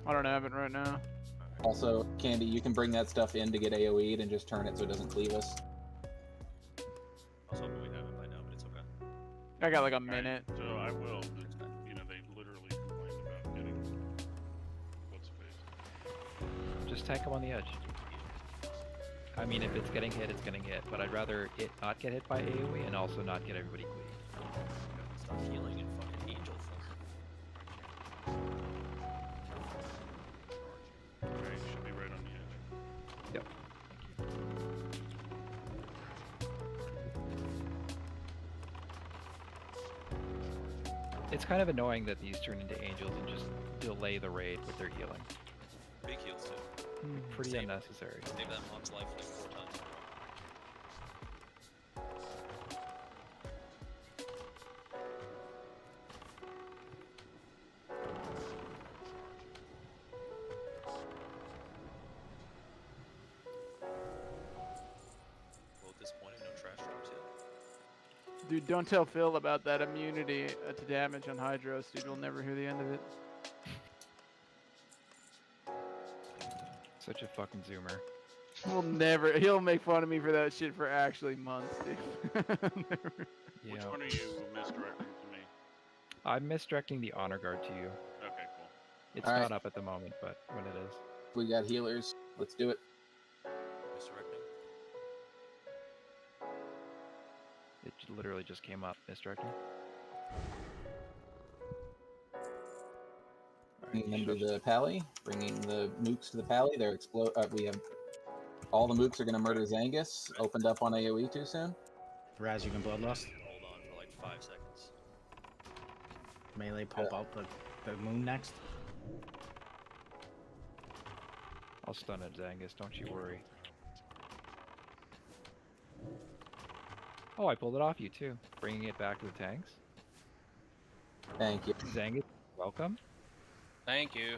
I don't have it right now. Also, Candy, you can bring that stuff in to get AoE'd and just turn it so it doesn't cleave us. I was hoping we'd have it by now, but it's okay. I got like a minute. Right, so I will. You know, they literally complained about getting what's face. Just tank him on the edge. I mean, if it's getting hit, it's getting hit, but I'd rather it not get hit by AoE and also not get everybody cleaved. Stop healing and fucking angel form. Alright, should be right on the edge. Yep. It's kind of annoying that these turn into angels and just delay the raid with their healing. Big heals too. Pretty Save- unnecessary. Save that mob's life like 4 times. Well, disappointing, no trash drops yet. Dude, don't tell Phil about that immunity to damage on hydross, dude. We'll never hear the end of it. Such a fucking zoomer. We'll never. He'll make fun of me for that shit for actually months, dude. Never. Yeah. Which one are you misdirecting to me? I'm misdirecting the honor guard to you. Okay, cool. It's All not right. up at the moment, but when it is. We got healers. Let's do it. Misdirecting. It literally just came up, misdirecting. Bringing them to the pally. Bringing the mooks to the pally. They're we have all the mooks are going to murder Zangus. Opened up on AoE too soon. Raz, you can bloodlust. Hold on for like 5 seconds. Melee pump out the moon next. I'll stun it, Zangus, don't you worry. Oh, I pulled it off you too. Bringing it back to the tanks. Thank you. Zangus, welcome. Thank you.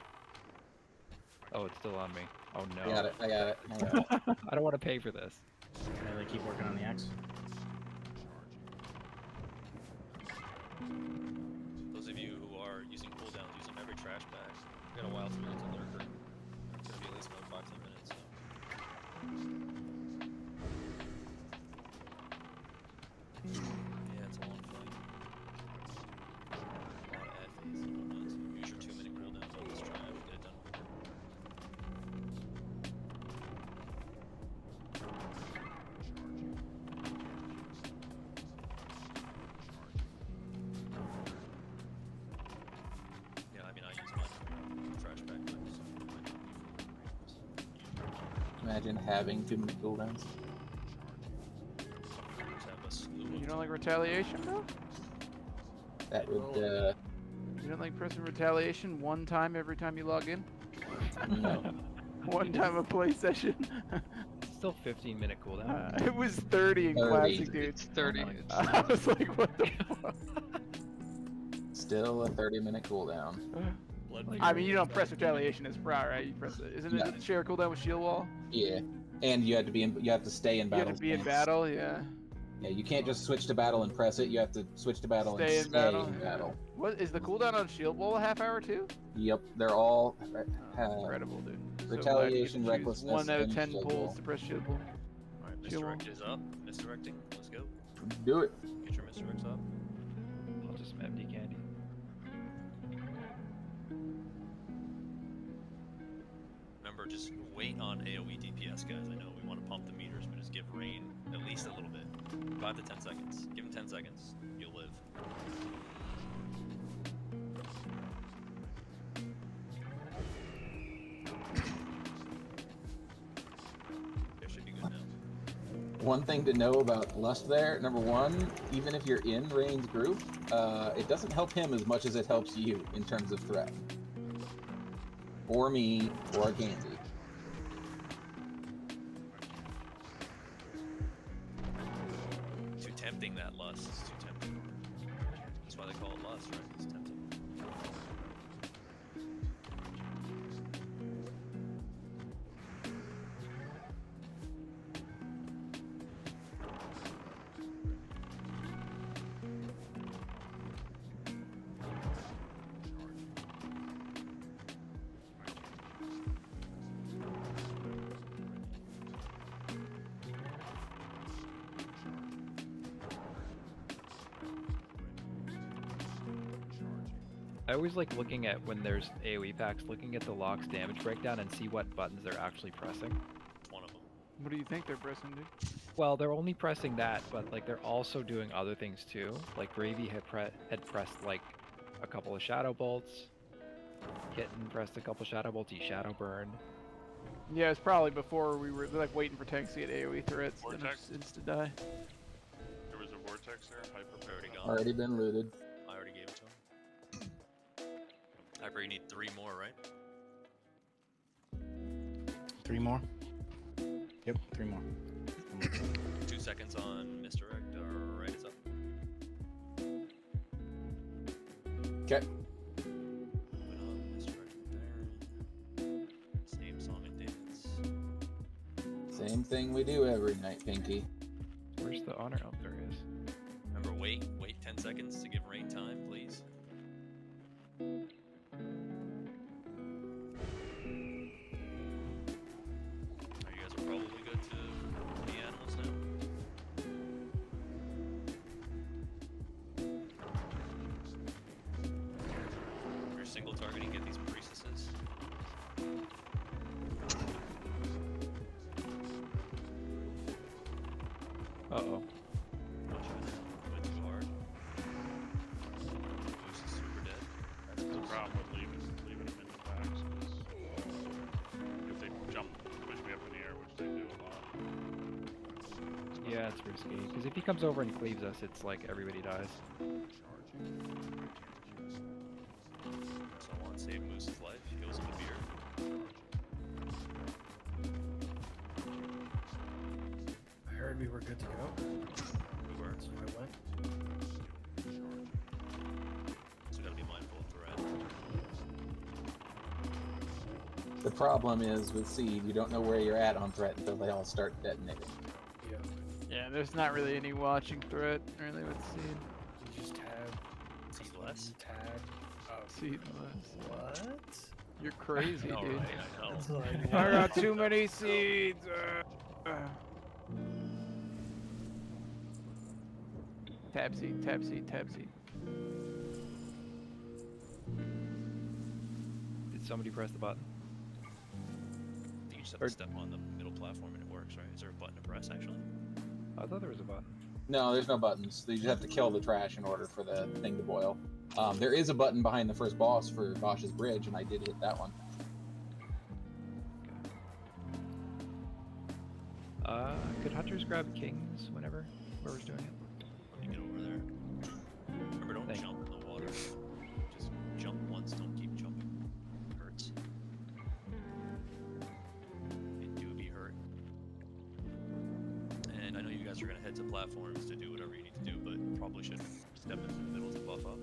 Oh, it's still on me. Oh no. I got it. I got it. I got it. I don't want to pay for this. Melee, keep working on the X. Those of you who are using cooldowns, use them every trash bag. We got a while through until lurker. It's gonna be at least another 5-10 minutes. So. Yeah, it's a long fight. A lot of ad phase and whatnot. So use your 2-minute cooldowns on this trash. Get it done quicker. Yeah, I mean, I use my trash bag clips. So I might not be fully Imagine having 2-minute cooldowns. Some recruiters have a slew of You don't like retaliation, bro? That would. You don't like pressing retaliation one time every time you log in? No. One time a play session? Still 15-minute cooldown. It was 30 in 30. Classic, dude. It's 30. I was like, what the fuck? Still a 30-minute cooldown. I mean, you don't press retaliation as Prow, right? You press it. Isn't it share cooldown with shield wall? Yeah. And you have to be in. You have to stay in You battle. have to be in stance. battle, yeah. Yeah, you can't just switch to battle and press it. You have to switch to battle Stay and in stay battle. in yeah. battle. What is the cooldown on shield wall? A half hour too? Yep, they're all. Incredible, dude. So retaliation, glad you get to choose recklessness, 1 out of and 10 shield pulls wall. to press shield wall. Alright, Shield wall. misdirect is up. Misdirecting. Let's go. Do it. Get your misdirects up. I'll just empty candy. Remember, just wait on AoE DPS, guys. I know we want to pump the meters, but just give rain at least a little bit. 5 to 10 seconds. Give him 10 seconds. You'll live. There should be good now. One thing to know about Lust there, number one, even if you're in Rain's group, it doesn't help him as much as it helps you in terms of threat. Or me, or Gansey. Too tempting, that lust. It's too tempting. That's why they call it lust, right? It's tempting. I always like looking at when there's AoE packs, looking at the lock's damage breakdown and see what buttons they're actually pressing. It's one of them. What do you think they're pressing, dude? Well, they're only pressing that, but like they're also doing other things too. Like Gravy had pressed like a couple of shadow bolts. Kitten pressed a couple shadow bolts. He shadow burned. Yeah, it's probably before we were like waiting for tanks to get AoE threats. Then Vortex? it's insta die. There was a vortex there. Hyper. Already gone. Already been looted. I already gave it to him. Hyper, you need 3 more, right? 3 more? Yep, 3 more. 2 seconds on misdirect. Alright, it's up. Okay. Went on misdirect there. Same song and dance. Same thing we do every night, Pinky. Where's the honor? Oh, there it is. Remember, wait 10 seconds to give rain time, please. Alright, you guys are probably good to the animals now. If you're single targeting, get these priestesses. Uh-oh. Went too hard. Boost is super dead. That's The close. problem with leaving them in the packs is if they jump, push me up in the air, which they do a lot. Yeah, it's risky. Because if he comes over and cleaves us, it's like everybody dies. So I want to save Moose's life. Heals him a beer. I heard we were good to go, We were. so I went. So gotta be mindful of threat. The problem is with Seed, you don't know where you're at on threat until they all start detonating. Yeah. Yeah, there's not really any watching threat really with Seed. You just tab. Seed less? Tag. Oh, Seed less. what? You're crazy, All dude. right, I know. It's like, I got too many seeds. Tab seed, tab seed, tab seed. Did somebody press the button? You just have Or- to step on the middle platform and it works, right? Is there a button to press actually? I thought there was a button. No, there's no buttons. You just have to kill the trash in order for the thing to boil. There is a button behind the first boss for Bosch's Bridge, and I did hit that one. Could hunters grab kings whenever whoever's doing it? Let me get over there. Remember, don't Thank jump in the water. Just jump once, don't keep jumping. It hurts. It do be hurt. And I know you guys are gonna head to platforms to do whatever you need to do, but probably should step into the middle to buff up.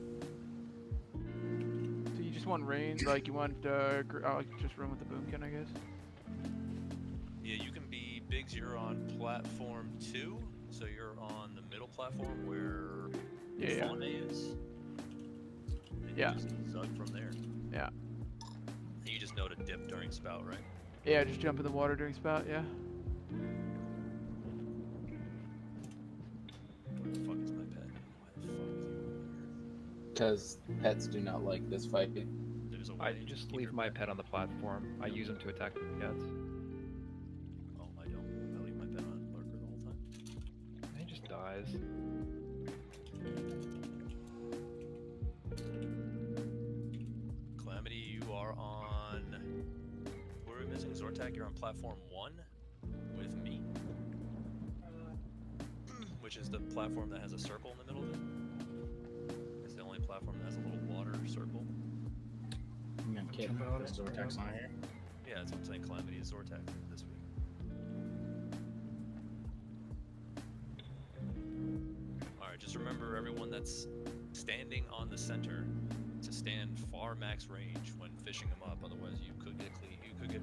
So you just want rain, like you want just run with the boomkin, I guess. Yeah, you can be Biggs. You're on platform 2, so you're on the middle platform where Yeah. Fauna is. And Yeah. You just zug from there. Yeah. And you just know to dip during spout, right? Yeah, just jump in the water during spout. Yeah. Where the fuck is my pet? Why the fuck is he over there? Because pets do not like this fight. There's a way I to just keep leave your my pet on the platform. I use him to attack the cats. Oh, I don't. I leave my pet on lurker the whole time. And he just dies. Calamity, you are on. What are we missing? Zortak, you're on platform 1 with me. Which is the platform that has a circle in the middle of it. It's the only platform that has a little water circle. I'm kidding. Jumping on There's it. Vortex on here. Yeah, that's what I'm saying. Calamity is Zortak this week. Alright, just remember everyone that's standing on the center to stand far max range when fishing them up, otherwise you could get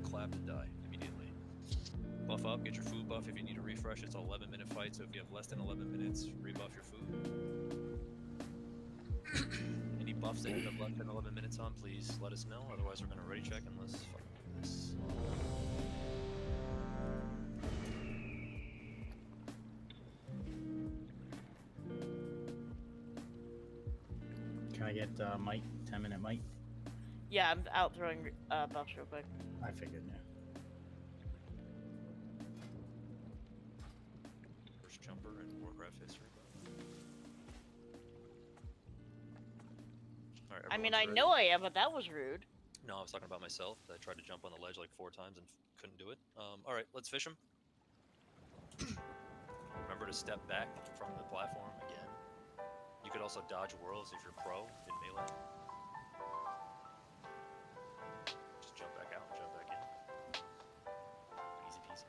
clapped and die immediately. Buff up, get your food buff if you need a refresh. It's an 11-minute fight, so if you have less than 11 minutes, rebuff your food. Any buffs that you have less than 11 minutes on, please let us know, otherwise we're gonna ready check and let's fucking do this. Can I I get Mike? 10-minute Mike? Yeah, I'm out throwing buffs real quick. I figured, yeah. First jumper in Warcraft history. Alright, I mean, everyone's I ready? know I am, but that was rude. No, I was talking about myself. I tried to jump on the ledge like 4 times and couldn't do it. Alright, let's fish them. Remember to step back from the platform again. You could also dodge whirls if you're pro in melee. Just jump back out and jump back in. Easy peasy.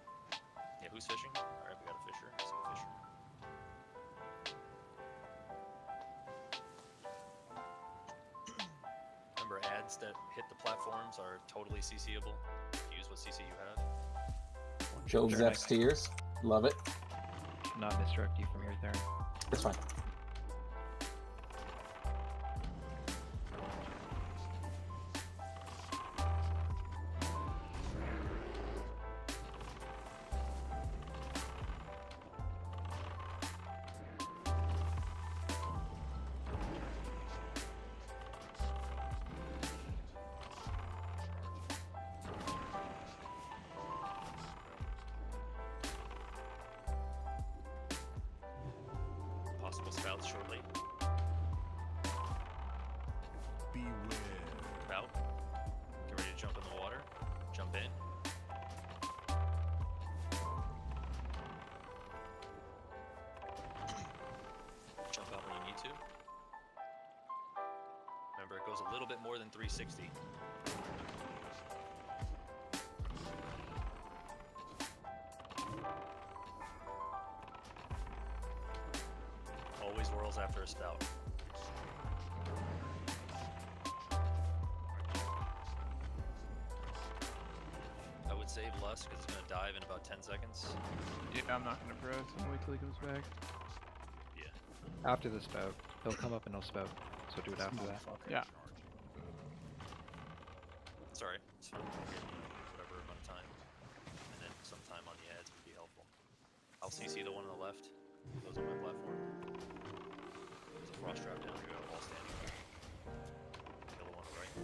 Yeah, who's fishing? Alright, we got a fisher. Single fisher. Remember, ads that hit the platforms are totally CCable. Use what CC you have. Joseph's tears. Love it. Not misdirect you from your turn. It's fine. Possible spouts shortly. Beware. Spout. Get ready to jump in the water. Jump in. Jump out when you need to. Remember, it goes a little bit more than 360. Always whirls after a spout. I would save Lust because it's going to dive in about 10 seconds. Yeah, I'm not gonna press. I'm gonna wait till he comes back. Yeah. After the spout, he'll come up and he'll spout. So do it after that. Motherfucker. Yeah. It's alright. It's fine. Whatever amount of time. And then some time on the ads would be helpful. I'll CC the one on the left. Goes on my platform. There's a frost trap down here. Wall standing. Kill the one on the right.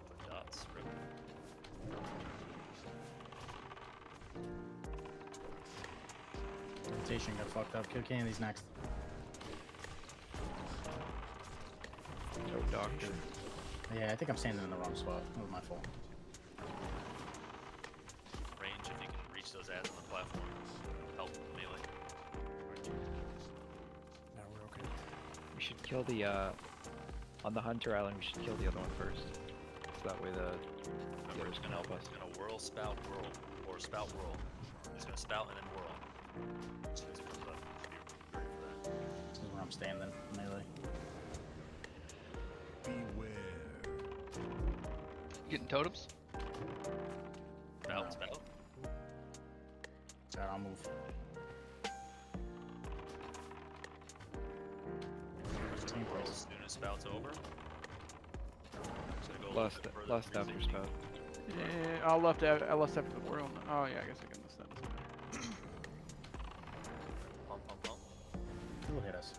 Put dots. Rip. Rotation got fucked up. Kill Candy's next. Oh, doctor. Yeah, I think I'm standing in the wrong spot. That was my fault. Range if you can reach those ads on the platform. Help melee. Now we're okay. We should kill the, on the Hunter Island, we should kill the other one first. So that way the Remember, others can help us. It's gonna whirl, spout, whirl, or spout, whirl. It's gonna spout and then whirl. As soon as it comes up, be ready for that. This is where I'm standing. Melee. Beware. Getting totems? Spout, No. spout. Alright, I'll move. Team Whirl as plays. soon as spout's over. It's gonna go a little Lust, bit further lust than after 360. spout. Yeah, I'll left after the whirl. Oh yeah, I guess I can list that. Pump, pump, pump. Who'll hit us?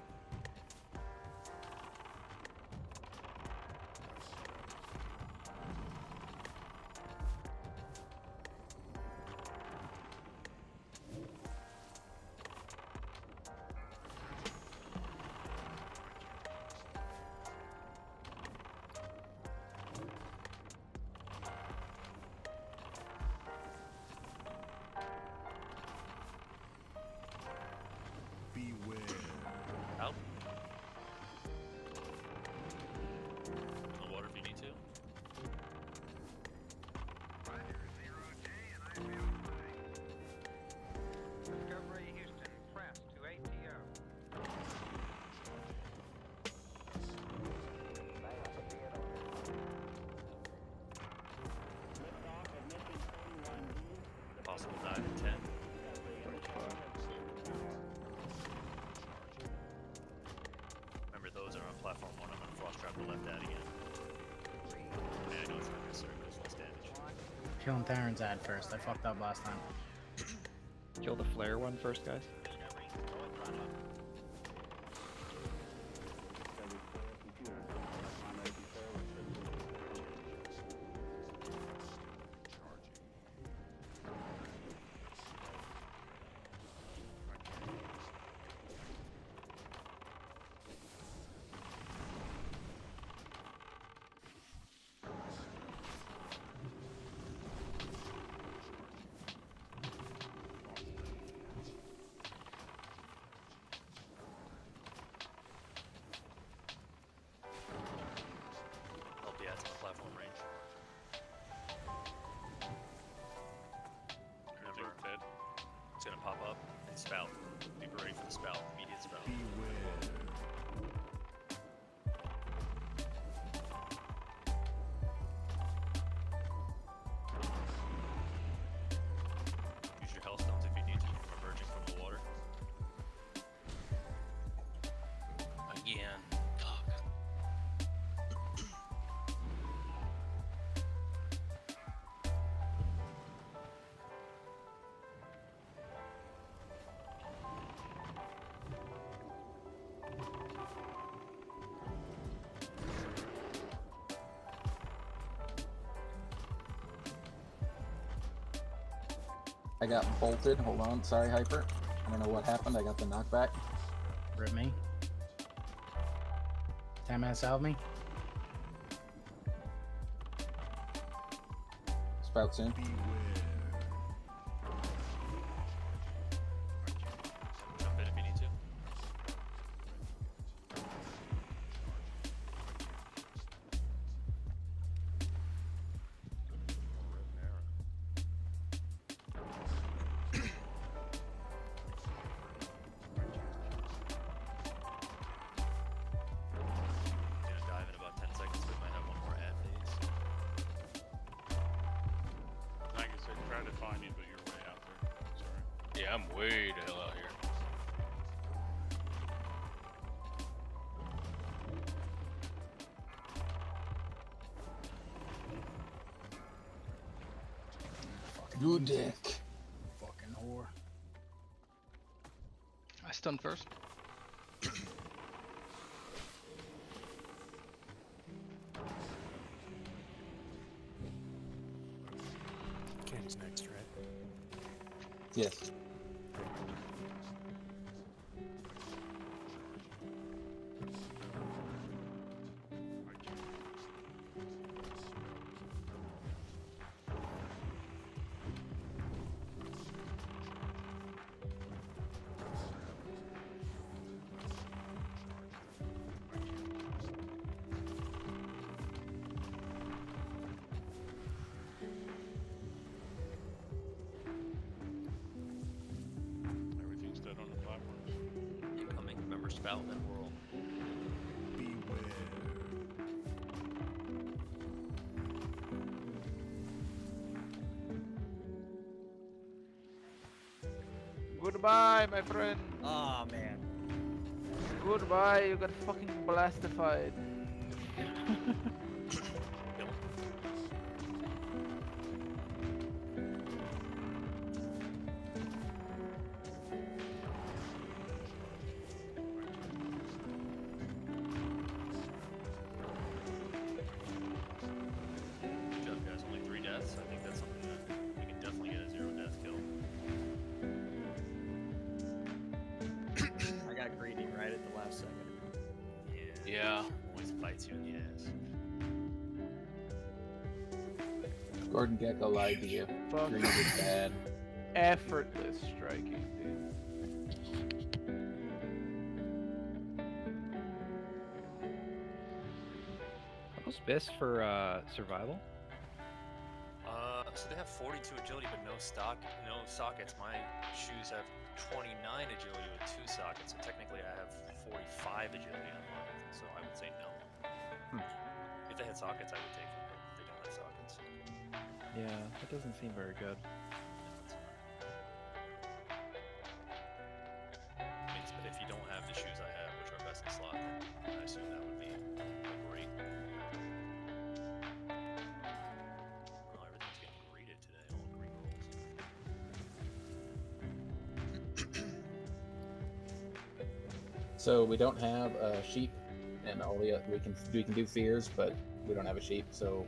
Beware. Out. In the water if you need to. Discovery Houston, press to ATO. Possible dive in 10. Remember, those are on platform 1. I'm gonna frost trap the left ad again. Yeah, I know it's not necessary, but it's less damage. Killing Theron's ad first. I fucked up last time. Kill the flare one first, guys. again. Fuck. I got bolted. Hold on. Sorry, Hyper. I don't know what happened. I got the knockback. Rip me. 10 minutes help me. Spout soon. Beware. Jump in if you need to. Gonna dive in about 10 seconds. We might have one more ad phase. Like I said, try to find you, but you're way out there. Sorry. Yeah, I'm way the hell out here. You dick. Fucking whore. I stunned first. Candy's next, right? Yes. Everything's dead on the platforms. Incoming. Remember spout and whirl. Beware. Goodbye, my friend. Oh man. Goodbye. You got fucking blastified. Kill him. Good job, guys. Only 3 deaths. I think that's something that we can definitely get a 0 death kill. I got greedy right at the last second. Yeah. Always bites you in the ass. Gordon Gecko lied to you. Fuck. Green is bad. Effortless striking, dude. Are those fists for survival? So they have 42 agility, but no sockets. My shoes have 29 agility with 2 sockets, so technically I have 45 agility on mine. So I would say no. If they had sockets, I would take them, but they don't have sockets. Yeah, that doesn't seem very good. I mean, if you don't have the shoes I have, which are best in slot, then I assume that would be great. Oh, everything's getting greeted today. All green rolls. So we don't have a sheep, and all we can do fears, but we don't have a sheep, so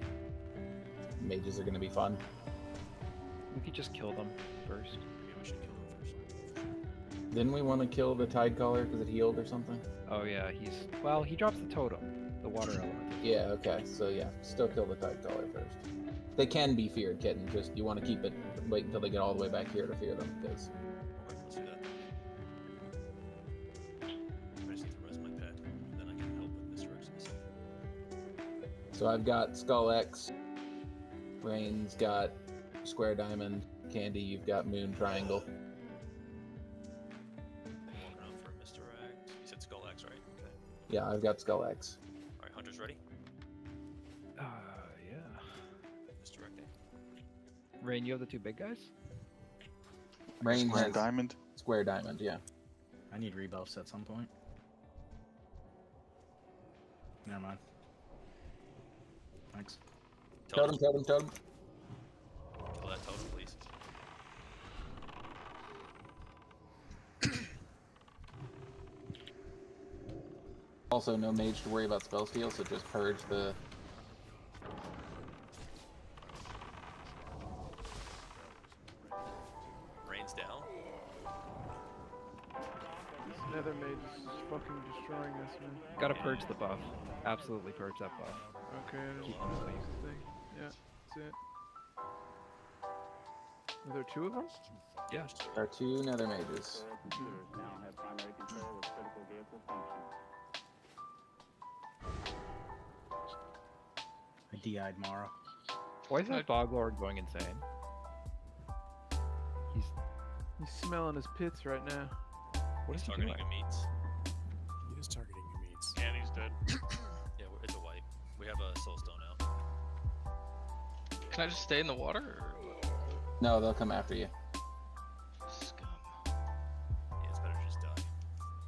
mages are going to be fun. We could just kill them first. Maybe we should kill them first. Didn't we want to kill the tide caller because it healed or something? Oh yeah, he drops the totem, the water element. Yeah, okay, so yeah, still kill the tide caller first. They can be feared, kitten. Just you want to keep it, wait until they get all the way back here to fear them, because Okay, let's do that. I just need to rest my pet, and then I can help with misdirections. so I've got Skull X, Rain's got Square Diamond, Candy, you've got Moon Triangle. I'm walking out for a misdirect. You said Skull X, right? Okay. Yeah, I've got Skull X. Alright, Hunter's ready? Yeah. Misdirecting. Rain, you have the 2 big guys? Rain Square has diamond. Square Diamond, yeah. I need rebuffs at some point. never mind. Thanks. Totem, totem, totem. Kill that totem, please. Also, no mage to worry about spell steal, so just purge the. Rain's down. This nether mage is fucking destroying us, man. Gotta purge the buff. Absolutely purge that buff. Okay, I just Keep want him to safe. use the thing. Yeah, that's it. Are there two of them? Yeah. There are two nether mages. I DI'd Mara. Why is that Boglord going insane? He's He's smelling his pits right now. what is he Targeting doing? your meats. He is targeting your meats. And he's dead. Yeah, it's a wipe. We have a soulstone out. Can I just stay in the water? Or what? No, they'll come after you. Scum. Yeah, it's better to just die.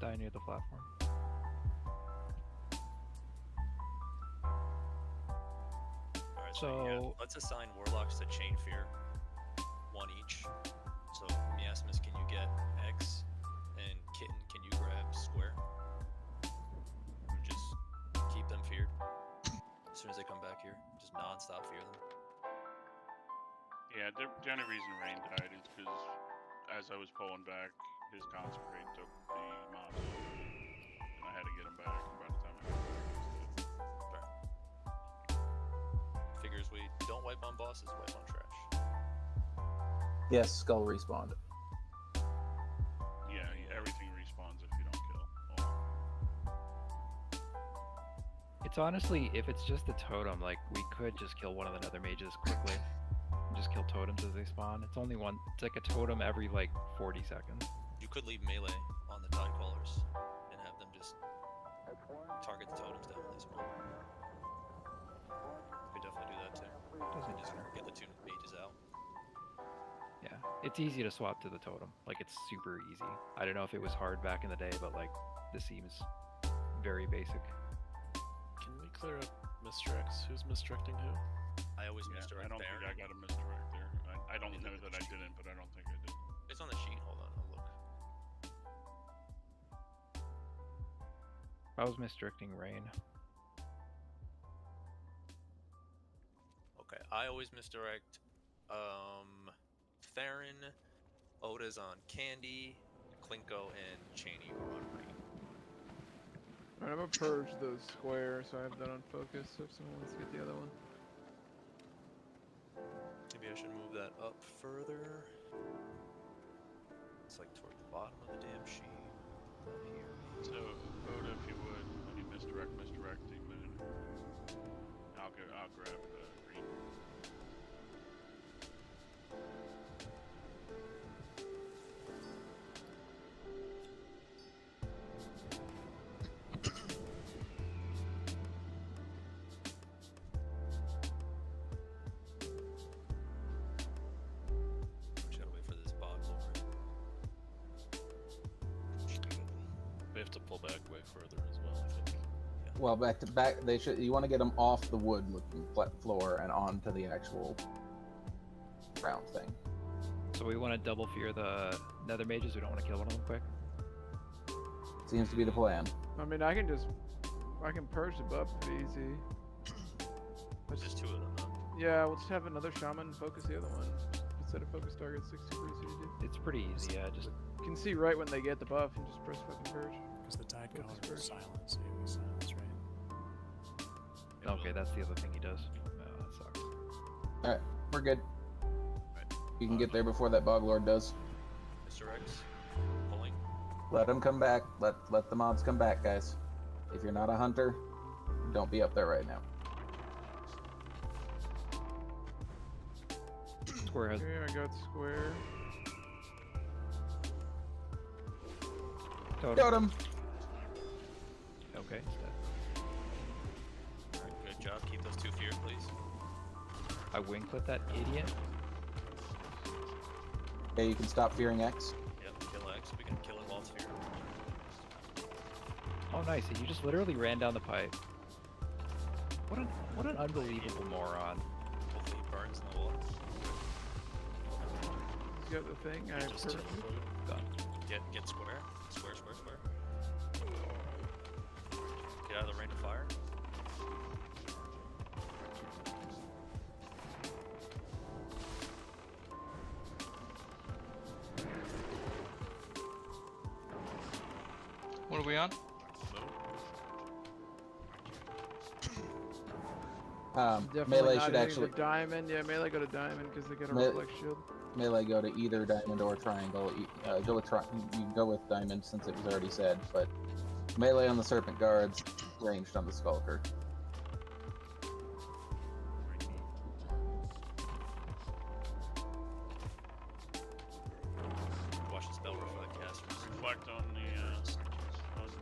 Die near the platform. Alright, so yeah, So- let's assign warlocks to chain fear. One each. So Miasmus, can you get X? And Kitten, can you grab square? And just keep them feared. As soon as they come back here, just non-stop fear them. Yeah, the only reason Rain died is because as I was pulling back, his consecrate took the mobs, and I had to get him back. And by the time I got back, Figures we don't wipe on bosses, wipe on trash. Yes, skull respawned. yeah, everything respawns if you don't kill. Oh, It's honestly, if it's just a totem, like we could just kill one of the nether mages quickly. Just kill totems as they spawn. It's only one. It's like a totem every like 40 seconds. You could leave melee on the tide callers and have them just target the totems down when they spawn. You could definitely do that too. Doesn't Just matter. get the two mages out. Yeah, it's easy to swap to the totem. Like it's super easy. I don't know if it was hard back in the day, but like this seems very basic. Can we clear up Mr. X? Who's misdirecting who? I always yeah, misdirect I don't Baron. think I got a misdirect there. I don't Maybe know look at that the I didn't, but I don't think I did. It's on the sheet. Hold on, I'll look. I was misdirecting rain. Okay, I always misdirect. Theron, Oda's on Candy, Klinko, and Cheney are on Rain. Alright, I'm gonna purge those squares, so I have that on focus. So if someone wants to get the other one. Maybe I should move that up further. It's like toward the bottom of the damn sheet. Not here. So, Oda, if you would, when you misdirect him, and I'll grab green. Just gotta wait for this bog lord. We have to pull back way further as well, I think. Well, back to back. They should. You want to get them off the wood-looking floor and onto the actual round thing. So we want to double fear the nether mages. We don't want to kill one of them quick. Seems to be the plan. I mean, I can purge the buff pretty easy. There's just two of them though. Yeah, we'll just have another shaman focus the other one. Instead of focus target, 60 pretty easy to do. It's pretty easy. Yeah, just You can see right when they get the buff and just press fucking purge. Because the tide Focus collar first. is silence, so you silence, right? okay. That's the other thing he does. Oh, that sucks. All right, we're good. Right. You can get there before that bog lord does. Mr. X, pulling. Let them come back. Let the mobs come back, guys. If you're not a hunter, don't be up there right now. Square has. Okay, I got square. Totem. Totem. Okay, it's dead. Alright, good job. Keep those two feared, please. I wing clip that idiot. Okay, you can stop fearing X. Yep, kill X. We can kill him while it's feared. Oh, nice. You just literally ran down the pipe. What an unbelievable moron. Hopefully he burns in the water. You got the thing? I Just to perfect. get square. Square. Get out of the range of fire. What are we on? Definitely Melee not should hitting actually the diamond. Yeah, melee go to diamond because they got a Me- reflex shield. melee go to either diamond or triangle. You can go with diamond since it was already said, but melee on the serpent guards, ranged on the skulker. Watch the spell reflect casters. Reflect on the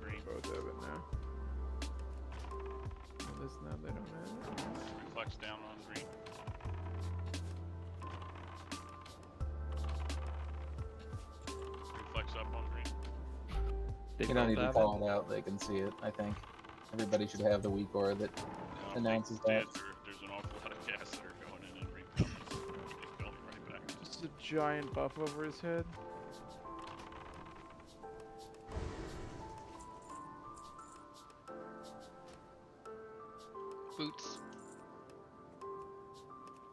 green. Both of it now. And this now they don't have it. Reflects down on green. Reflects up on green. They You don't both need to have call it out, they can see it, I think. Everybody should have the weak aura that No, announces like, that. There's an awful lot of gas that are going in and recoming. They going right back. Just a giant buff over his head. Boots.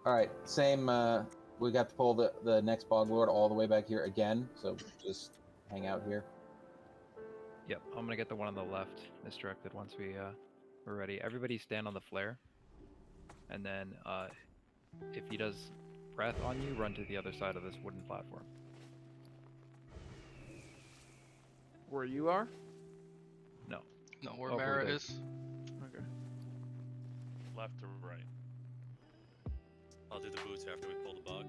Alright, same, we got to pull the next Bog Lord all the way back here again, so just hang out here. Yep, I'm gonna get the one on the left misdirected once we're ready. Everybody stand on the flare. And then if he does breath on you, run to the other side of this wooden platform. Where you are? No. No, where Over Mara there. is. Okay. Left or right? I'll do the boots after we pull the bog.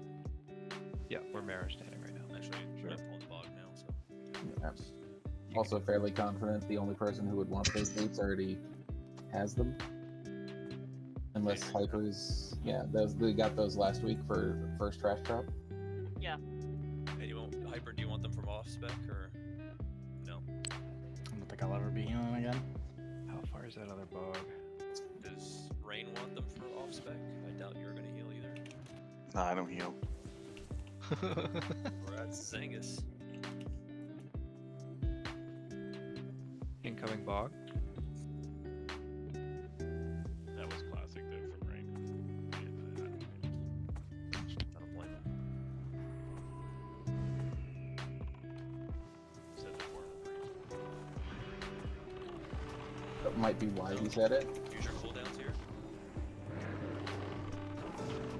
Yeah, where Mara's standing right now. Actually, Sure. I'm pulling the bog now, so. Yeah. Also fairly confident the only person who would want those boots already has them. Unless Hyper's, yeah, they got those last week for first trash drop. Yeah. Hey, Hyper, do you want them from off spec or no? I don't think I'll ever be healing again. How far is that other bog? Does Rain want them for off spec? I doubt you're gonna heal either. Nah, I don't heal. Or that's Zangus. Incoming bog. That was classic though from Rain. I don't blame him. Said they weren't. That might be why he said it. Use your cooldowns here.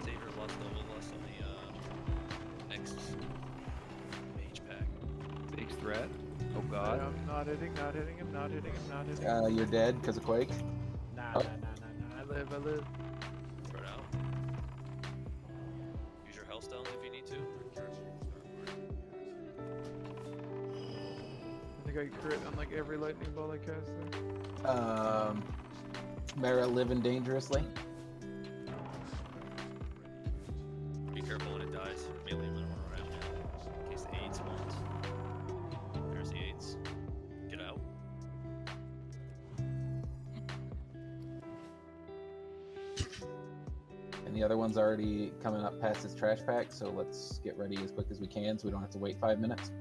Save your lust level less on the next mage pack. Big threat. Oh god. I'm not hitting him. You're dead because of Quake. Nah. I live. Throw it out. Use your health stones if you need to. I think I crit on like every lightning ball I cast there. Mara living dangerously. Be careful when it dies. Melee when it run around in case the AIDS spawns. There's the AIDS. Get out. And the other one's already coming up past his trash pack, so let's get ready as quick as we can so we don't have to wait 5 minutes.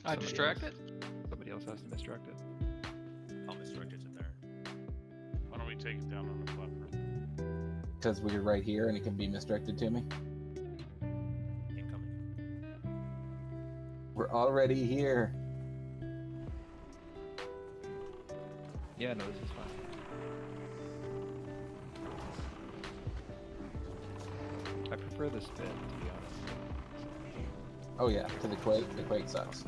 I distracted. Somebody else has to misdirect it. I'll misdirect it to there. Why don't we take it down on the platform? Because we're right here and it can be misdirected to me. Incoming. We're already here. Yeah, no, this is fine. I prefer the spin, to be honest. Oh yeah, to the Quake. The Quake sucks.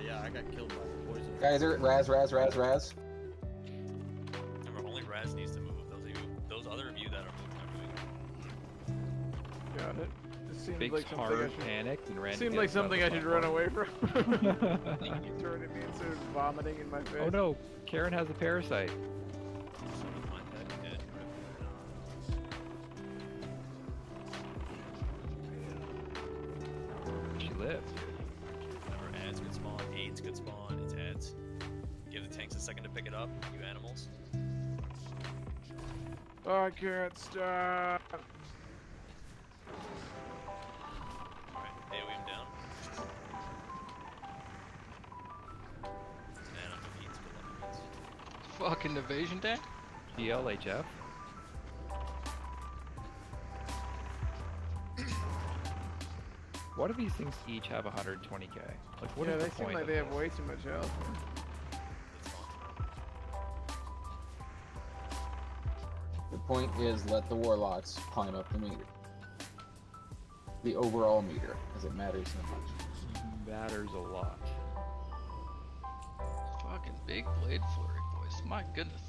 Yeah, I got killed by the poison. Geyser, Raz. Remember, only Raz needs to move. Those other of you that are moving are doing. Got it. It seemed Big like something I hard should. panicked and ran. to Seemed the like other side of something the I should run platform. away from. You turned at me and started vomiting in my face. Oh no, Karen has a parasite. So does mine dead. She lived. Remember, ads could spawn, AIDS could spawn, it's ads. Give the tanks a second to pick it up, you animals. I can't stop. Alright, AoE him down. And I'm beats, but love beats. Fucking evasion tank? GLHF. What do these things each have 120k? Like, what Yeah, is they the seem point like of they have this? way too much health. Man. It's fine. The point is let the warlocks climb up the meter. The overall meter, because it matters so much. Matters a lot. Fucking big blade flurry, boys. My goodness.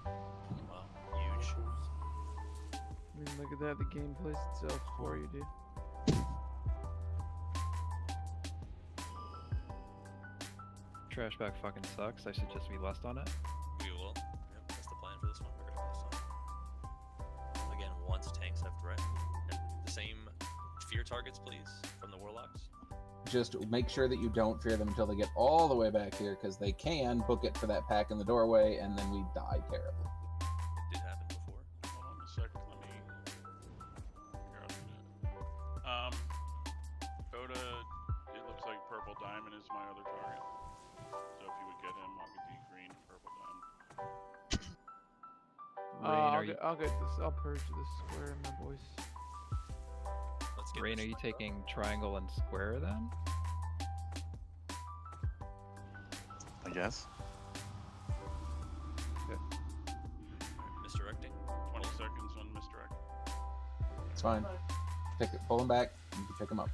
Wow, huge. I mean, look at that. The game plays itself for you, dude. Trashback fucking sucks. I suggest we lust on it. We will. Yep, that's the plan for this one. We're gonna do this one. Again, once tanks have threat. And the same fear targets, please, from the warlocks. Just make sure that you don't fear them until they get all the way back here, because they can book it for that pack in the doorway, and then we die terribly. It did happen before. Hold on a second, let me figure out a minute. Oda, it looks like Purple Diamond is my other target. So if you would get him, I'll get the green Purple Diamond. I'll get this. I'll purge this square, my boys. Let's get Rain, this are you one. taking triangle and square then? I guess. Misdirecting? 20 seconds on misdirect. It's fine. Pull them back, and you can pick them up.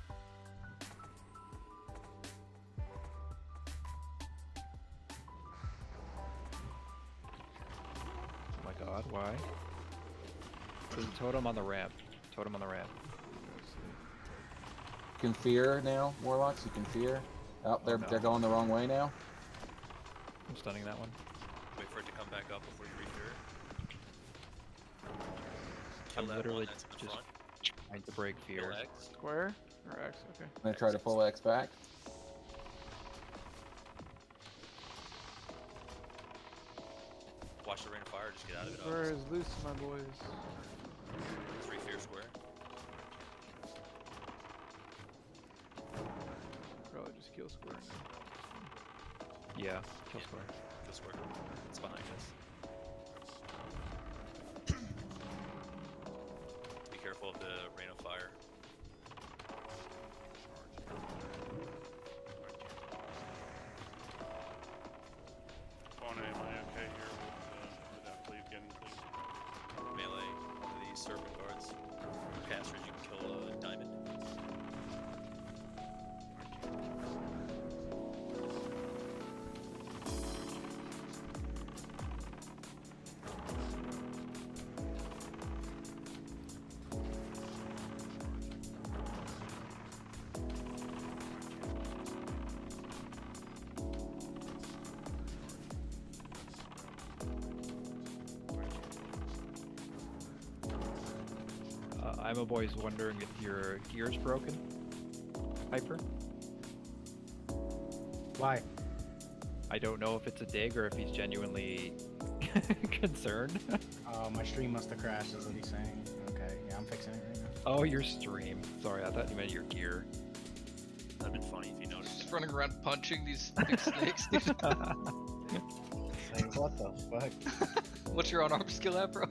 Oh my god, why? There's a totem on the ramp. Totem on the ramp. You can fear now, warlocks. You can fear. Oh, they're no. they're going the wrong way now. I'm stunning that one. Wait for it to come back up before you refear. Kill I'm that literally one that's in the just front. trying to break Kill fear. X. Square or X? Okay. I'm gonna try to pull X back. Watch the rain of fire, just get out of it. Square is loose, my boys. 3 fear square. Probably just kill square now. Yeah, kill Yeah. square. Kill square. It's behind us. Be careful of the rain of fire. Fauna, am I okay here with that fleet getting clean? Melee, one of these serpent guards. Casters, you can kill a diamond. I'm a boy's wondering if your gear's broken. Hyper? Why? I don't know if it's a dig or if he's genuinely concerned. My stream must have crashed, is what he's saying. Okay, yeah, I'm fixing it right now. Oh, your stream. Sorry, I thought you meant your gear. That'd been funny if you noticed. Just running around punching these big snakes, dude. Like, what the fuck? What's your on-arm skill at, bro?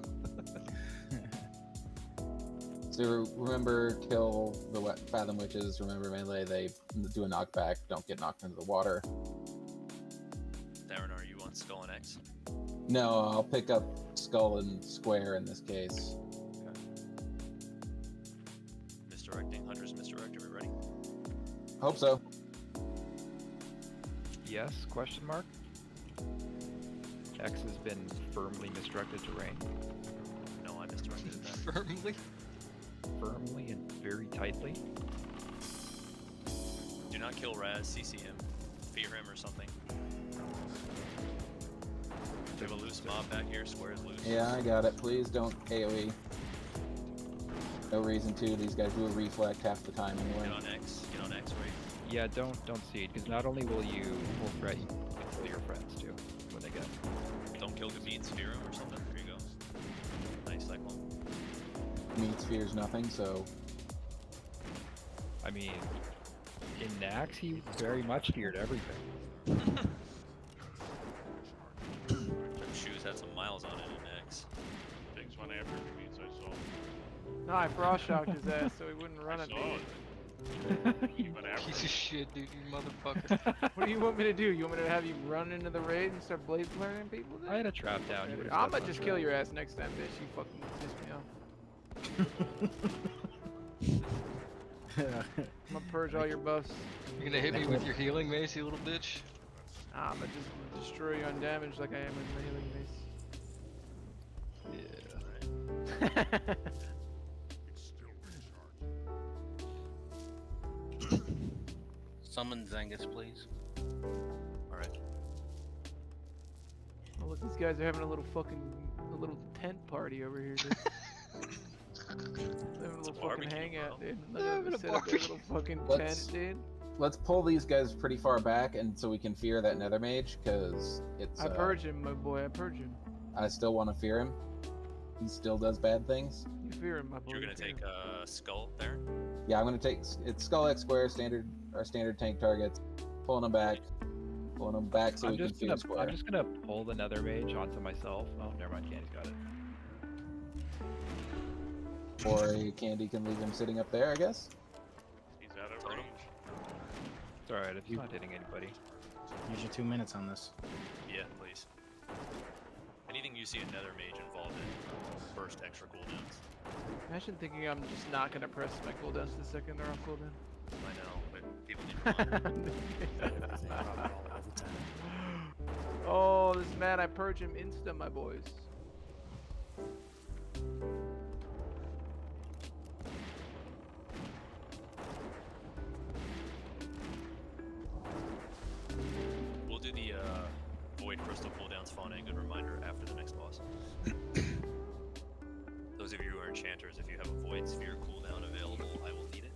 So remember, kill the Fathom Witches. Remember, melee, they do a knockback. Don't get knocked into the water. Darren, are you on Skull and X? No, I'll pick up Skull and Square in this case. Misdirecting. Hunter's misdirect. Are we ready? Hope so. Yes? Question mark? X has been firmly misdirected to rain. No, I misdirected that. Firmly. Firmly and very tightly. Do not kill Raz, CC him, fear him or something. We have a loose mob back here, square is loose. Yeah, I got it. Please don't AoE. No reason to. These guys do a reflect half the time anyway. Get on X, right? Yeah, don't seed, because not only will you full threat, you can kill your friends too when they get. Don't kill could mean sphere him or something. There you go. Nice cycle. Meat spheres nothing, so I mean, in Nax, he very much feared everything. Them shoes had some miles on it in X. Things went after meats, I saw. No, I frost shocked his ass so he wouldn't run I at saw me. it. He went after Piece me. of shit, dude, you motherfucker. What do you want me to do? You want me to have you run into the raid and start blade flaring people? I had a trap down. You would've I'm stepped gonna just on kill trap. your ass next time, bitch. You fucking piss me off. I'm gonna purge all your buffs. You're gonna hit me with your healing mace, you little bitch? I'm gonna just destroy you undamaged like I am with my healing mace. Yeah. Summon Zangus, please. Alright. Oh, look, these guys are having a little tent party over here, dude. They're having a little fucking barbecue, hangout, bro. dude. They're Look at having them a set up their barbecue. little fucking Let's- tent, dude. let's pull these guys pretty far back, and so we can fear that nether mage, because it's. I purge him, my boy. I purge him. I still want to fear him. He still does bad things. You fear him, my boy. You're you gonna fear take him. skull there. Yeah, I'm gonna take it's Skull X square standard, our standard tank targets, pulling them back so I'm we can just fear gonna square. I'm just gonna pull the nether mage onto myself. Oh, never mind. Candy's got it. Or Candy can leave him sitting up there, I guess. He's out of Totem. range. It's alright if he's not hitting anybody. Use your 2 minutes on this. Yeah, please. Anything you see a nether mage involved in, burst extra cooldowns. Imagine thinking I'm just not gonna press my cooldowns the second they're on cooldown. I know, but people need to remind. Oh, this man, I purge him insta, my boys. We'll do the void crystal cooldowns fauna and good reminder after the next boss. Those of you who are enchanters, if you have a void sphere cooldown available, I will need it.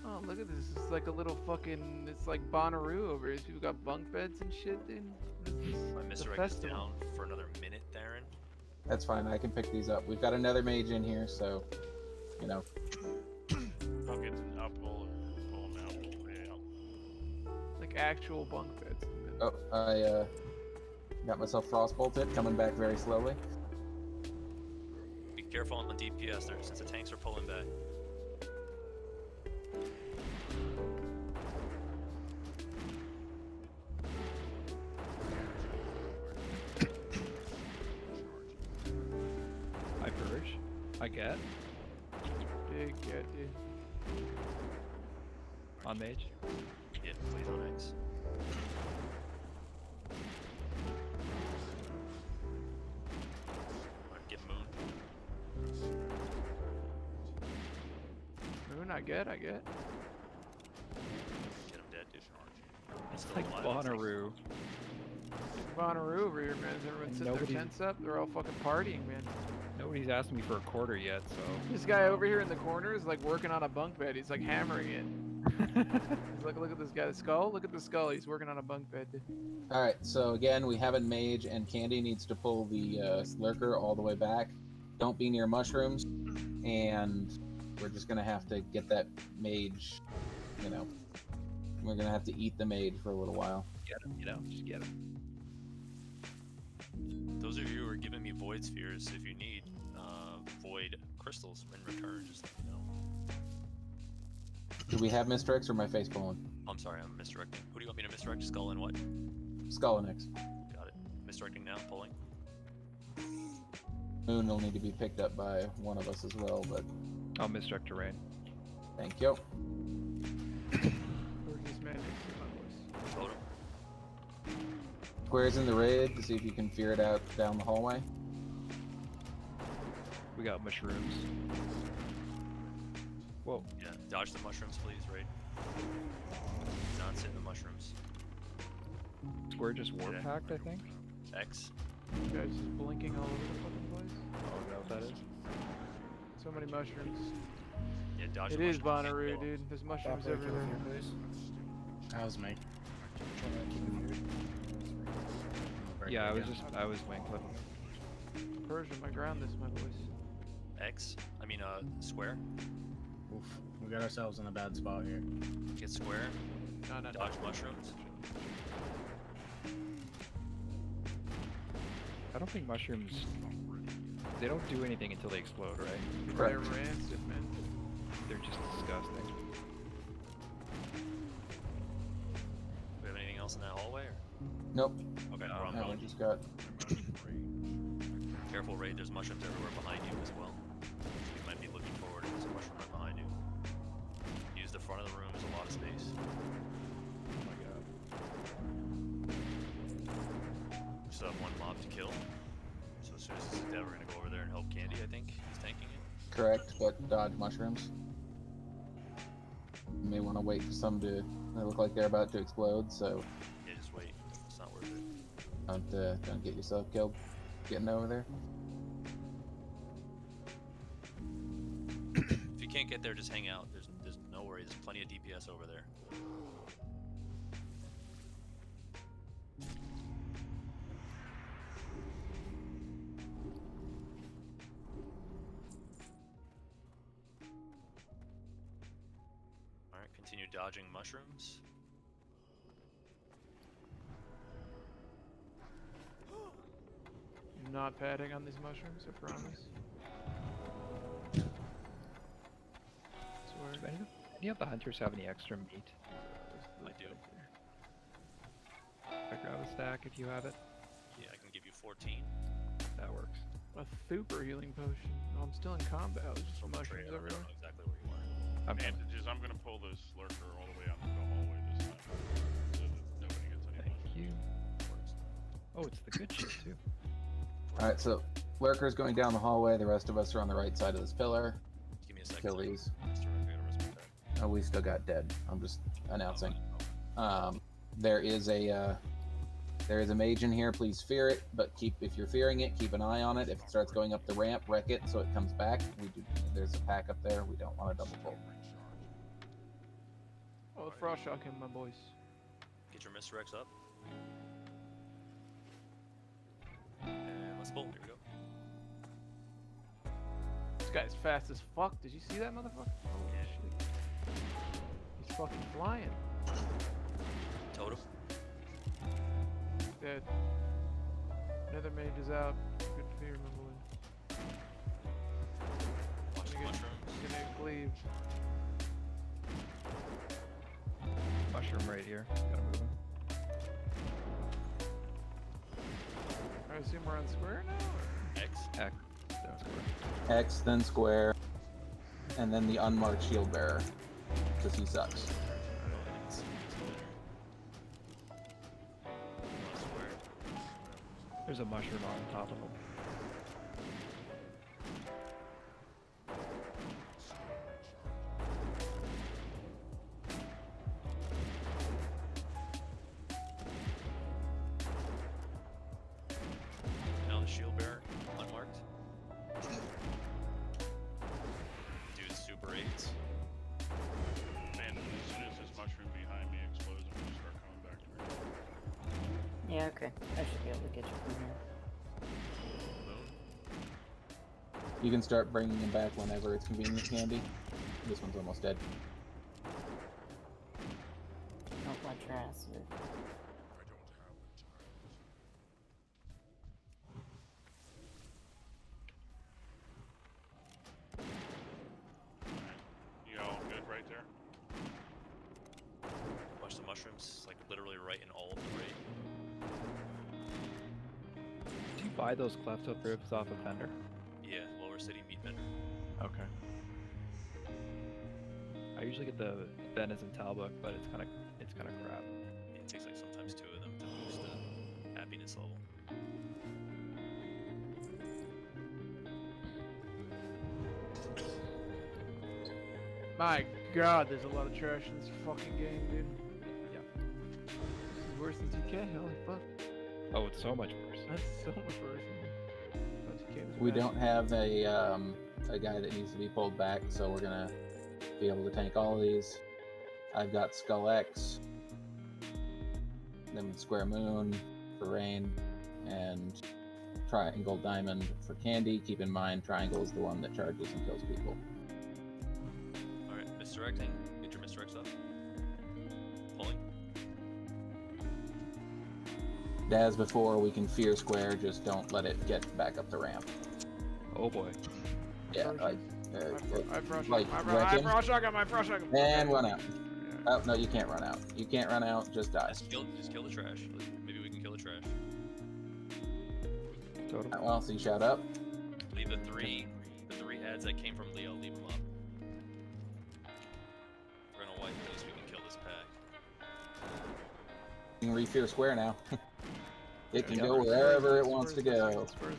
Oh, look at this. It's like a little fucking. It's like Bonnaroo over here. These people got bunk beds and shit, dude. What is this? My It's a misdirect is festival. down for another minute, Theron. That's fine. I can pick these up. We've got another mage in here, so you know. I'll get the pull him out. Pull him out. Like actual bunk beds. Oh, I got myself frost bolted, coming back very slowly. Be careful on the DPS there, since the tanks are pulling back. I purge. I get Big get, dude. on mage. Yeah, please on X. Alright, get Moon. Moon, I get. Get him dead, dude. He's It's still like alive. Bonnaroo. Bonnaroo over here, man. Is everyone And setting their nobody- tents up? They're all fucking partying, man. Nobody's asked me for a quarter yet, so. This guy over here in the corner is like working on a bunk bed. He's like hammering it. He's like, look at this guy, the skull. Look at the skull. He's working on a bunk bed, dude. All right, so again, we have a mage, and Candy needs to pull the lurker all the way back. Don't be near mushrooms, and we're just gonna have to get that mage. You know, we're gonna have to eat the mage for a little while. Get him, just get him. Those of you who are giving me void spheres, if you need void crystals in return, just let me know. Do we have Mr. X or my face pulling? I'm sorry, I'm misdirecting. Who do you want me to misdirect? Skull and what? Skull and X. Got it. Misdirecting now, pulling. Moon will need to be picked up by one of us as well, but I'll misdirect to rain. thank you. Where's this man next to my boys? Totem. Squares in the raid to see if you can fear it out down the hallway. We got mushrooms. Whoa. Yeah, dodge the mushrooms, please, right? Not sit in the mushrooms. We're just war Yeah. packed, I think. X. This guy's just blinking all over the fucking place. Oh, is that what that is? So many mushrooms. Yeah, dodge It the is mushrooms. Bonnaroo, dude. There's mushrooms everywhere. That was me. Yeah, I was again. wing clip. Persian, my ground this, my boys. X. I mean, square. Oof. We got ourselves in a bad spot here. Get square. No, no, no. Dodge mushrooms. I don't think mushrooms. They don't do anything until they explode, right? They're rancid, man. They're just disgusting. Do we have anything else in that hallway? Or? Nope. Okay, No, we're on No, we bound. just got. Careful, Raid. There's mushrooms everywhere behind you as well. You might be looking forward. There's a mushroom right behind you. Use the front of the room. There's a lot of space. Oh my god. We still have one mob to kill. So as soon as this is dead, we're gonna go over there and help Candy. I think he's tanking it. Correct, but dodge mushrooms. You may want to wait for some to. They look like they're about to explode, so Yeah, just wait. It's not worth it. don't get yourself killed getting over there. If you can't get there, just hang out. There's no worries. There's plenty of DPS over there. All right, continue dodging mushrooms. I'm not padding on these mushrooms, I promise. Swear. Do any of the hunters have any extra meat? I do. I grab a stack if you have it. Yeah, I can give you 14. That works. A super healing potion. Oh, I'm still in combat. I was just From the trade, mushrooms I don't everywhere. know exactly where you are. I'm coming. Advantage is I'm gonna pull this lurker all the way out into the hallway this time, so that nobody gets any. Thank you. Oh, it's the good shit too. Alright, so lurker's going down the hallway. The rest of us are on the right side of this pillar. Give me a second. Kill these. Mr. Rick, I gotta rest my time. Oh, we still got dead. I'm just announcing. There is a mage in here. Please fear it, but if you're fearing it, keep an eye on it. If it starts going up the ramp, wreck it so it comes back. There's a pack up there. We don't want to double pull. Oh, the frost shotgun, my boys. Get your Mr. X up. And let's pull. Here we go. This guy's fast as fuck. Did you see that motherfucker? Holy shit. He's fucking flying. Totem. Dead. Another mage is out. Good fear, my boy. Watch the Gonna get- mushrooms. Gonna cleave. Mushroom right here. Gotta move him. I assume we're on square now? Or? X. Heck. That's correct. X, then square, and then the unmarked shield bearer, because he sucks. There's a mushroom on top of him. Now the shield bearer, unmarked. Dude, super 8s. Man, as soon as this mushroom behind me explodes, I'm gonna start coming back to me. Yeah, okay. I should be able to get you from here. You can start bringing him back whenever it's convenient, Candy. This one's almost dead. Don't watch your ass. Dude. You all good right there? Watch the mushrooms, like literally right in all of the raid. Do you buy those cleft hoof ribs off a vendor? Yeah, Lower City Meat Vendor. Okay. I usually get the venison talbot, but it's kind of crap. It takes like sometimes 2 of them to boost the happiness level. My god, there's a lot of trash in this fucking game, dude. Yeah. This is worse than TK, holy fuck. Oh, it's so much worse. That's so much worse than TK was We bad. don't have a guy that needs to be pulled back, so we're gonna be able to tank all of these. I've got Skull X, then Square Moon for Rain, and triangle diamond for candy. Keep in mind, triangle is the one that charges and kills people. Alright, misdirecting. Get your misdirects up. Pulling. As before, we can fear square, just don't let it get back up the ramp. Oh boy. Yeah, like, I frost like shotgun, my frost shotgun. and Okay. run out. Oh, no, you can't run out. You can't run out, just die. Just kill the trash. Maybe we can kill the trash. Totem. Well, so you shout up. Leave the three ads that came from Leo, leave them up. We're gonna wipe, at least we can kill this pack. You can re-fear square now. It can Yeah, go wherever it wants to go. Where's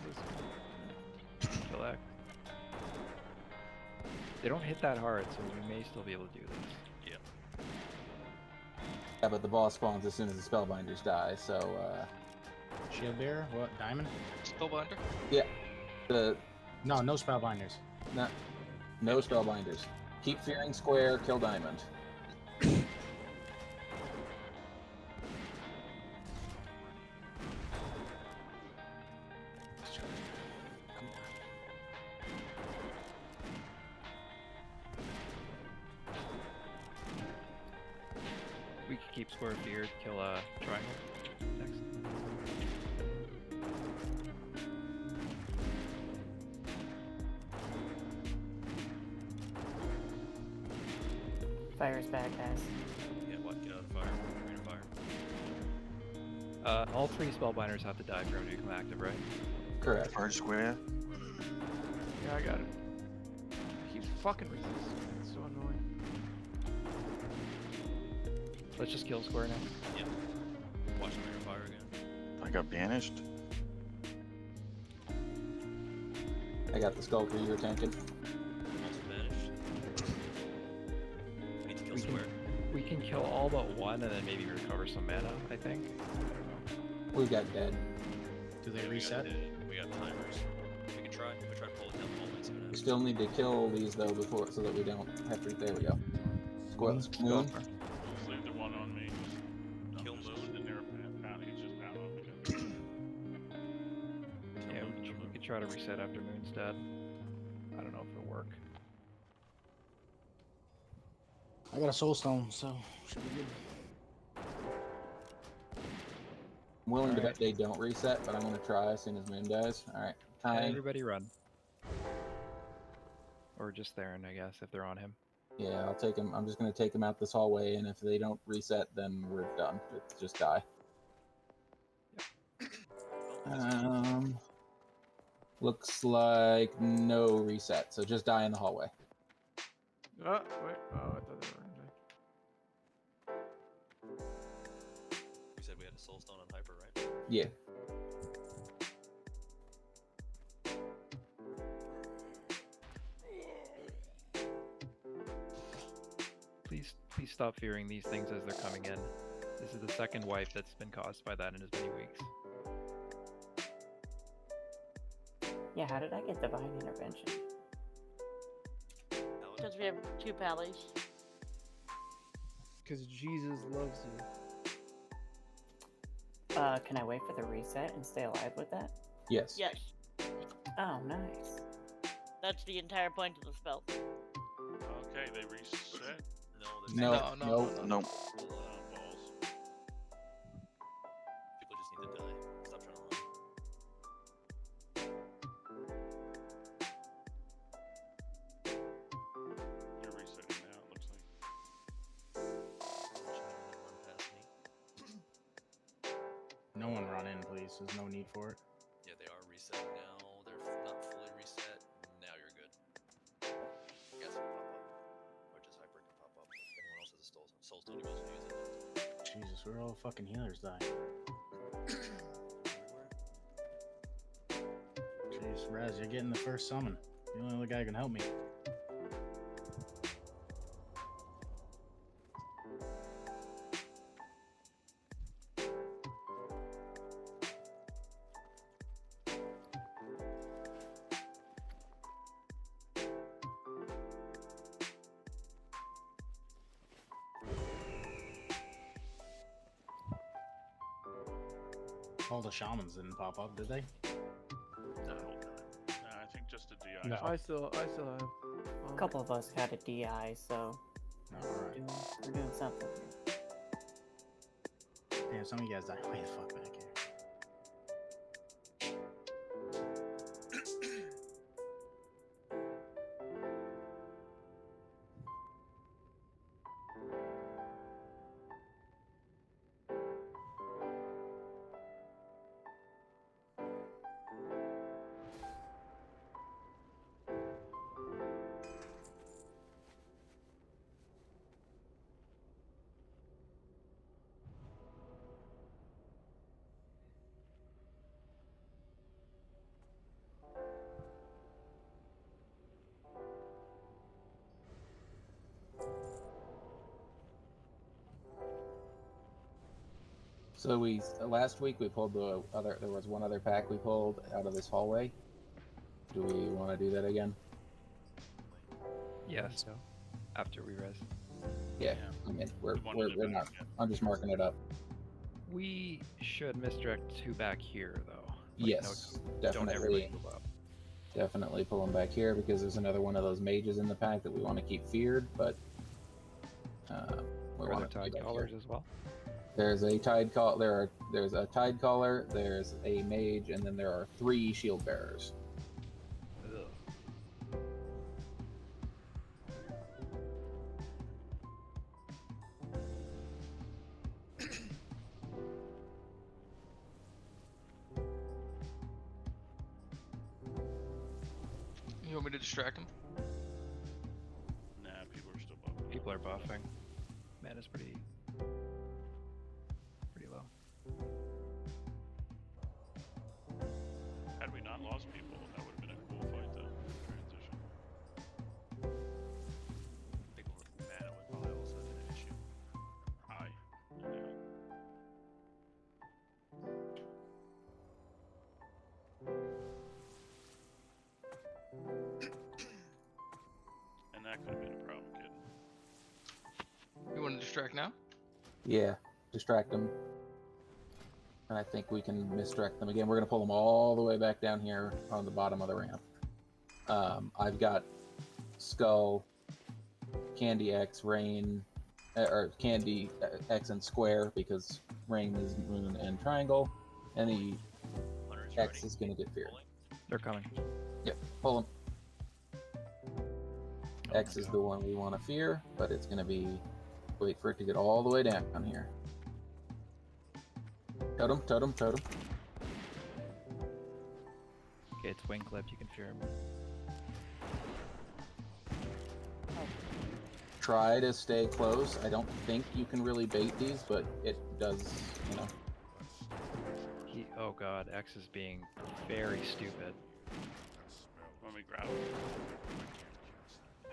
this? Kill that. They don't hit that hard, so we may still be able to do this. Yeah, but the boss spawns as soon as the spellbinders die, so Shield bearer? What? Diamond? Spellbinder? yeah. The No, no spellbinders. no spellbinders. Keep fearing square, kill diamond. We could keep square feared, kill a triangle next. Fire's back, guys. Yeah, what? Get out of the fire. Arena fire. All three spellbinders have to die for him to become active, right? Correct. Charge square. Yeah, I got it. He's fucking resisting. It's so annoying. Let's just kill square now. Yep. Watch the arena fire again. I got banished. I got the skulker you were tanking. Also banished. We need to kill We square. We can kill all but one and then maybe recover some mana, I think. We've got dead. Do they Yeah, reset? We got timers. We can try. We try to pull it down the hallway, see what We happens. still need to kill these though before, so that we don't have to. There we go. Moon. Just leave the one on me. Just, Kill just Moon. in there, pound. He's just pound on me. Yeah, we could try to reset after Moon's dead. I don't know if it'll work. I got a soul stone, so should be good. I'm willing to Alright. bet they don't reset, but I'm gonna try as soon as Moon dies. Alright. Time. Everybody run. Or just Theron, I guess, if they're on him. Yeah, I'll take him. I'm just gonna take him out this hallway, and if they don't reset, then we're done. Just die. Looks like no reset, so just die in the hallway. Oh, wait. Oh, I thought they were in there. We said we had a soulstone on hyper, right? Yeah. Please stop fearing these things as they're coming in. This is the second wipe that's been caused by that in as many weeks. Yeah, how did I get divine intervention? Because we have 2 pallies. Because Jesus loves you. Can I wait for the reset and stay alive with that? Yes. Yes, Oh, nice. that's the entire point of the spell. Okay, they reset. No. No. No. Balls. People just need to die. Stop trying to run. You're resetting now, it looks like. Run past me. No one run in, please. There's no need for it. Yeah, they are resetting now. They're not fully reset. Now you're good. Yes, pop up. Or just hyper can pop up. If anyone else has a soulstone, you also use it. Jesus, we're all fucking healers die. Jeez, Raz, you're getting the first summon. You're the only other guy who can help me. All the shamans didn't pop up, did they? Nah, I think just a DI. No. I still have. A couple of us got a DI, so Alright. we're doing something here. Damn, some of you guys died way the fuck back here. So last week we pulled the other. There was one other pack we pulled out of this hallway. Do we want to do that again? Yes. After we res. Yeah. I mean, we're not. I'm just marking it up. We should misdirect 2 back here, though. Like, Yes, don't everybody definitely. move up. Definitely pull them back here because there's another one of those mages in the pack that we want to keep feared, but we Are want there to tide callers as well? There's a tide call. There's a tide caller. There's a mage, and then there are 3 shield bearers. Ugh. You want me to distract him? Nah, people are still buffing. People are buffing. Mana's pretty low. Had we not lost people, that would have been a cool fight though. Transition. People with mana would probably also have been an issue. High. And that could have been a problem, kid. You want to distract now? Yeah, distract them. And I think we can misdirect them again. We're going to pull them all the way back down here on the bottom of the ramp. I've got Skull, Candy X, Rain, or Candy X and Square because Rain is Moon and Triangle, and the Hunter's X ready. is going to get feared. Pulling. They're coming. Yep, pull them. X is the one we want to fear, but it's going to be wait for it to get all the way down here. Totem, totem, totem. Okay, it's wing clipped. You can fear him. Try to stay close. I don't think you can really bait these, but it does, you know. Oh god, X is being very stupid. Want me to grab him?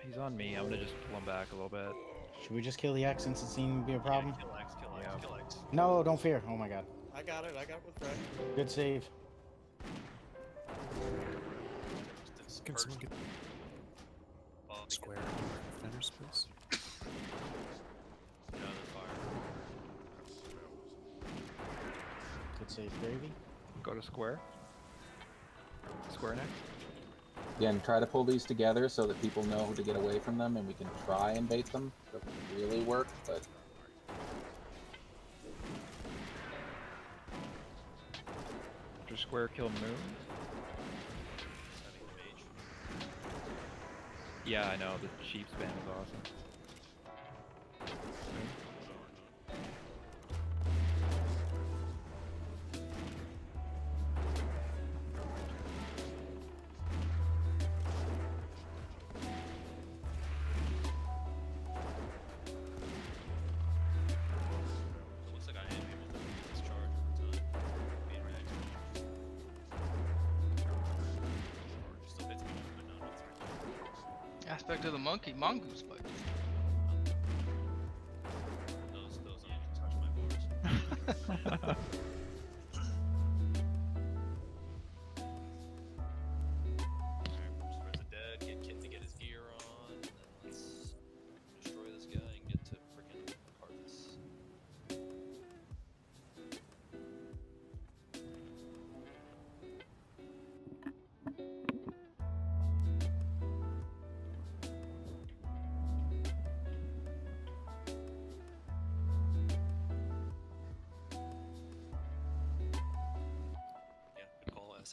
He's on me. I'm gonna just pull him back a little bit. Should we just kill the X since it seemed to be a problem? Kill X, kill X, Yeah. kill X. No, don't fear. Oh my god. I got it with Fred. Good save. Can someone get Square defenders, please? Get out of the fire. Good save, Gravy. Go to square. Square next. Again, try to pull these together so that people know to get away from them, and we can try and bait them. Doesn't really work, but After square, kill Moon. Having the mage. Yeah, I know. The sheep spam is awesome. So it looks like I am able to beat this charge over time. Being max range. Or still hits me, but not with 3. Aspect of the monkey, mongoose bite. Those don't even touch my bars. Alright, spread the dead, get Kitten to get his gear on, and then let's destroy this guy and get to frickin' Arthas.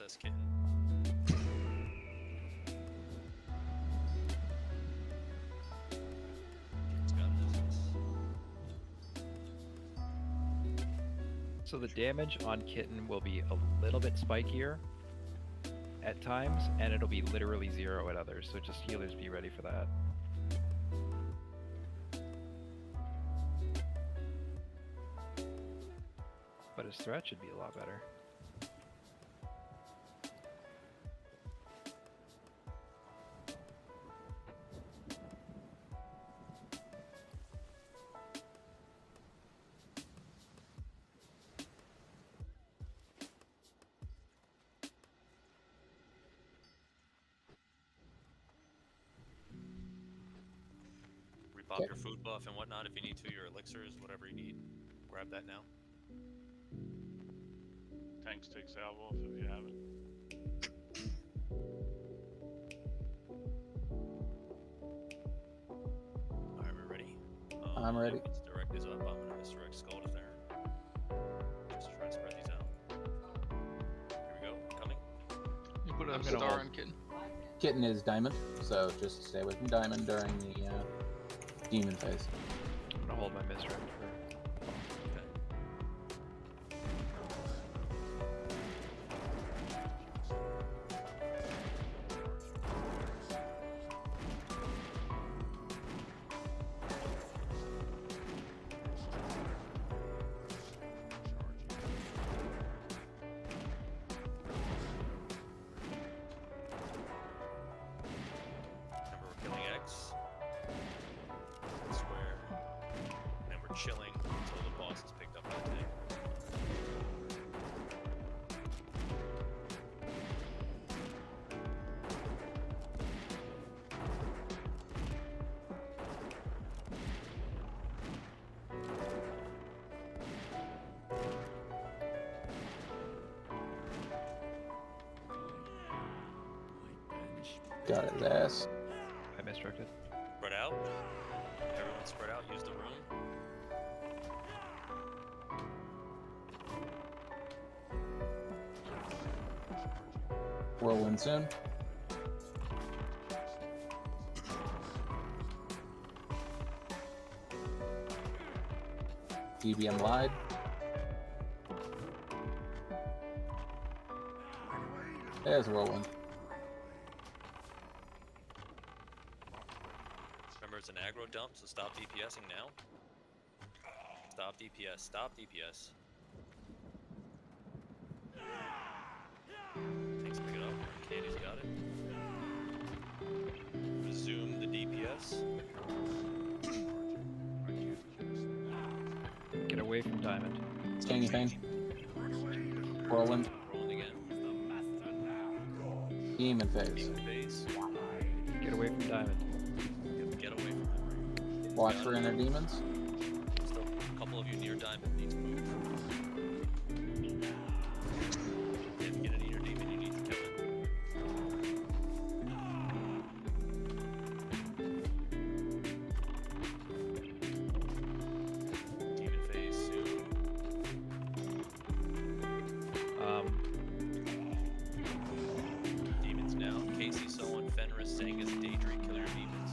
SS Kitten. Kitten's got business. So the damage on Kitten will be a little bit spikier at times, and it'll be literally 0 at others, so just healers be ready for that. But his threat should be a lot better. Repop your food buff and whatnot if you need to, your elixirs, whatever you need. Grab that now. Tanks take salve off if you have it. Alright, we're ready. I'm ready. Let's direct these up. I'm gonna misdirect Skull if they're. Just try to spread these out. Here we go. Coming. You put a I'm gonna star hold. on Kitten. Kitten is Diamond, so just stay away from Diamond during the demon phase. I'm gonna hold my misdirect for. Okay. Remember, we're killing X. Square. And we're chilling until the boss is picked up by the tank. Got his ass. I misdirected. Spread out. Everyone spread out. Use the room. Whirlwind soon. DBM lied. There's Whirlwind. Remember, it's an aggro dump, so stop DPSing now. Stop DPS. Stop DPS. Thanks, pick it up. Candy's got it. Resume the DPS. Get away from Diamond. Stingy thing. Whirlwind. Rolling again. Demon phase. Demon phase. Get away from Diamond. Get away from him. Watch for inner demons. Still, a couple of you near Diamond need to move. If you get an inner demon, you need to kill it. Demon phase soon. Demons now. Casey, someone, Fenris, Sangus, Daedry, kill your demons.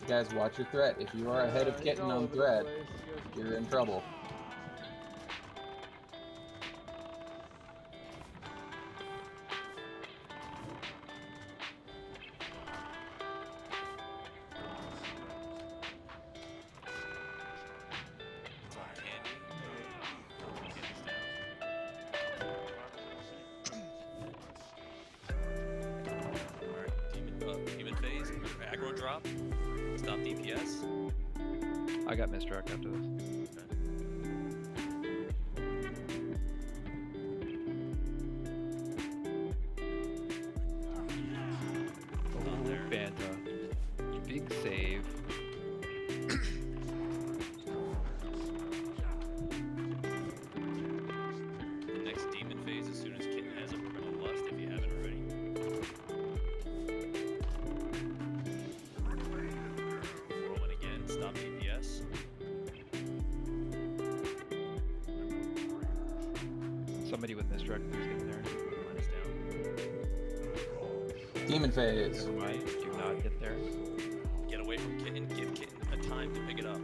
Guys, watch your threat. If you are ahead of He's Kitten all on over the threat, place. He goes- you're in trouble. It's on Candy. Candy's down. Alright, demon phase. Aggro drop. Stop DPS. I got misdirect after this. Not there. Banta. Big save. The next demon phase, as soon as Kitten has it, we're gonna lust if you haven't already. Rolling again. Stop DPS. Somebody with misdirect, please get in there. Minus down. Demon phase. Never mind. Do not get there. Get away from Kitten. Give Kitten a time to pick it up.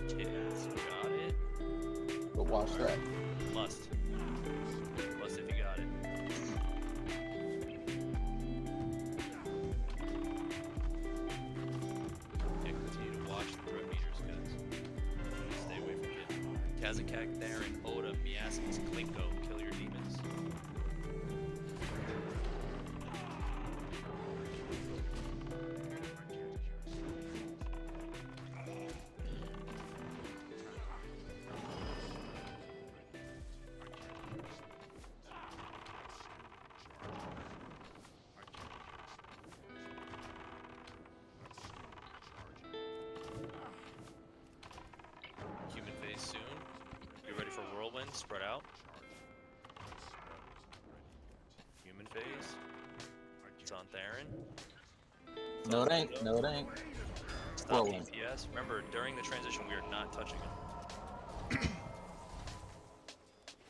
Kittens, got it. But watch that. Lust. Lust if you got it. Yeah, continue to watch the threat meters, guys. Stay away from Kitten. Kazakak, Theron, Oda, Miasmas, Klinko, kill your demons. Human phase soon. Get ready for whirlwind. Spread out. Human phase. It's on Theron. No, it ain't. No, it ain't. Stop Whirlwind. DPS. Remember, during the transition, we are not touching him.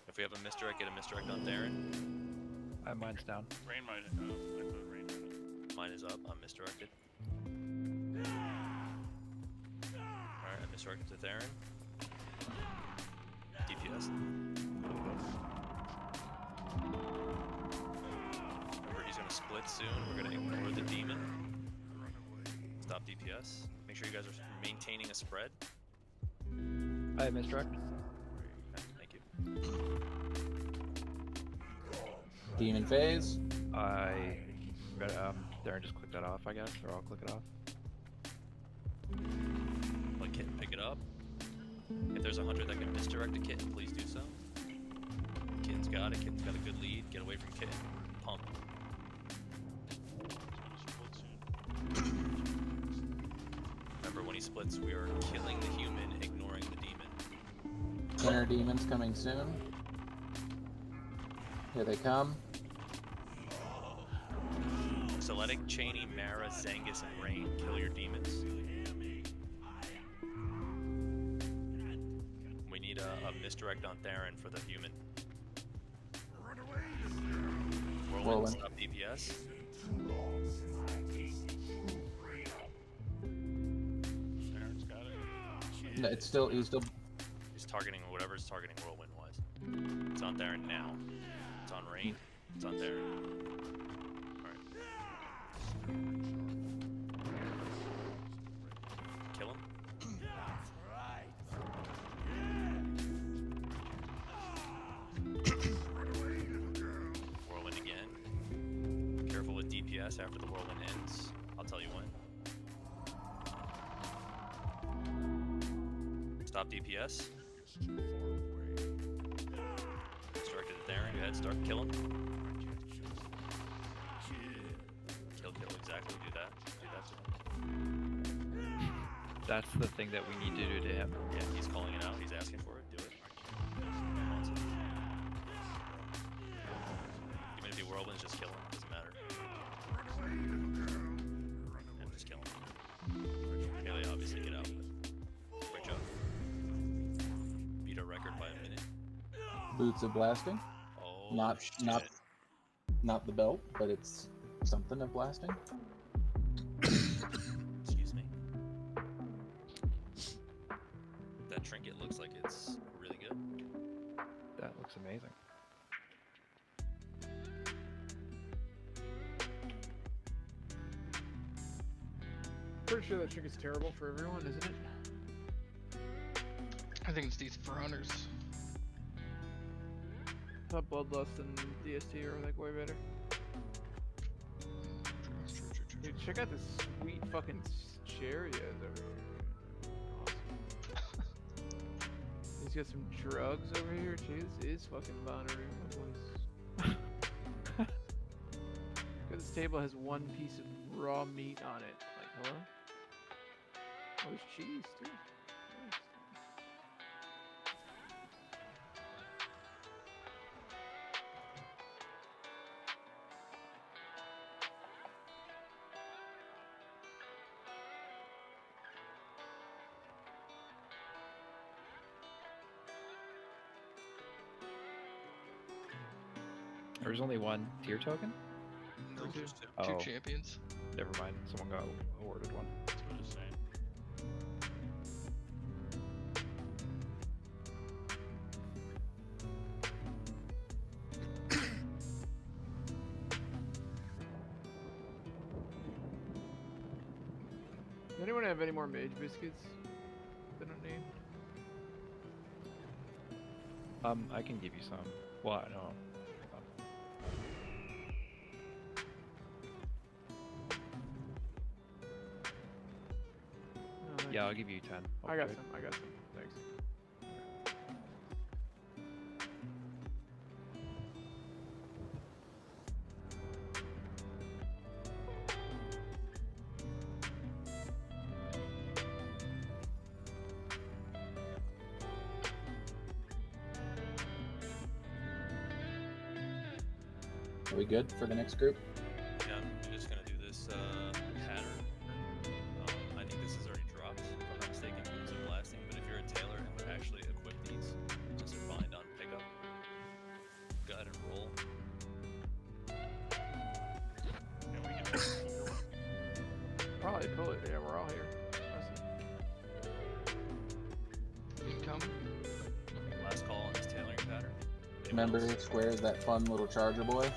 If we have a misdirect, get a misdirect on Theron. Mine's down. Rain might. I thought rain might. Mine is up. I'm misdirected. Alright, I misdirected to Theron. DPS. Remember, he's gonna split soon. We're gonna ignore the demon. Stop DPS. Make sure you guys are maintaining a spread. I misdirect. Okay, thank you. Demon phase. Darren just click that off, I guess, or I'll click it off. Let Kitten pick it up. If there's a hunter that can misdirect a Kitten, please do so. Kitten's got it. Kitten's got a good lead. Get away from Kitten. Pump. Remember, when he splits, we are killing the human, ignoring the demon. Inner demons coming soon. Here they come. Seletic, Cheney, Mara, Zangus, and Rain. Kill your demons. We need a misdirect on Theron for the human. Whirlwind, stop DPS. Theron's got it. No, it's still. He's still. He's targeting whatever's targeting Whirlwind wise. It's on Theron now. It's on Rain. It's on Theron. Alright. Kill him. Whirlwind again. Careful with DPS after the whirlwind ends. I'll tell you when. Stop DPS. Directed at Theron. Go ahead, start. Kill him. Kill, exactly. Do that. Do that to him. That's the thing that we need to do to him. Yeah, he's calling it out. He's asking for it. Do it. He wants it. Even if he whirlwinds, just kill him. Doesn't matter. And just kill him. Haley, obviously get out. But great job. Beat our record by a minute. Boots of blasting. Oh, Not the belt, but it's something of blasting. Excuse me. That trinket looks like it's really good. That looks amazing. Pretty sure that trinket's terrible for everyone, isn't it? I think it's decent for hunters. I thought Bloodlust and DST are like way better. Dude, check out this sweet fucking chair he has over here. Awesome. He's got some drugs over here. Jeez, this is fucking Bonnaroo, boys. This table has one piece of raw meat on it. Like, hello? Oh, there's cheese too. Nice. There's only one tier token? No, just two. Oh, Two champions. never mind. Someone got awarded one. That's what it's saying. Does anyone have any more mage biscuits? They don't need. I can give you some. Well, no. No, thanks. Yeah, I'll give you 10. I got upgrade. some. I got some. Thanks. Are we good for the next group? Yeah, I'm just gonna do this pattern. I think this is already dropped, if I'm not mistaken, boots of blasting. But if you're a tailor and would actually equip these, just bind on pickup. Go ahead and roll. Yeah, we can Probably pull it. Yeah, we're all here. Income. Last call on this tailoring pattern. Remember, Square's that fun little charger boy?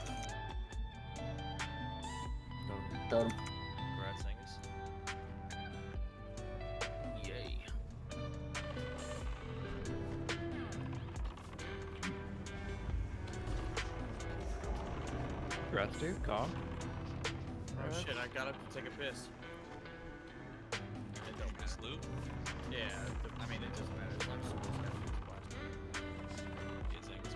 Totem. Congrats, Angus. Yay. Congrats, dude. Calm. Oh shit, I got up to take a piss. It don't matter. This loot Yeah, I mean, it doesn't matter. As long as someone's got to blast. is Angus.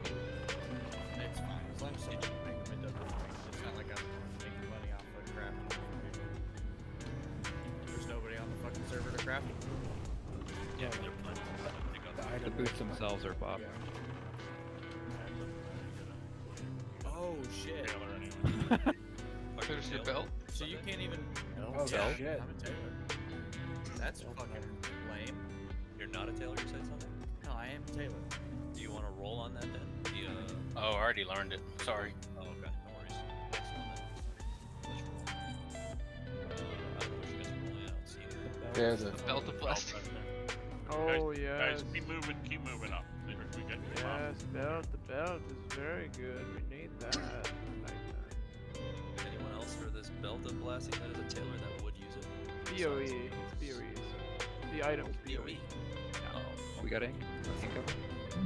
It's fine. As long as someone can make them, it doesn't matter. It's not like I'm making money off of crafting. There's nobody on the fucking server to craft them. Yeah, they're plenty. Pick up. The boots themselves are buff. Oh shit. tailor anyway. There's your belt. So you can't even. Oh, yeah, shit. I'm a tailor. That's fucking lame. You're not a tailor, you said something? No, I am a tailor. Do you want to roll on that then? The, Oh, I already learned it. Sorry. oh, okay, no worries. Next one then. Let's roll. I don't know what you guys are rolling. I don't see it. There's a Belt of blasting. Oh Guys, yes. keep moving up. We get Yes, belt. The belt is very good. We need that. Nighttime. Anyone else for this belt of blasting that is a tailor that would use it? BOE. It's BOE. The item's BOE. Oh, We got ink. Income.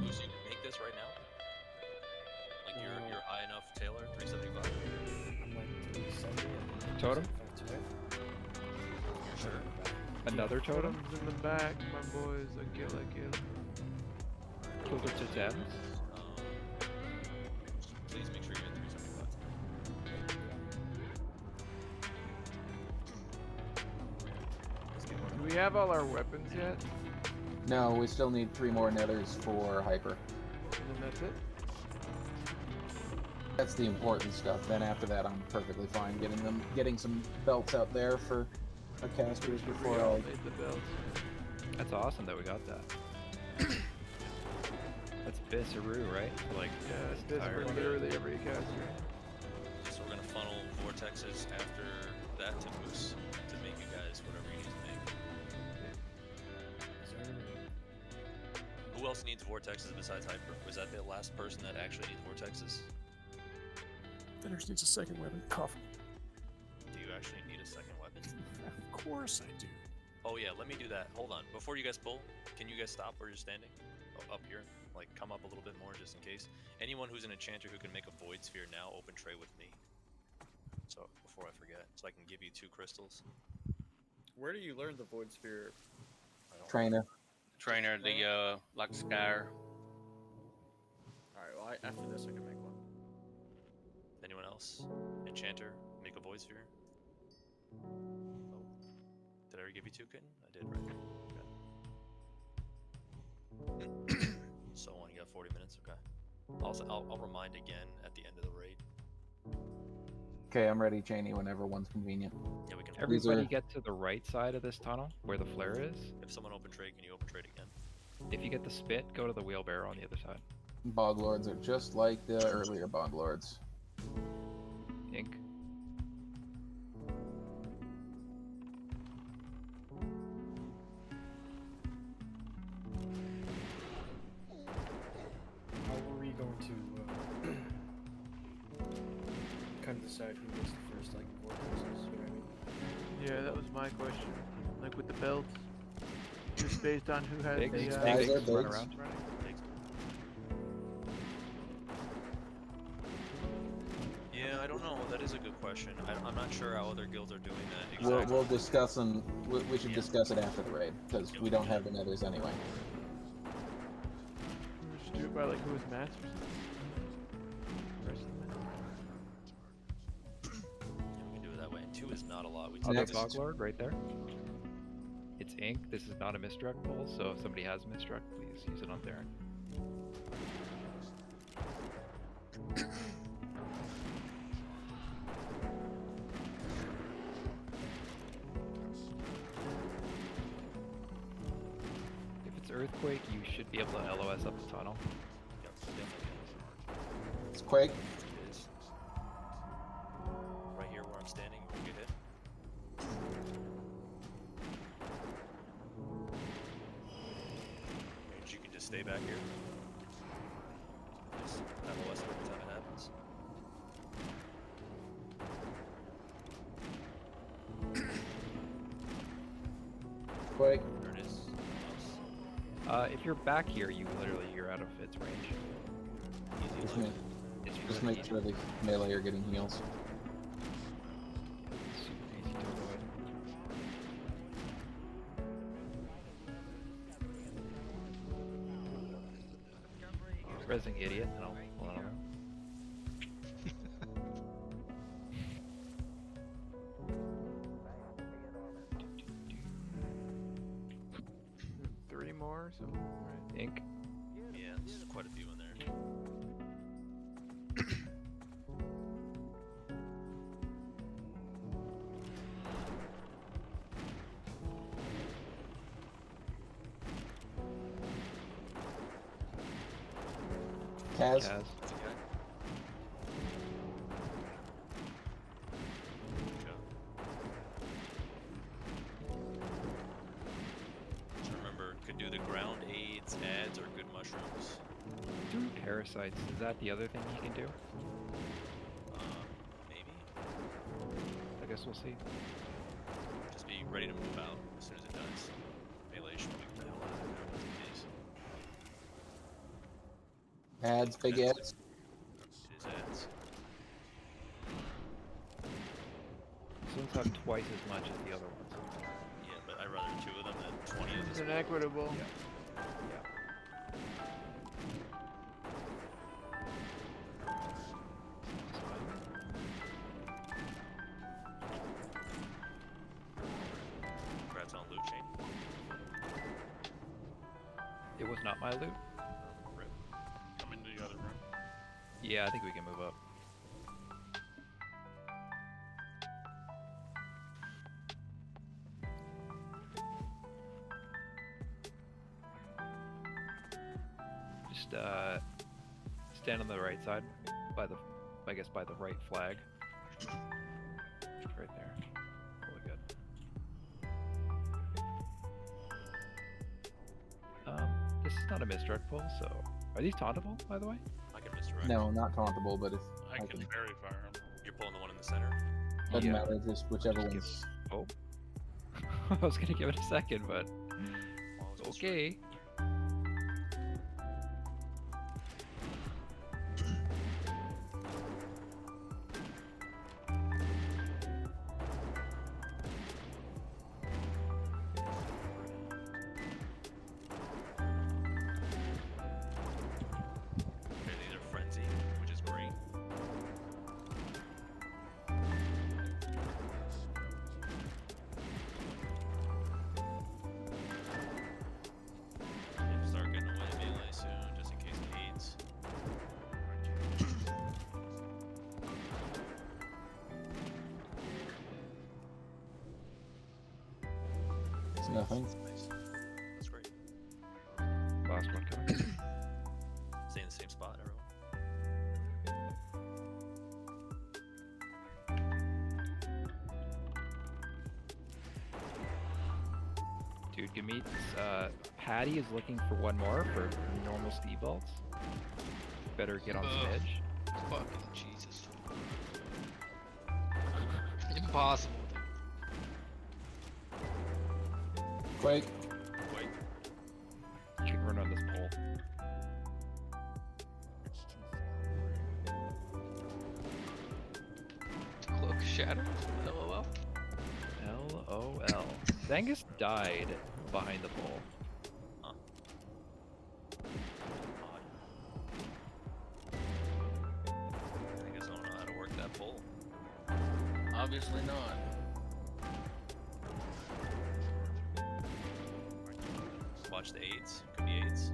Lucy, you can make this right now? Like you're high enough tailor, 375? Totem. You're sure? Another totem. Totem's in the back, my boys. I kill. Totem to 10. Please make sure you're at 375. Do we have all our weapons yet? No, we still need 3 more nethers for Hyper. And then that's it? That's the important stuff. Then after that, I'm perfectly fine getting some belts out there for our casters We before all I. need the belts. That's awesome that we got that. That's Bisaroo, right? Like, Yeah, it's this entire for one. literally every caster. So we're gonna funnel vortexes after that to Moose to make you guys whatever you need to make. Who else needs vortexes besides Hyper? Was that the last person that actually needs vortexes? Thinners needs a second weapon. Cough. Do you actually need a second weapon? Of course I do. Oh yeah, let me do that. Hold on. Before you guys pull, can you guys stop where you're standing? Oh, up here. Like, come up a little bit more just in case. Anyone who's an enchanter who can make a void sphere now, open tray with me. So, before I forget. So I can give you 2 crystals. Where do you learn the void sphere? Trainer. Trainer, the like Skyr. Alright, well, after this I can make one. Anyone else? Enchanter, make a void sphere. Oh. Did I already give you 2, Kitten? I did, right? Okay. So on, you got 40 minutes, okay. I'll remind again at the end of the raid. Okay, I'm ready, Cheney, whenever one's convenient. Yeah, we can. Everybody get to the right side of this tunnel where the flare is. If someone open trade, can you open trade again? If you get the spit, go to the wheelbarrow on the other side. Bog Lords are just like the earlier Bog Lords. Ink. How are we going to kind of decide who gets the first like vortexes? You know what I mean? Yeah, that was my question. Like with the belts, just based on who has Big, the big, guys are run bigs. around. Yeah, I don't know. That is a good question. I'm not sure how other guilds are doing that We'll, exactly. we'll discuss them. We should Yeah. discuss it after the raid because we don't have the nethers anyway. We should do it by like who has mats or something. Rest of them. Yeah, we can do it that way. And 2 is not a lot. We Other Next. Bog Lord right there. It's ink. This is not a misdirect pull, so if somebody has a misdirect, please use it on Theron. If it's Earthquake, you should be able to LOS up the tunnel. Yep, definitely. It's Quake. It is. Right here where I'm standing, we'll get hit. And you can just stay back here. Just LOS every time it happens. Quake. There it is. If you're back here, you're out of its range. Easy Just enough. make, It's just really make sure the melee are getting heals. super easy to avoid. Resing idiot, and I'll pull it out. Three more, so right. Ink. Yeah, there's quite a few in there. Kaz. Kaz. That's a guy. Good job. Just remember, could do the ground aids, ads, or good mushrooms. Do parasites. Is that the other thing he can do? Maybe. I guess we'll see. Just be ready to move out as soon as it does. Melee should probably get the hell out of there if that's the case. Ads, big ads. It is ads. This one's have twice as much as the other ones. Yeah, but I'd rather 2 of them than 20 of It's this. inequitable. Yeah. Congrats on loot chain. It was not my loot. Rip. Come into the other room. Yeah, I think we can move up. Just stand on the right side, by the, I guess by the right flag. Right there. Really good. This is not a misdirect pull, so are these tauntable, by the way? I can misdirect. No, not tauntable, but if I can fairy fire him. You're pulling the one in the center. doesn't Yeah. matter, just whichever Just give- one's. Oh. I was gonna give it a second, but Well, it's misdirect. okay. Okay, these are frenzy, which is green. It's nothing. Nice. That's great. Last one coming. Stay in the same spot, everyone. Dude, Gameet's, Patty is looking for one more for normal speed vaults. Better get on some Ugh. edge. Fucking Jesus. Impossible. Quake. Wait. You can run on this pole. Cloak shattered? LOL. LOL. Zangus died behind the pole. Huh. Odd. I guess I don't know how to work that pole. Obviously not. Watch the aids. Could be aids.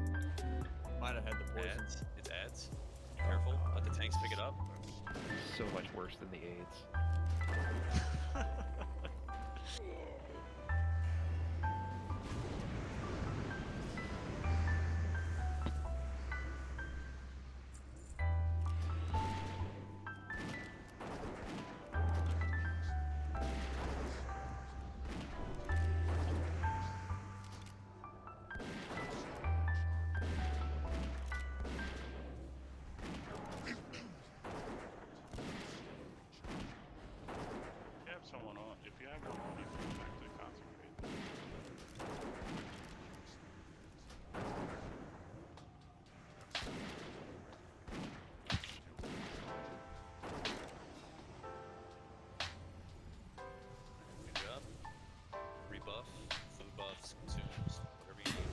Might have had the poison. Ads. It's ads. Be careful. Let the tanks pick it up. So much worse than the AIDS. If you have someone on, if you have one on, you can actually concentrate. Good job. Rebuff, food buffs, consumes, whatever you need.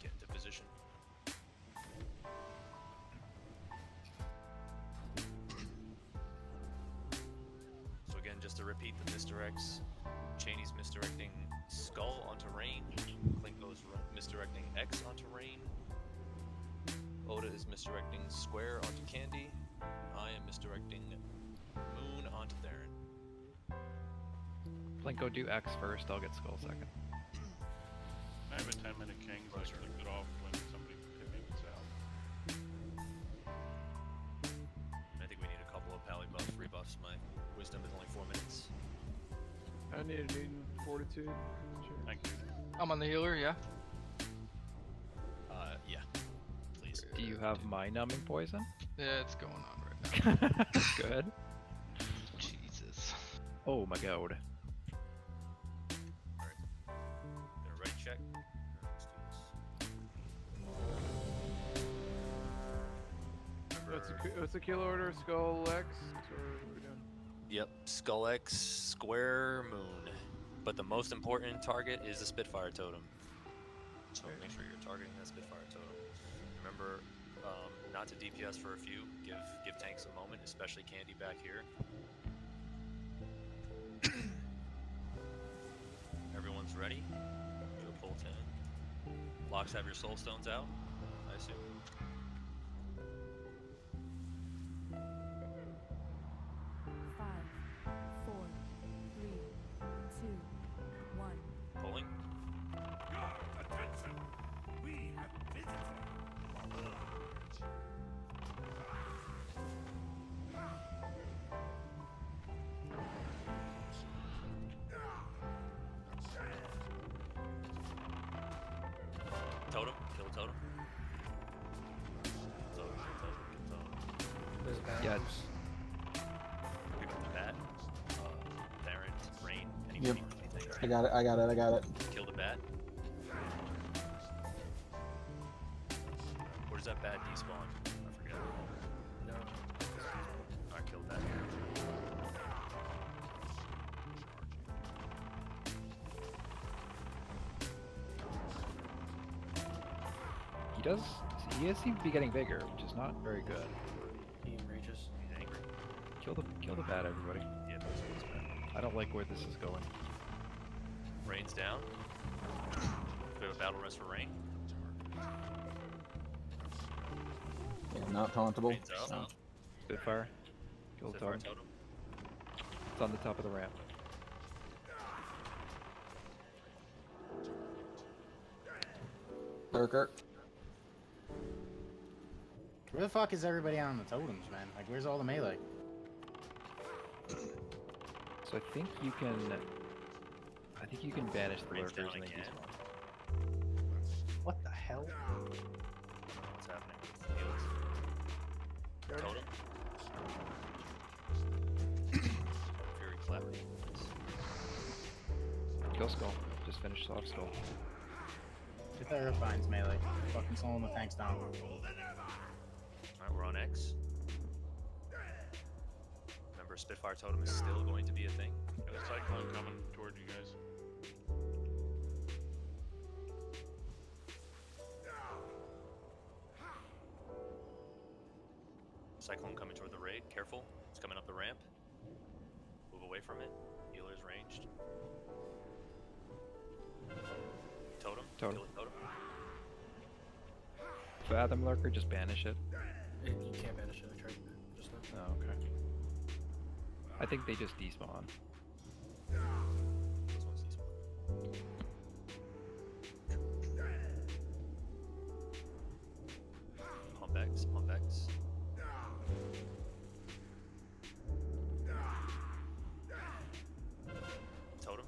Get into position. So again, just to repeat the misdirects, Cheney's misdirecting Skull onto Rain, Klinko's misdirecting X onto Rain, Oda is misdirecting Square onto Candy, I am misdirecting Moon onto Theron. Plinko, do X first, I'll get Skull second. I have a 10-minute king, so I clicked it off when somebody hit me with Sal. I think we need a couple of pally buffs, rebuffs. My wisdom is only 4 minutes. I need a Newton fortitude. Sure. Thank you. I'm on the healer, yeah. Yeah. Please. Do you have my numbing poison? Yeah, it's going on right now. Good. Jesus. Oh my god. Gonna right check. Let's do this. What's the kill order? Skull X? Or what are we doing? Yep. Skull X, Square, Moon. But the most important target is the Spitfire totem. So make sure you're targeting that Spitfire totem. Remember, not to DPS for a few. Give tanks a moment, especially Candy back here. Everyone's ready. Go pull 10. Locks have your soul stones out, I assume. Pulling. Totem. Kill the totem. Totem. Kill totem. There's a bad Yeah, news. Pick up the bat. Theron, Rain. Yep. Anything. I got it. Kill the bat. Where does that bat despawn? I forget. No. Alright, kill the bat. He does seem to be getting bigger, which is not very good. He enrages. He's angry. Kill the bat, everybody. Yeah, that's bad. I don't like where this is going. Rain's down. We have a battle rest for Rain. Yeah, not tauntable. Rain's up. So. Spitfire. Kill the Spitfire totem. totem. It's on the top of the ramp. Lurker. Where the fuck is everybody on the totems, man? Like, where's all the melee? So I think you can banish the Range lurkers down and then again. despawn. What the hell? What's happening? Heals. Totem. Fury clapping. Kill skull. Just finish off skull. Get the Earthbind's melee. Fucking slowing the tanks down. Alright, we're on X. Remember, Spitfire Totem is still going to be a thing. Got a cyclone coming toward you guys. Cyclone coming toward the raid. Careful. It's coming up the ramp. Move away from it. Healer's ranged. Totem. Totem. Kill a totem. Fathom lurker, just banish it. You can't banish it. I tried just now. Oh, okay. I think they just despawn. Those ones despawn. Pump X. Pump X. Totem.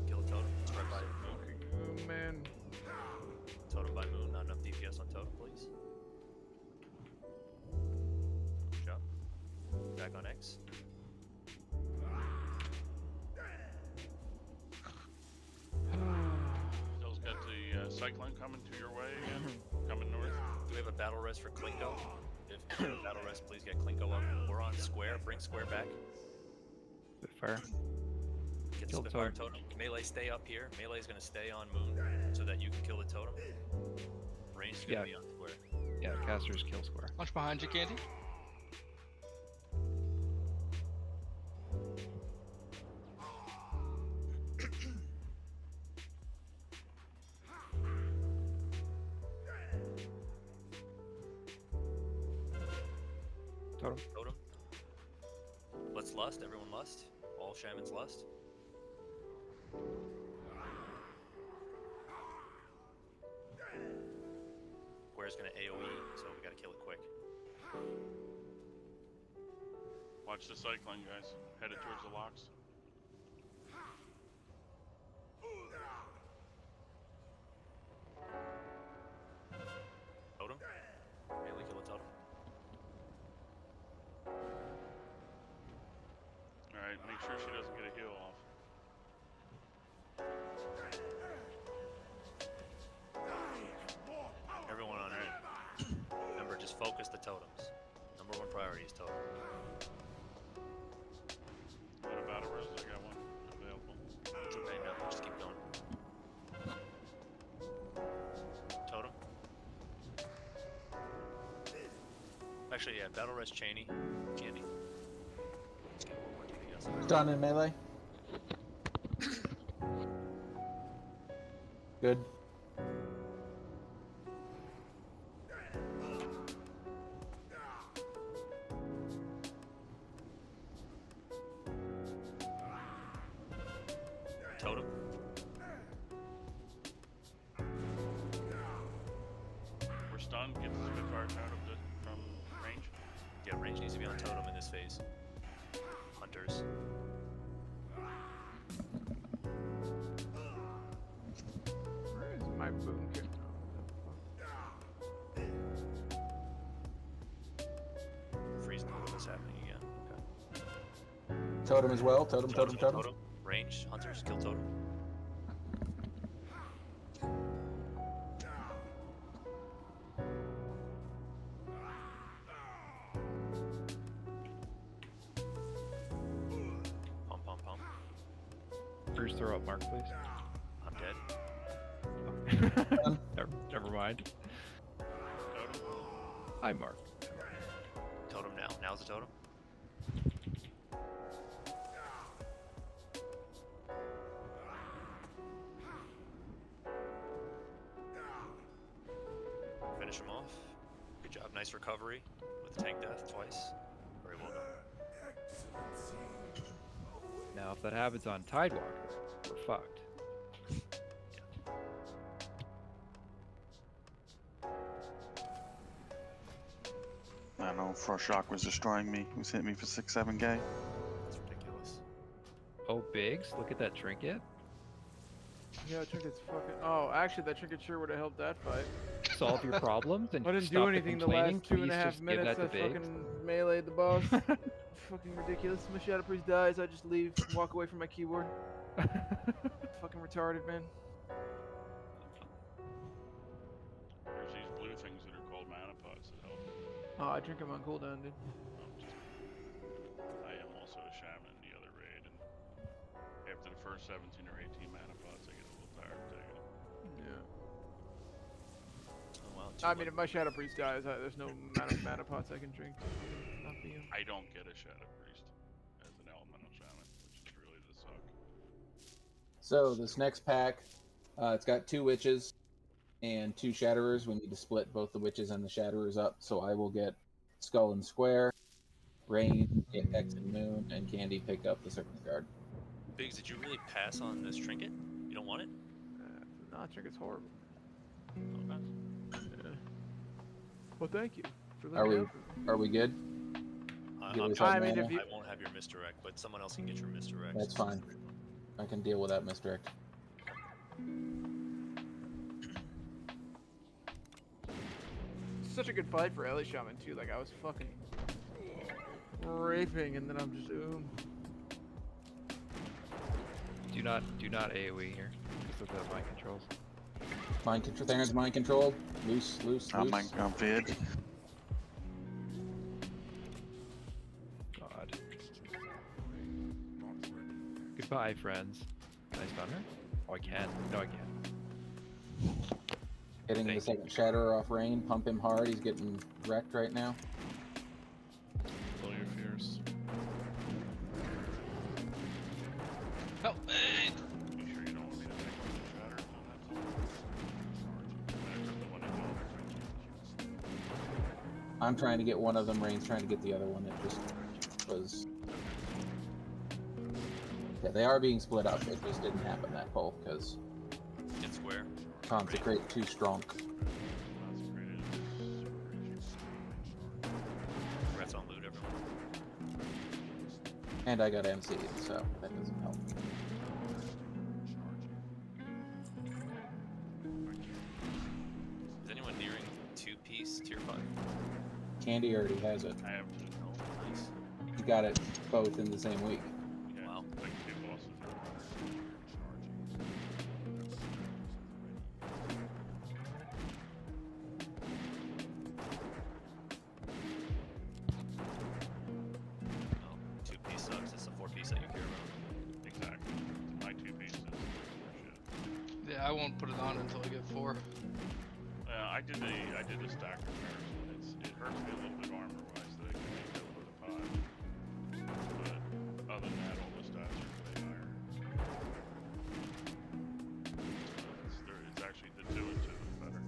Kill a totem. Spread by moon. Oh man. Totem by moon. Not enough DPS on totem, please. Good job. Back on X. Still got the cyclone coming to your way again. Coming north. Do we have a battle res for Klinko? If you have a battle res, please get Klinko up. We're on square. Bring square back. Spitfire. Get the Kill Spitfire totem. totem. Melee, stay up here. Melee is going to stay on moon so that you can kill the totem. Range is going to Yeah. be on square. Yeah, casters kill square. Watch behind you, Candy. Totem. Totem. Let's lust. Everyone lust. All shamans lust. Square's going to AoE, so we got to kill it quick. Watch the cyclone, guys. Headed towards the locks. Totem. Melee, kill a totem. Alright, make sure she doesn't get a heal off. Everyone on red. Remember, just focus the totems. Number one priority is totem. What about a rose? I got one available. It's okay, no, just keep going. Totem. Actually, yeah, battle res Cheney. Candy. Let's get one more DPS. Done in melee. Good. Totem. We're stunned. Get the Spitfire out of the from range. Yeah, range needs to be on totem in this phase. Hunters. Where is my boom kit? Freeze mode. What's happening again? Okay. Totem as well. Totem, totem, totem. Totem. Range. Hunters. Kill totem. Pump, pump, pump. First throw up mark, please. I'm dead. Never mind. Totem. Hi, Mark. Totem now. Now's the totem. Finish him off. Good job. Nice recovery with tank death twice. Very well done. Now, if that happens on Tidewalker, we're fucked. I know Frost Shock was destroying me. He was hitting me for 6-7K. That's ridiculous. Oh, Biggs, look at that trinket. Yeah, trinket's fucking. Oh, actually, that trinket sure would have helped that fight. Solve your problems and I didn't stop do anything the complaining. last 2.5 Please just give minutes. that I to Biggs. fucking meleeed the boss. Fucking ridiculous. My Shadow Priest dies. I just leave, walk away from my keyboard. Fucking retarded, man. There's these blue things that are called mana pots that help. Oh, I drink them on cooldown, dude. I am also a shaman in the other raid, and after the first 17 or 18 mana pots, I get a little tired of taking them. Yeah. Oh, wow, I mean, if my Shadow Priest dies, there's no amount of mana pots I can drink to fucking not be him. I don't get a Shadow Priest as an elemental shaman, which is really the suck. So this next pack, it's got 2 witches and 2 shatterers. We need to split both the witches and the shatterers up. So I will get Skull and Square, Rain, get X and Moon, and Candy pick up the Serpent Guard. Biggs, did you really pass on this trinket? You don't want it? Nah, trinket's horrible. Okay. Yeah. Well, thank you. For Are we looking out for me. are we good? I'm Give us trying that to- mana? I won't have your misdirect, but someone else can get your misdirect. That's fine. I can deal with that misdirect. Such a good fight for Ellie Shaman too. Like I was fucking raping, and then I'm just Do not AoE here because of the mind controls. Mind control. Theron's mind controlled. Loose. I'm vid. God. Goodbye, friends. Can I stun her? Oh, I can. No, I can't. Hitting the second Shatterer off Rain. Pump him hard. He's getting wrecked right now. Kill your fears. Help me! You sure you don't want me to take one of the shatters on that? I took the one in the other. I'm trying to get one of them. Rain's trying to get the other one. It just was. Yeah, they are being split up. It just didn't happen that pull because Get square. Consecrate too strong. Congrats on loot, everyone. And I got MC'd, so that doesn't help. Is anyone nearing 2-piece tier 5? Candy already has it. I have two. Oh, nice. He got it both in the same week. Yeah, Wow. like 2 bosses. Oh, 2-piece sucks. It's the 4-piece that you care about. Exactly. My 2 pieces. Shit. Yeah, I won't put it on until I get 4. I did a stack comparison. It hurts me a little bit armor wise that I can make that with a 5. But other than that, all the stats are way higher. It's actually the 2 and 2 is better.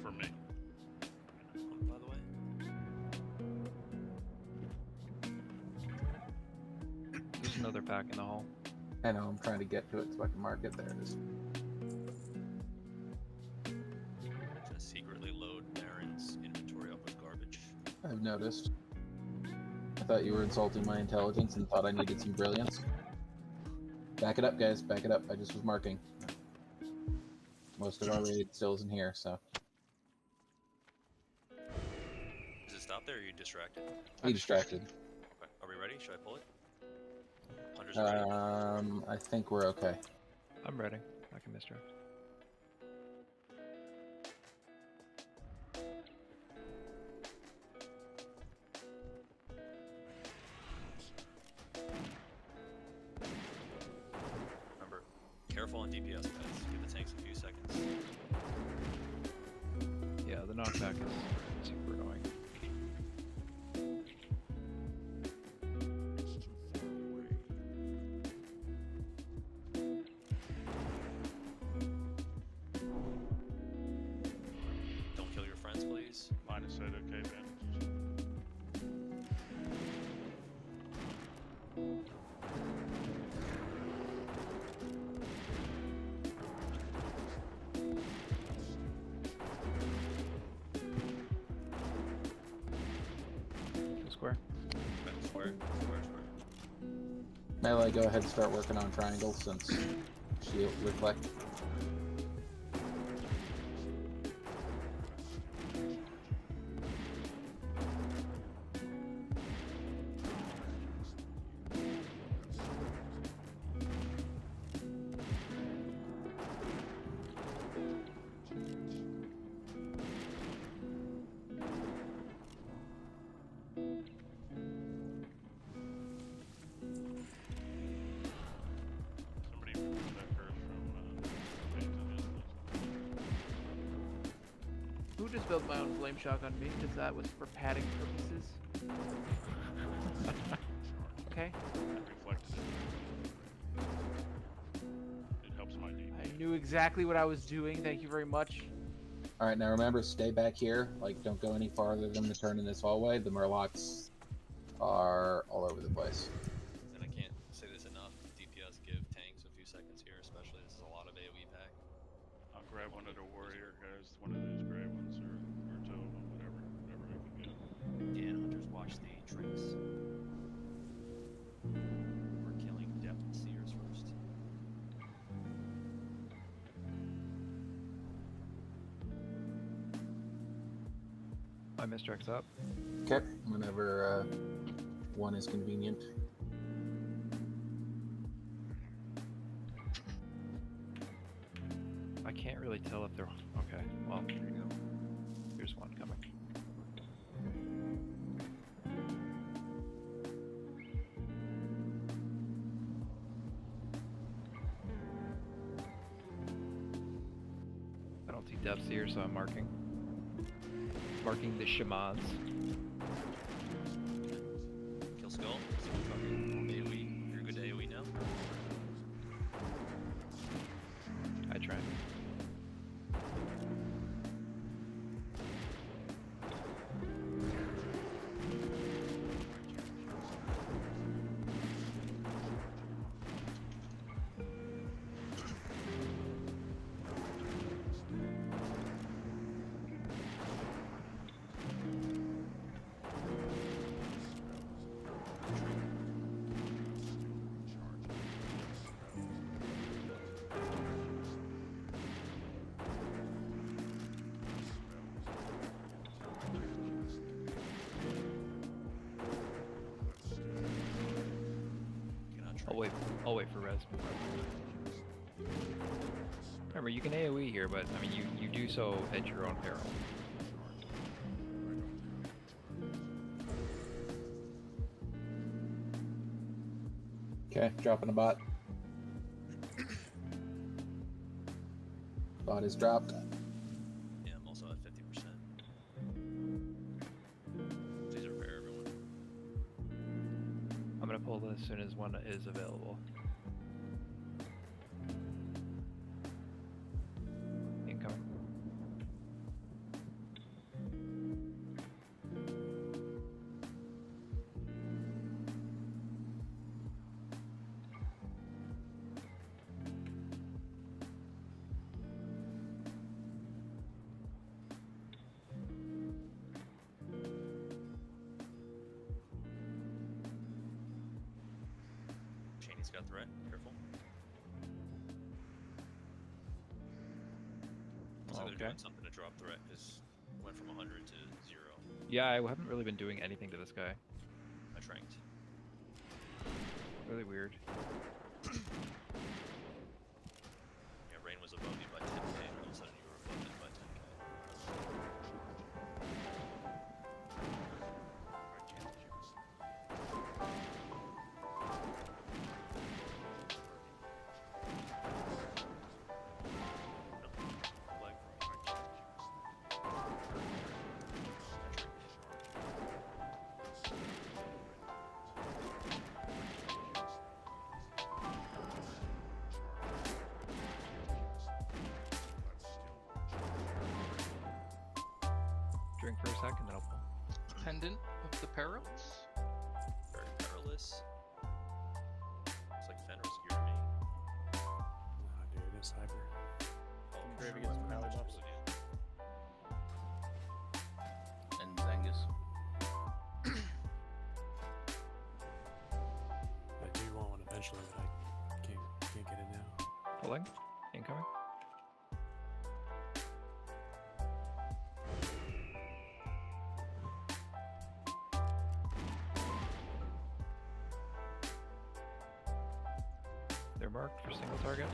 For me. By the way. There's another pack in the hall. I know, I'm trying to get to it so I can mark it. There it is. To secretly load Baron's inventory up with garbage. I've noticed. I thought you were insulting my intelligence and thought I needed some brilliance. Back it up, guys. Back it up. I just was marking. Most of our raid still isn't here, so. Does it stop there or are you distracted? Be distracted. Okay. Are we ready? Should I pull it? Hunters ready? I think we're okay. I'm ready. I can misdirect. Remember, careful on DPS, guys. Give the tanks a few seconds. Yeah, the knockback is super annoying. Don't kill your friends, please. Minus said okay, Ben. Square. Melee, go ahead and start working on triangle since shield reflect. Somebody remove that curse from Who just built my own flame shock on me? Because that was for padding purposes. Okay. reflected it. It helps my DP. I knew exactly what I was doing. Thank you very much. Alright, now remember, stay back here. Like, don't go any farther than the turn in this hallway. The Murlocs are all over the place. And I can't say this enough. DPS give tanks a few seconds here, especially. This is a lot of AoE pack. I'll grab one of the warrior guys, one of those gray ones, or two of them, whatever I can get. Yeah, hunters watch the drinks. We're killing depth seers first. My Mr. X up. Okay, whenever one is convenient. I can't really tell if they're okay. Well, here you go. Here's one coming. I don't see depths here, so I'm marking the shamans. Kill skull. So we're talking AoE. You're good at AoE now. I try. I'll wait for res. Remember, you can AoE here, but I mean, you do so at your own peril. Okay, dropping a bot. Bot is dropped. Yeah, I'm also at 50%. Please repair everyone. I'm gonna pull this as soon as one is available. Incoming. Cheney's got threat. Careful. Looks like they're doing something to drop threat because it went from 100 to 0. Yeah, I haven't really been doing anything to this guy. I tranked. Really weird. Yeah, Rain was above you by 10k, and all of a sudden you were above it by 10k. Drink for a second, then I'll pull. Pendant of the Perils? Very perilous. Looks like Fenris gear me. Nah, dude, it's hyper. Oh, Brave sure, against weapon Pally match buffs. included. And Zangus. eventually, but I can't get it now. Pulling. Incoming. They're marked for single target.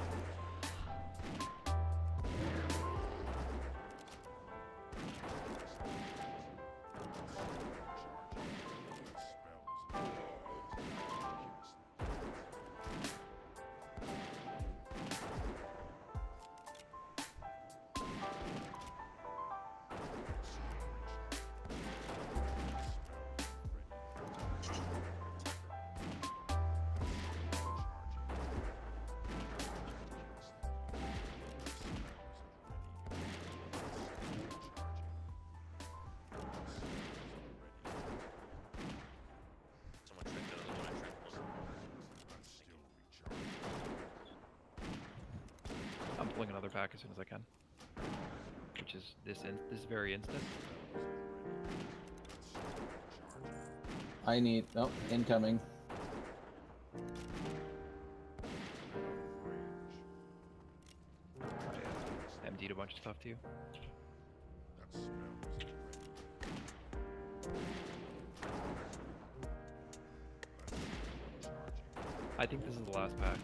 Someone tricked the other one. I tricked one. I'm pulling another pack as soon as I can. Which is this very instant. I need. Nope, incoming. I emptied a bunch of stuff to you. I think this is the last pack.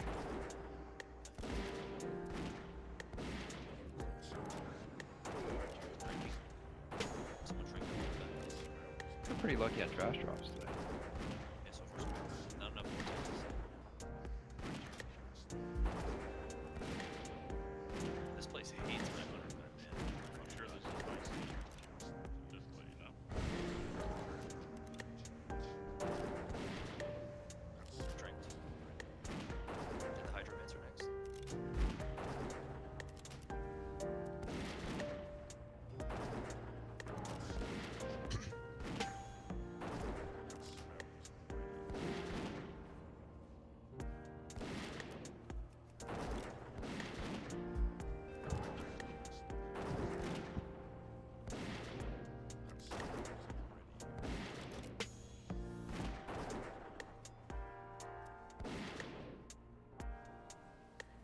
Someone tricked the I'm pretty lucky on trash drops today. Yeah, so far so good. Not enough vortexes. This place hates my 100 man. I'm sure this is my stage. Just to let you know. Tricked. And the hydro vents are next.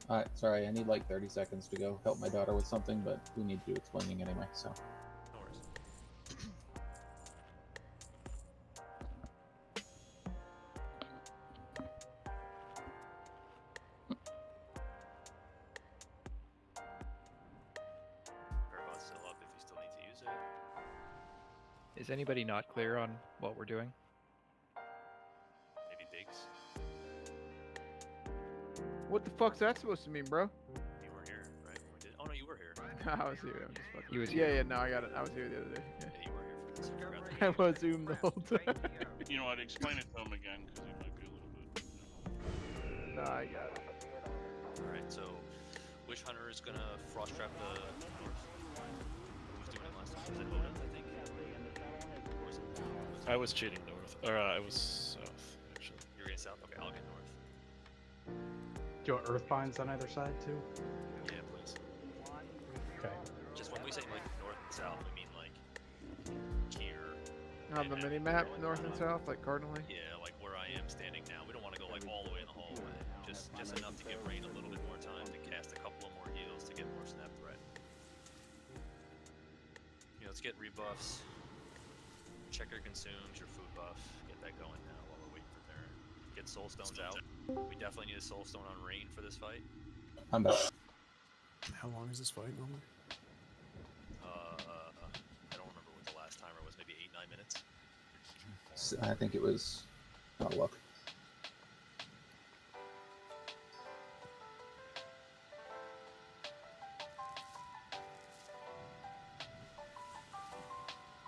Alright, sorry, I need like 30 seconds to go help my daughter with something, but we need to do explaining anyway, so. No worries. Paragon's still up if you still need to use it. Is anybody not clear on what we're doing? Maybe Biggs. What the fuck's that supposed to mean, bro? You were here, right? When we did. Oh no, you were here. I was here. I'm just fucking. He was yeah, here. yeah. No, I got it. I was here the other day. Yeah, you were here for this. I forgot that I you were was zoomed the whole time. You know what? Explain it to him again, because he might be a little bit. No, I got it. Alright, so Witch Hunter is gonna frost trap the north. Who was doing it last time? Was it Oda, I think? Or was it? I was cheating north, or I was south, actually. You're getting south? Okay, I'll get north. Do you want earth binds on either side too? Yeah, please. Okay. Just when we say like north and south, we mean like here. On the mini map, north and south, like cardinally. Yeah, like where I am standing now. We don't want to go like all the way in the hallway. Just enough to give Rain a little bit more time to cast a couple of more heals to get more snap threat. You know, let's get rebuffs. Checker consumes your food buff. Get that going now while we're waiting for Theron. Get soul stones out. We definitely need a soul stone on Rain for this fight. I'm back. How long is this fight normally? I don't remember what the last timer was. Maybe 8-9 minutes. I think it was. Oh, look.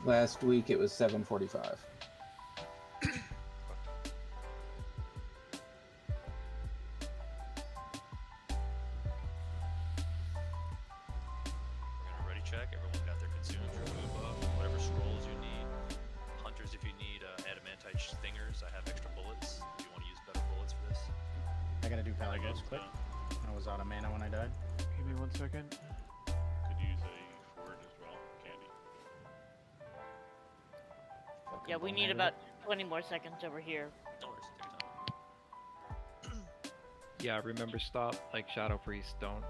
Last week it was 7:45. We're gonna ready check. Everyone got their consumes, your food buff, whatever scrolls you need. Hunters, if you need adamantite stingers, I have extra bullets. If you want to use better bullets for this. I gotta do I Pally guess quick. I was out of mana when I died. Give me 1 second. could use a word as well. Candy. Yeah, we need about 20 more seconds over here. No worries, take your time. Yeah, remember stop, like Shadow Priest, don't.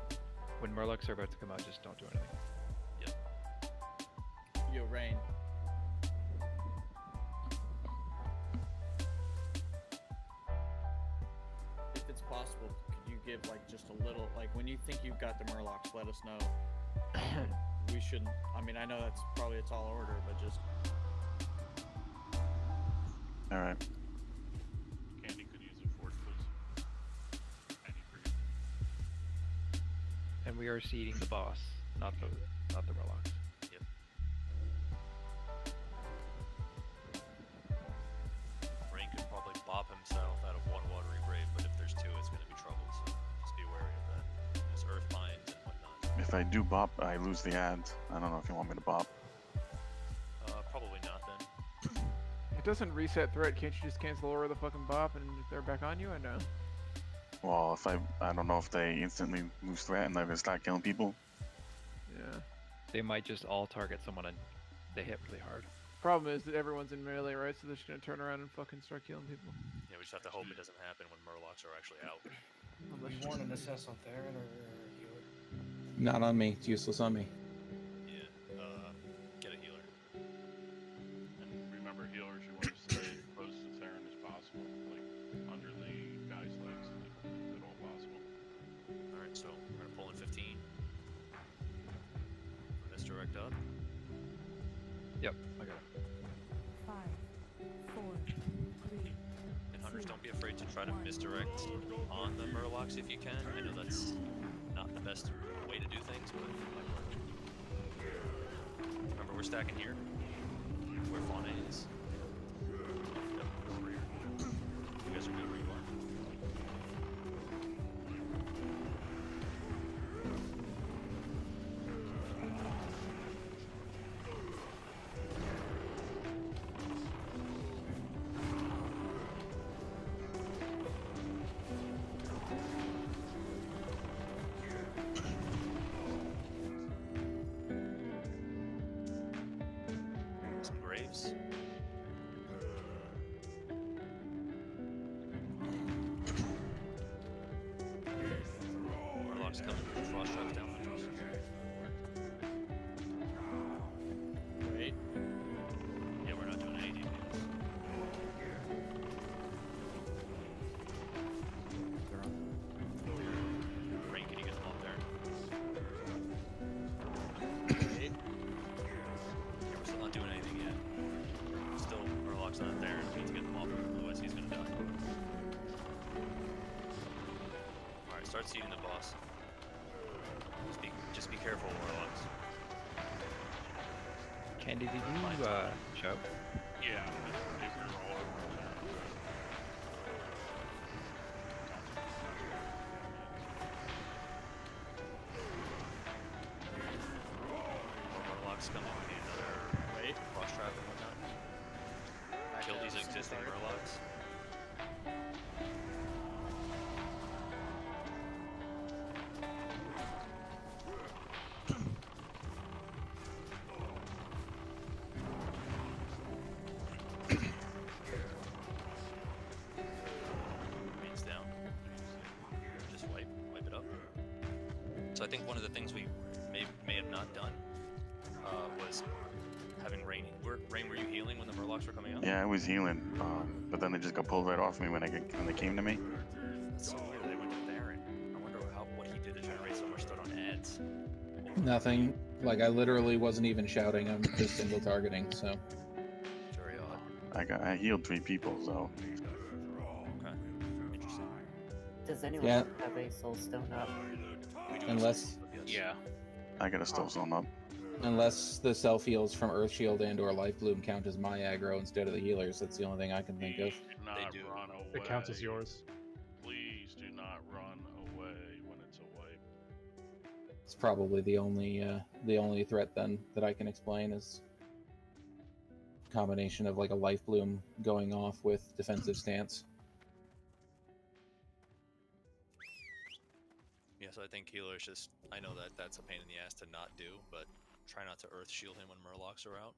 When Murlocs are about to come out, just don't do anything. Yo, Rain. If it's possible, could you give like just a little, like when you think you've got the Murlocs, let us know. We shouldn't, I mean, I know that's probably a tall order, but just. Alright. Candy could use a fort, please. Candy for you. And we are seeding the boss, not the Murlocs. Yep. Rain could probably bop himself out of one watery grave, but if there's two, it's going to be trouble, so just be wary of that. There's earth bind and whatnot. If I do bop, I lose the ads. I don't know if you want me to bop. Probably not then. It doesn't reset threat. Can't you just cancel over the fucking bop and they're back on you? I know. Well, if I don't know if they instantly lose threat and they're gonna start killing people. Yeah. They might just all target someone and they hit really hard. Problem is that everyone's in melee, right? So they're just gonna turn around and fucking start killing people. Yeah, we just have to hope it doesn't happen when Murlocs are actually out. We want an assess on Theron or healer? Not on me. It's useless on me. Yeah, get a healer. And remember, healers, you want to stay as close to Theron as possible, like under the guy's legs, if at all possible. Alright, so we're gonna pull in 15. Misdirect up. Yep, I got it. 5, 4, 3. And hunters, don't be afraid to try to misdirect on the Murlocs if you can. I know that's not the best way to do things, but it might work. Remember, we're stacking here, where Fauna is. Yep, over here. You guys are good where you are. Some graves. Murlocs coming. Frost traps down hunters. Wait. Yeah, we're not doing any DPS. Rain, can you get them up there? Wait. Yeah, we're still not doing anything yet. Still, Murloc's not there, and we need to get them off, otherwise he's gonna die. Alright, start seeding the boss. Just be careful, Murlocs. Candy, did you show? Yeah, if we're all over More Murlocs coming, we need another frost trap and whatnot. Kill these existing Murlocs. Remains down. Just wipe it up. So I think one of the things we may have not done was having Rain. Rain, were you healing when the Murlocs were coming out? Yeah, I was healing, but then they just got pulled right off me when they came to me. That's so weird. They went to Theron. I wonder what he did to generate so much stun on ads. Nothing. Like, I literally wasn't even shouting. I'm just single targeting, so. Very odd. I healed 3 people, so. Okay. Interesting. Does anyone Yeah. have a soulstone up? We do Unless, yeah. I gotta still zone up. unless the self heals from Earth Shield and or Life Bloom count as my aggro instead of the healers. That's the only thing I can think of. Do not run away. It counts as yours. Please do not run away when it's a wipe. It's probably the only threat then that I can explain is combination of like a Life Bloom going off with defensive stance. Yeah, so I think healers just, I know that that's a pain in the ass to not do, but try not to earth shield him when Murlocs are out.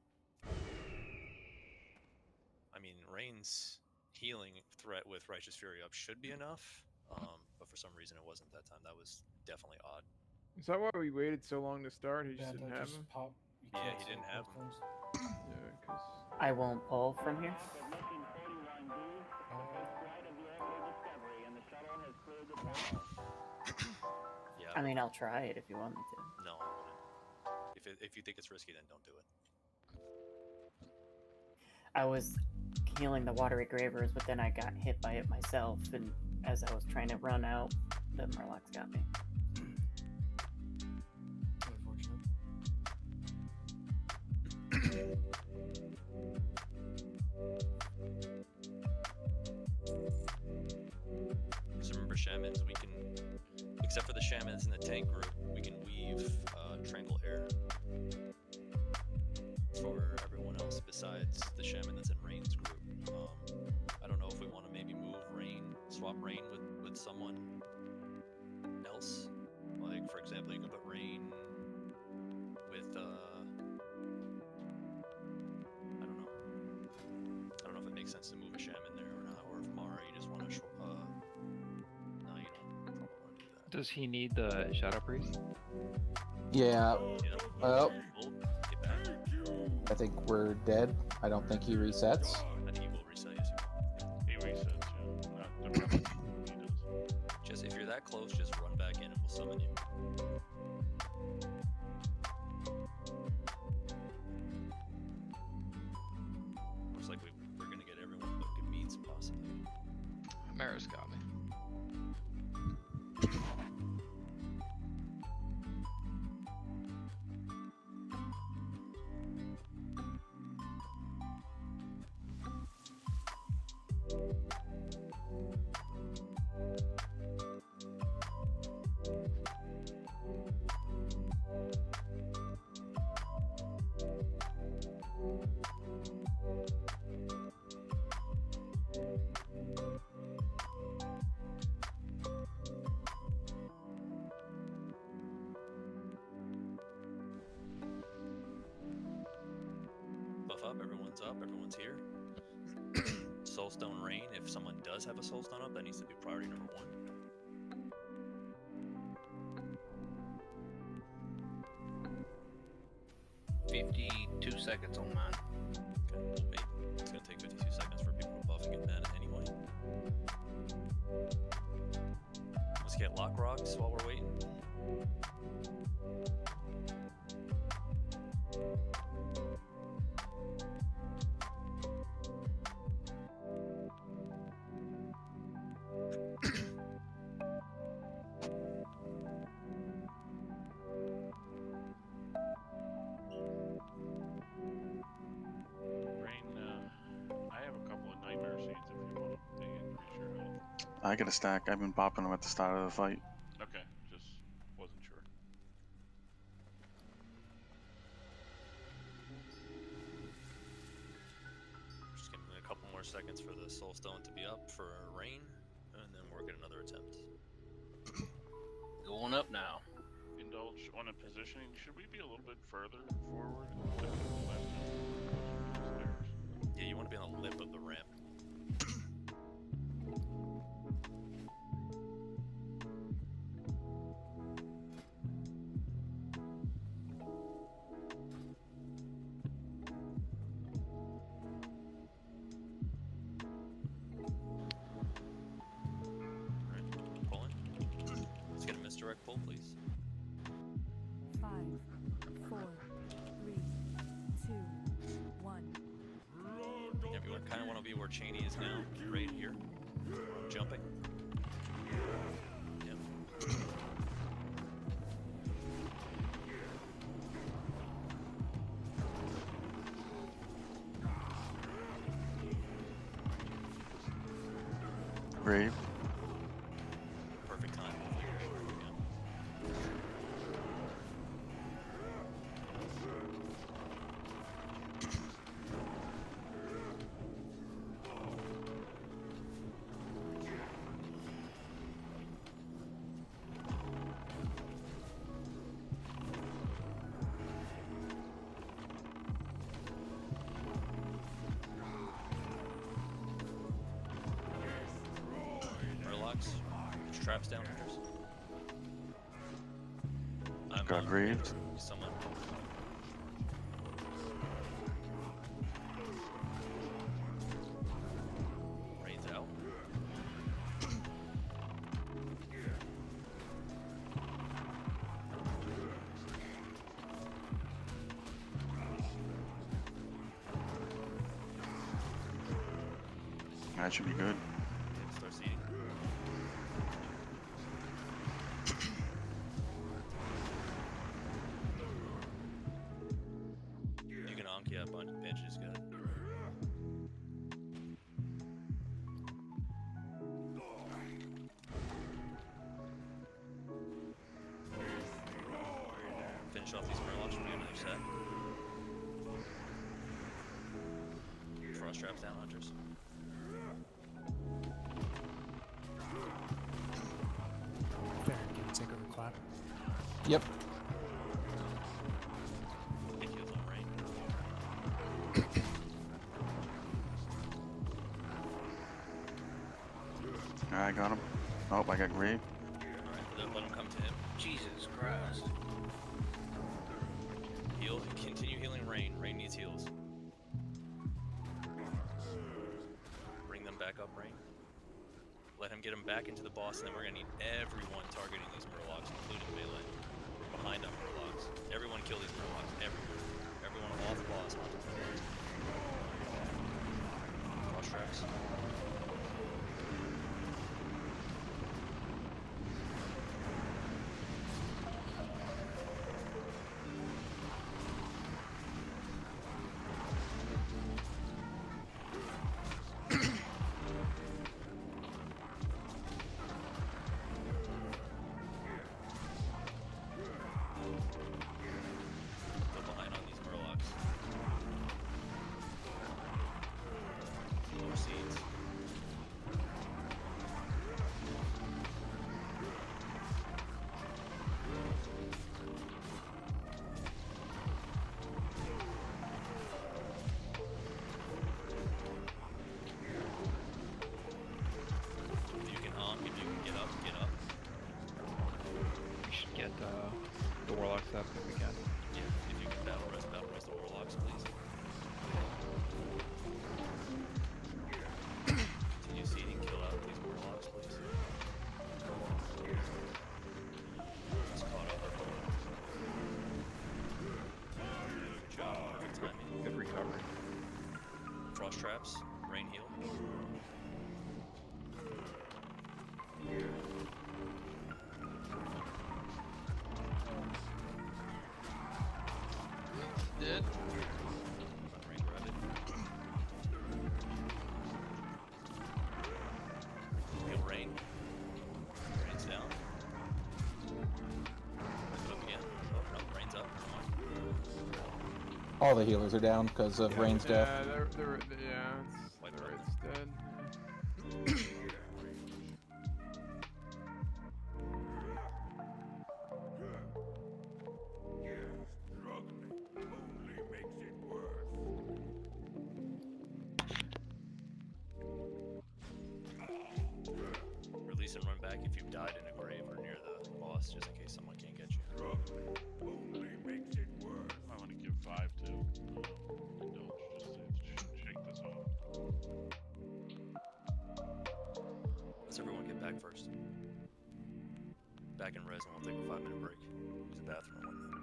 I mean, Rain's healing threat with Righteous Fury up should be enough. But for some reason it wasn't that time. That was definitely odd. Is that why we waited so long to start? He just Yeah, didn't they have just him. pop. You Yeah, can't he say didn't have both them. things. Yeah, because I won't pull from here. Yeah. I mean, I'll try it if you want me to. No, I wouldn't. If you think it's risky, then don't do it. I was healing the watery gravers, but then I got hit by it myself, and as I was trying to run out, the Murlocs got me. Unfortunate. Just remember, shamans, we can, except for the shamans in the tank group, we can weave tranquil air for everyone else besides the shaman that's in Rain's group. I don't know if we want to maybe move Rain, swap Rain with someone else. Like, for example, you can put Rain with, I don't know. I don't know if it makes sense to move a shaman there or not, or if Mara, you just want to, no, you don't probably want to do that. Does he need the Shadow Priest? Yeah. Oh, Get back. I think we're dead. I don't think he resets. I think he will reset, yes, He resets, yeah. Not the he does. Just if you're that close, just run back in and we'll summon you. Looks like we're gonna get everyone but good meats possibly. Mara's got me. Buff up, everyone's here. Soulstone Rain, if someone does have a Soulstone up, that needs to be priority number 1. 52 seconds on mine. Okay, we'll wait. It's gonna take 52 seconds for people to buff and get mana anyway. Let's get Lock Rocks while we're waiting. Rain, I have a couple of nightmare seeds if you want them. They increase your health. I get a stack. I've been popping them at the start of the fight. Okay, just wasn't sure. Just giving it a couple more seconds for the Soulstone to be up for Rain, and then we'll get another attempt. Going up now. Indulge on a positioning. Should we be a little bit further forward? Stairs. Yeah, you want to be on the lip of the ramp. Alright, pulling. Let's get a misdirect pull, please. 5, 4, 3, 2, 1. Everyone kind of want to be where Cheney is now, right here. Jumping. Yep. Grave. Perfect time. Yeah. Murlocs. traps down, hunters. I'm Got grieved. Someone. Rain's out. That should be good. Start seeding. You can Anki up on your bench is good. Finish off these Murlocs and do another set. Frost traps down, hunters. There, can you take over clap? Yep. Take heals on rain. I got him. Oh, I got grieved. Alright, let him come to him. Jesus Christ. Heal. Continue healing rain. Rain needs heals. Bring them back up, rain. Let him get him back into the boss, and then we're gonna need everyone targeting these Murlocs, including melee. Behind on Murlocs. Everyone kill these Murlocs. Everyone. Everyone off boss onto Murlocs. Frost traps. Still behind on these Murlocs. More seeds. If you can honk, if you can get up, get up. We should get the warlocks up if we can. Yeah, if you can battle rest the Warlocks, please. Continue seeding, kill out these Warlocks, please. It's caught up. Good job, perfect timing. Good recovery. Frost traps, rain heal. Dead. Rain grab it. Heal rain. Rain's down. Put up again. Oh no, rain's up. Never mind. All the healers are down because of Rain's death. Yeah, it's dead. Release and run back if you've died in a grave or near the boss, just in case someone can't get you. I want to give 5 to indulge, just to shake this off. Let's everyone get back first. Back in res and we'll take a 5-minute break. Use the bathroom and whatnot.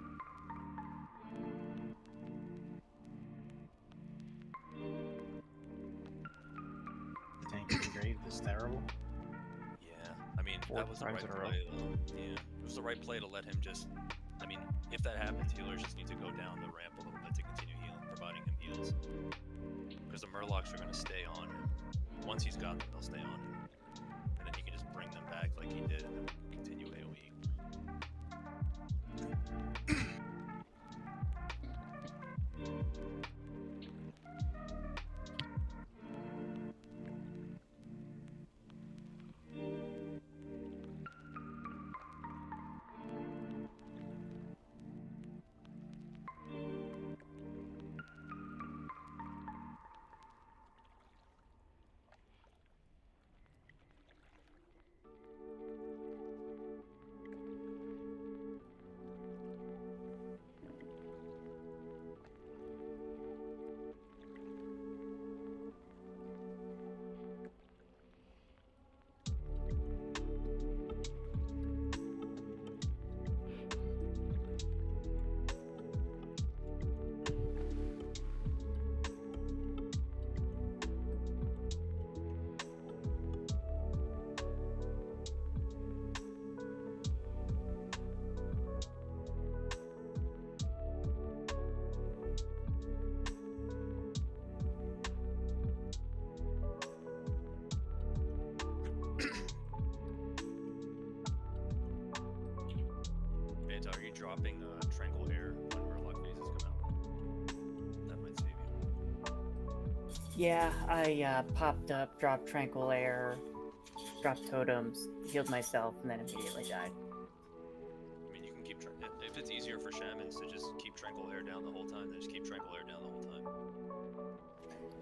The tank in the grave is terrible. Yeah, I mean, that was the right times in a row. play though. Yeah, it was the right play to let him just, I mean, if that happens, healers just need to go down the ramp a little bit to continue healing, providing him heals. Because the Murlocs are going to stay on him. Once he's got them, they'll stay on him. And then he can just bring them back like he did, and then we can continue AoE. Yeah, I popped up, dropped tranquil air, dropped totems, healed myself, and then immediately died. I mean, you can keep if it's easier for shamans to just keep tranquil air down the whole time, then just keep tranquil air down the whole time.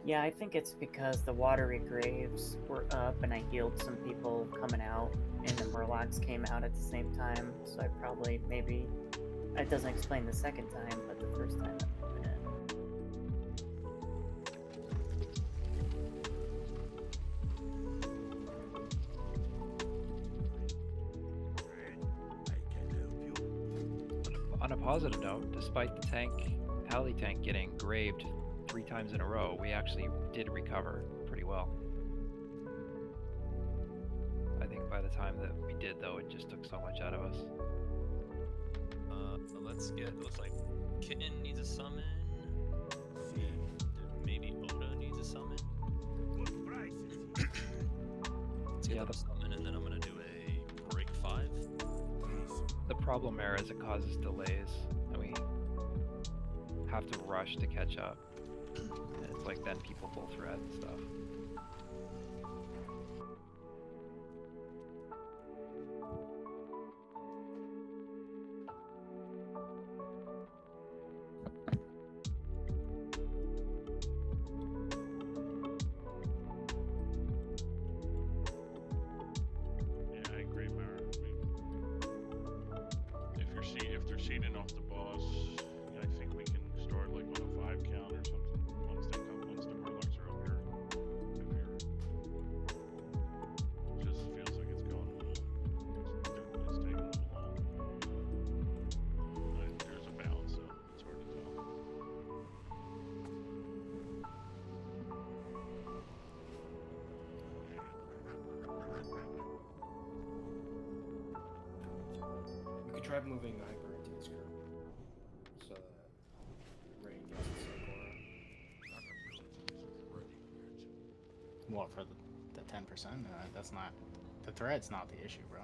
Yeah, I think it's because the watery graves were up and I healed some people coming out, and the murlocs came out at the same time, so I probably, maybe, it doesn't explain the second time, but the first time I put it in. On a positive note, despite the pally tank getting graved 3 times in a row, we actually did recover pretty well. I think by the time that we did, though, it just took so much out of us. So let's get. It looks like Kitten needs a summon. Maybe Oda needs a summon. Let's get Yeah, them a summon, and then I'm gonna do a break 5. The problem there is it causes delays, and we have to rush to catch up. And it's like then people pull thread and stuff. Yeah, I agree, Mara. If they're seeding off the boss, I think we can start like on a 5 count or something once the murlocs are up here. It just feels like it's going a little. It's taking a little long. But there's a balance, so it's hard to tell. We could try moving Hyper into this group so that Rain gets the Sakura. What, for the 10%? That's not... The thread's not the issue, bro.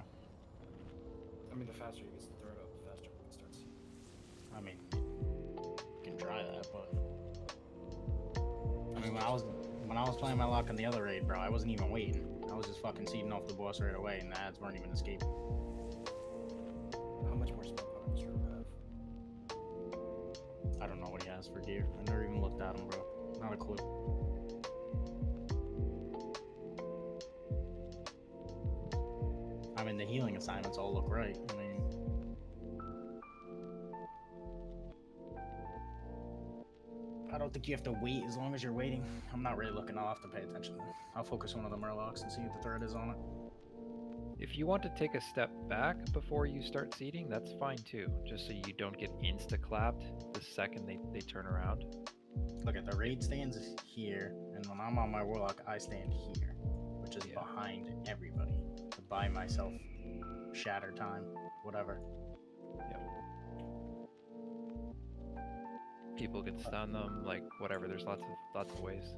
I mean, the faster you get the thread up, the faster we can start seeing. I mean, you can try that, but... I mean, when I was playing my luck in the other raid, bro, I wasn't even waiting. I was just fucking seeding off the boss right away, and the ads weren't even escaping. How much more spell power does Trevor have? I don't know what he has for gear. I never even looked at him, bro. Not a clue. I mean, the healing assignments all look right. I mean... I don't think you have to wait as long as you're waiting. I'm not really looking. I'll have to pay attention. I'll focus one of the murlocs and see if the thread is on it. If you want to take a step back before you start seeding, that's fine too, just so you don't get insta-clapped the second they turn around. Look at the raid stands here, and when I'm on my warlock, I stand here, which is behind everybody to buy myself shatter time, whatever. Yep. People can stun them, like whatever. There's lots of ways.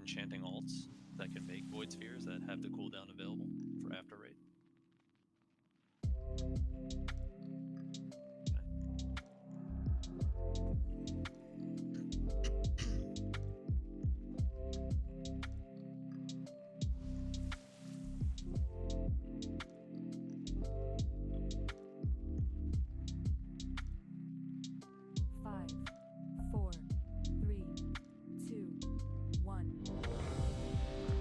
enchanting alts that can make void spheres that have the cooldown available for after raid. Five, four, three, two, one.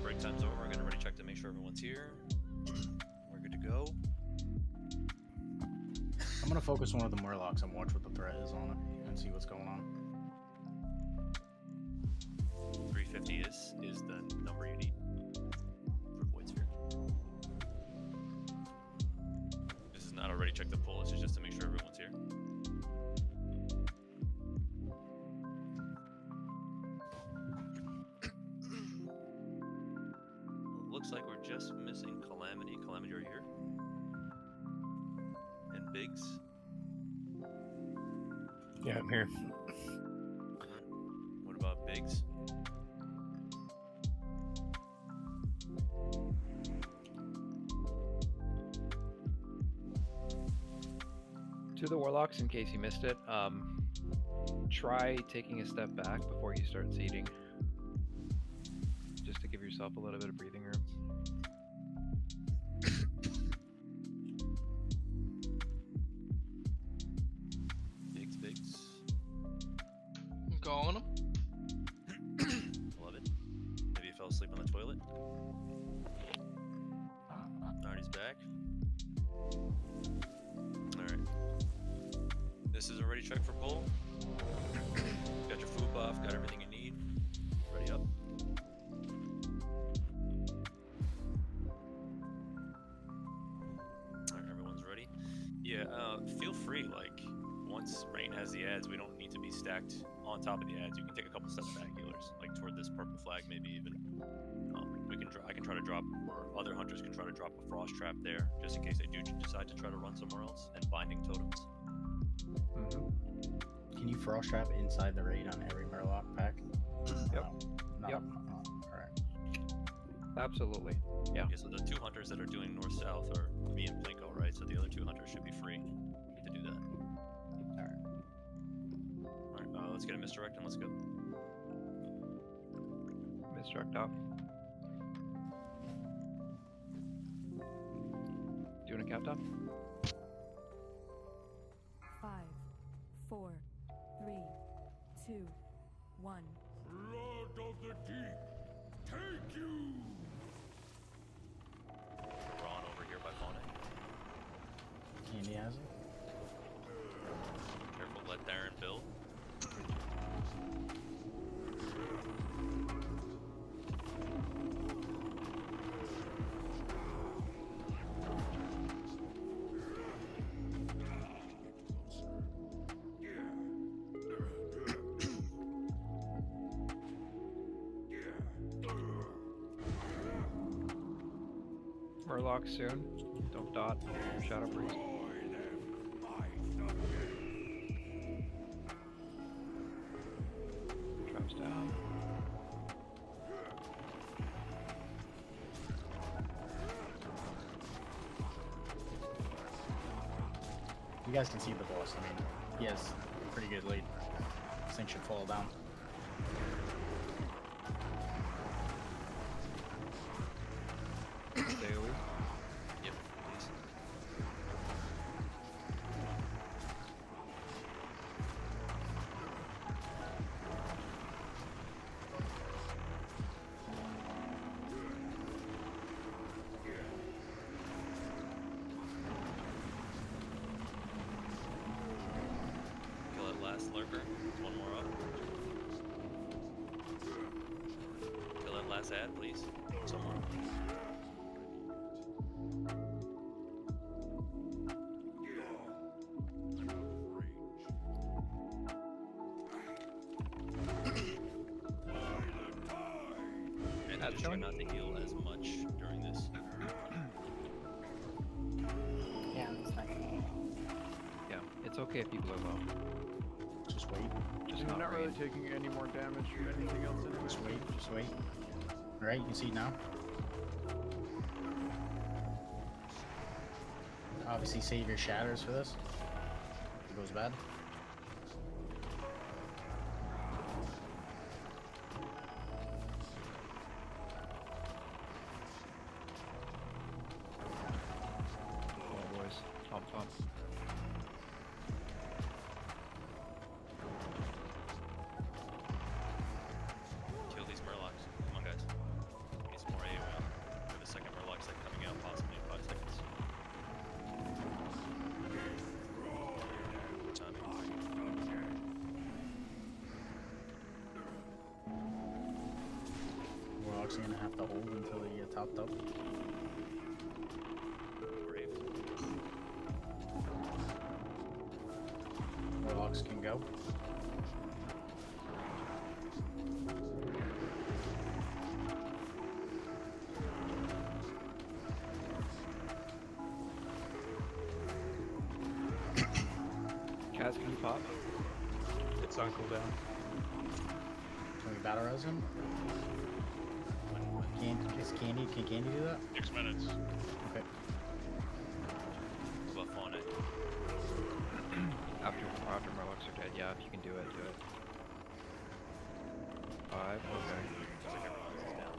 Break time's over. We're gonna ready check to make sure everyone's here. We're good to go. I'm gonna focus one of the Murlocs and watch what the threat is on it and see what's going on. 350 is the number you need for void sphere. This is not a ready check to pull. This is just to make sure everyone's here. Looks like we're just missing Calamity. Calamity, are you here? And Biggs. Yeah, I'm here. What about Biggs? To the Warlocks, in case you missed it, try taking a step back before you start seeding. Just to give yourself a little bit of breathing room. Biggs. I'm calling him. Love it. Maybe he fell asleep on the toilet. Alright, he's back. Alright. This is a ready check for pull. Got your food buff, got everything you need. Ready up. Alright, everyone's ready. Yeah, feel free, like, once Rain has the ads, we don't need to be stacked on top of the ads. You can take a couple steps back, healers, like toward this purple flag, maybe even. I can try to drop, or other hunters can try to drop a frost trap there, just in case they do decide to try to run somewhere else, and binding totems. Can you frost trap inside the raid on every Murloc pack? Yep. No. Yep. Alright. Absolutely. Yeah. Okay, so the two hunters that are doing north-south are me and Plinko, right? So the other two hunters should be free to do that. Alright, let's get a misdirect and let's go. Misdirect up. Doing a countdown? 5, 4, 3, 2, 1. Blood of the deep, take you! Ron over here by Fauna. Candy has it. Careful, let Darren build. Murloc soon. Don't dot. Shadow Priest. Traps down. You guys can see the boss. I mean, he has a pretty good lead. This thing should fall down. AoE. Yep, please. Kill that last lurker. One more up. Kill that last ad, please. Somewhere. And just try not to heal as much during this. Yeah, that's fine. Yeah, it's okay if people are low. Just wait. Just You're not not really raid. taking any more damage from anything else anyway. Just wait. Just wait. Alright, you can see now. Obviously save your shatters for this. If it goes bad. Come on, boys. Pump, pump. Kill these Murlocs. Come on, guys. Need some more AoE. We have a second Murloc site coming out, possibly in 5 seconds. Warlock's gonna have to hold until they get topped up. Brave. Warlocks can go. Kaz, can you pop? It's on cooldown. Can we battle res him? Can Candy do that? 6 minutes. Okay. Buff on it. After Murlocs are dead, yeah, if you can do it, do it. 5, okay. Looks like everyone else is down.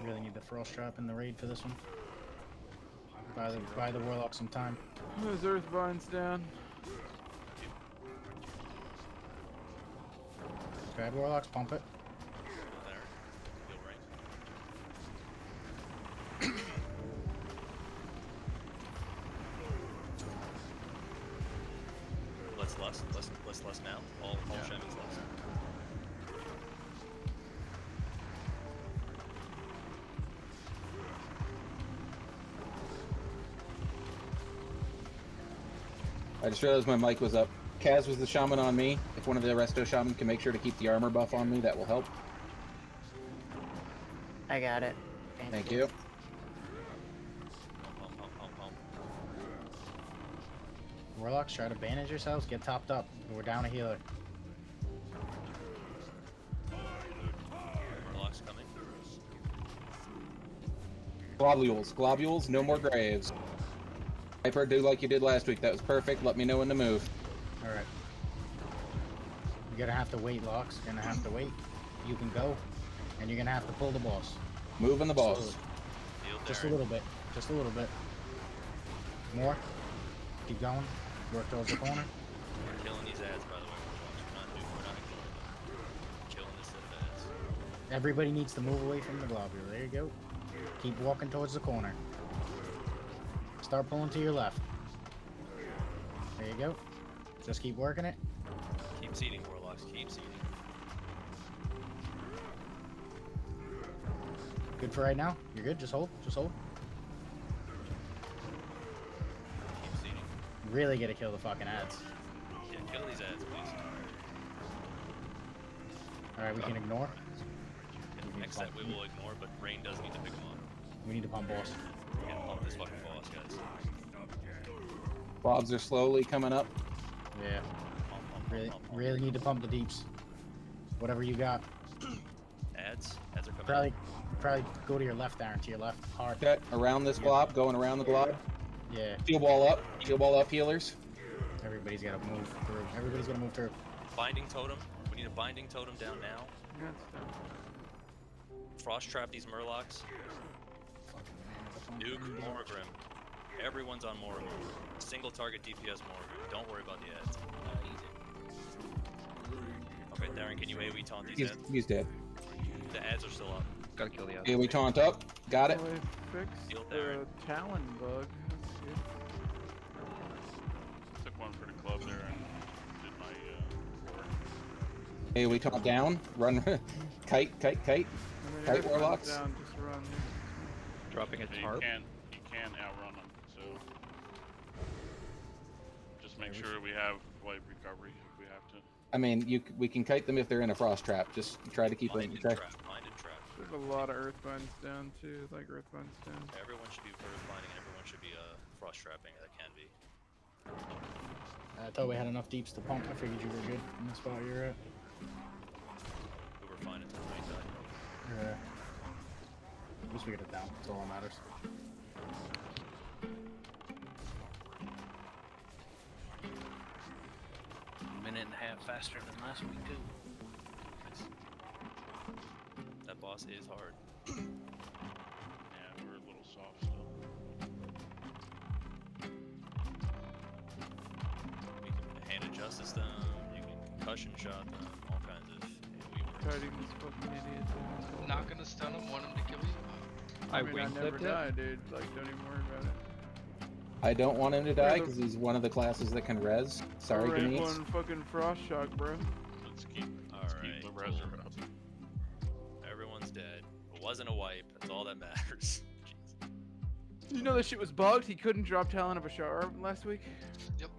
Really need the frost trap in the raid for this one. Buy the warlock some time. His Earthbind's down. Grab warlocks, pump it. There. Heal ring. Let's less now. All Shaman's less. I just realized my mic was up. Kaz was the shaman on me. If one of the resto shaman can make sure to keep the armor buff on me, that will help. I got it. Thank you. Warlocks, try to bandage yourselves, get topped up. We're down a healer. Murloc's coming. Globules, no more graves. Hyper, do like you did last week. That was perfect. Let me know when to move. Alright. You're gonna have to wait, Locks. You're gonna have to wait. You can go. And you're gonna have to pull the boss. Moving the boss. Slowly. Just a little bit. Just a little bit. More. Keep going. Work towards the corner. We're killing these ads, by the way. We're not ignoring them. Killing this set of ads. Everybody needs to move away from the globule. There you go. Keep walking towards the corner. Start pulling to your left. There you go. Just keep working it. Keep seeding, Warlocks. Keep seeding. Good for right now. You're good. Just hold. Just hold. Keep seeding. Really gotta kill the fucking ads. Yeah, kill these ads, please. Alright, we can ignore. Yeah, next set we will ignore, but Rain does need to pick them up. We need to pump boss. We're gonna pump this fucking boss, guys. Blobs are slowly coming up. Yeah. Pump. Really need to pump the deeps. Whatever you got. Ads are coming. Probably go to your left, Aaron. To your left. Hard. Okay, around this glob, going around the glob. Yeah. Fuel ball up, healers. Everybody's gotta move through. Everybody's gonna move through. Binding totem. We need a binding totem down now. Frost trap these Murlocs. Nuke Morgrim. Everyone's on Morgrim. Single target DPS Morgrim. Don't worry about the ads. Easy. Okay, Darren, can you AoE taunt these ads? He's dead. The ads are still up. Gotta kill the ads. AoE taunt up. Got it. So I fixed Heal the Darren. Talon bug. That's good. Took one for the club there and did my roar. AoE taunt down. Run. Kite. And then Kite everyone's warlocks. down, just run. Dropping a But tarp. you can outrun them, so just make sure we have light recovery if we have to. I mean, we can kite them if they're in a frost trap. Just try to keep them. Mind and trap. Mind and trap. There's a lot of Earthbinds down too, like Earthbinds down. Everyone should be first binding and everyone should be frost trapping. That can be. I thought we had enough deeps to pump. I figured you were good in the spot you're at. We were fine until night died. Yeah. At least we get it down. That's all that matters. A minute and a half faster than last week too. That boss is hard. Yeah, we're a little soft still. You can hand justice them, you can concussion shot them, all kinds of Targeting these fucking idiots. Not gonna stun him, want him to kill you. I mean, I never die, dude. Like, don't even worry about it. I don't want him to die because he's one of the classes that can res. Sorry, Rank Denise. 1 fucking frost shock, bro. Let's keep the reser up. Everyone's dead. It wasn't a wipe. That's all that matters. You know that shit was bugged? He couldn't drop Talon of Ashar last week? Yep.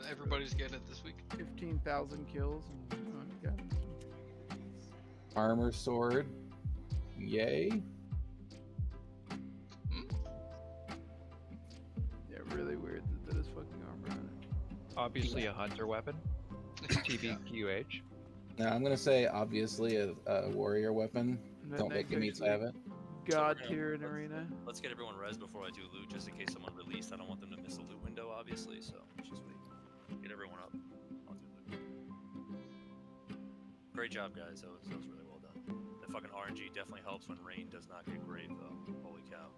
Everybody's getting it this week. 15,000 kills. And, oh, he got it. Armor sword. Yay. Yeah, really weird that that is fucking armor on it. Obviously a hunter weapon. TBQH. Now I'm gonna say obviously a warrior weapon. That Don't make makes me have it. God tier in arena. Let's get everyone res before I do loot, just in case someone released. I don't want them to miss a loot window, obviously, so let's just wait. Get everyone up. I'll do loot. Great job, guys. That was really well done. The fucking RNG definitely helps when rain does not get great, though. Holy cow.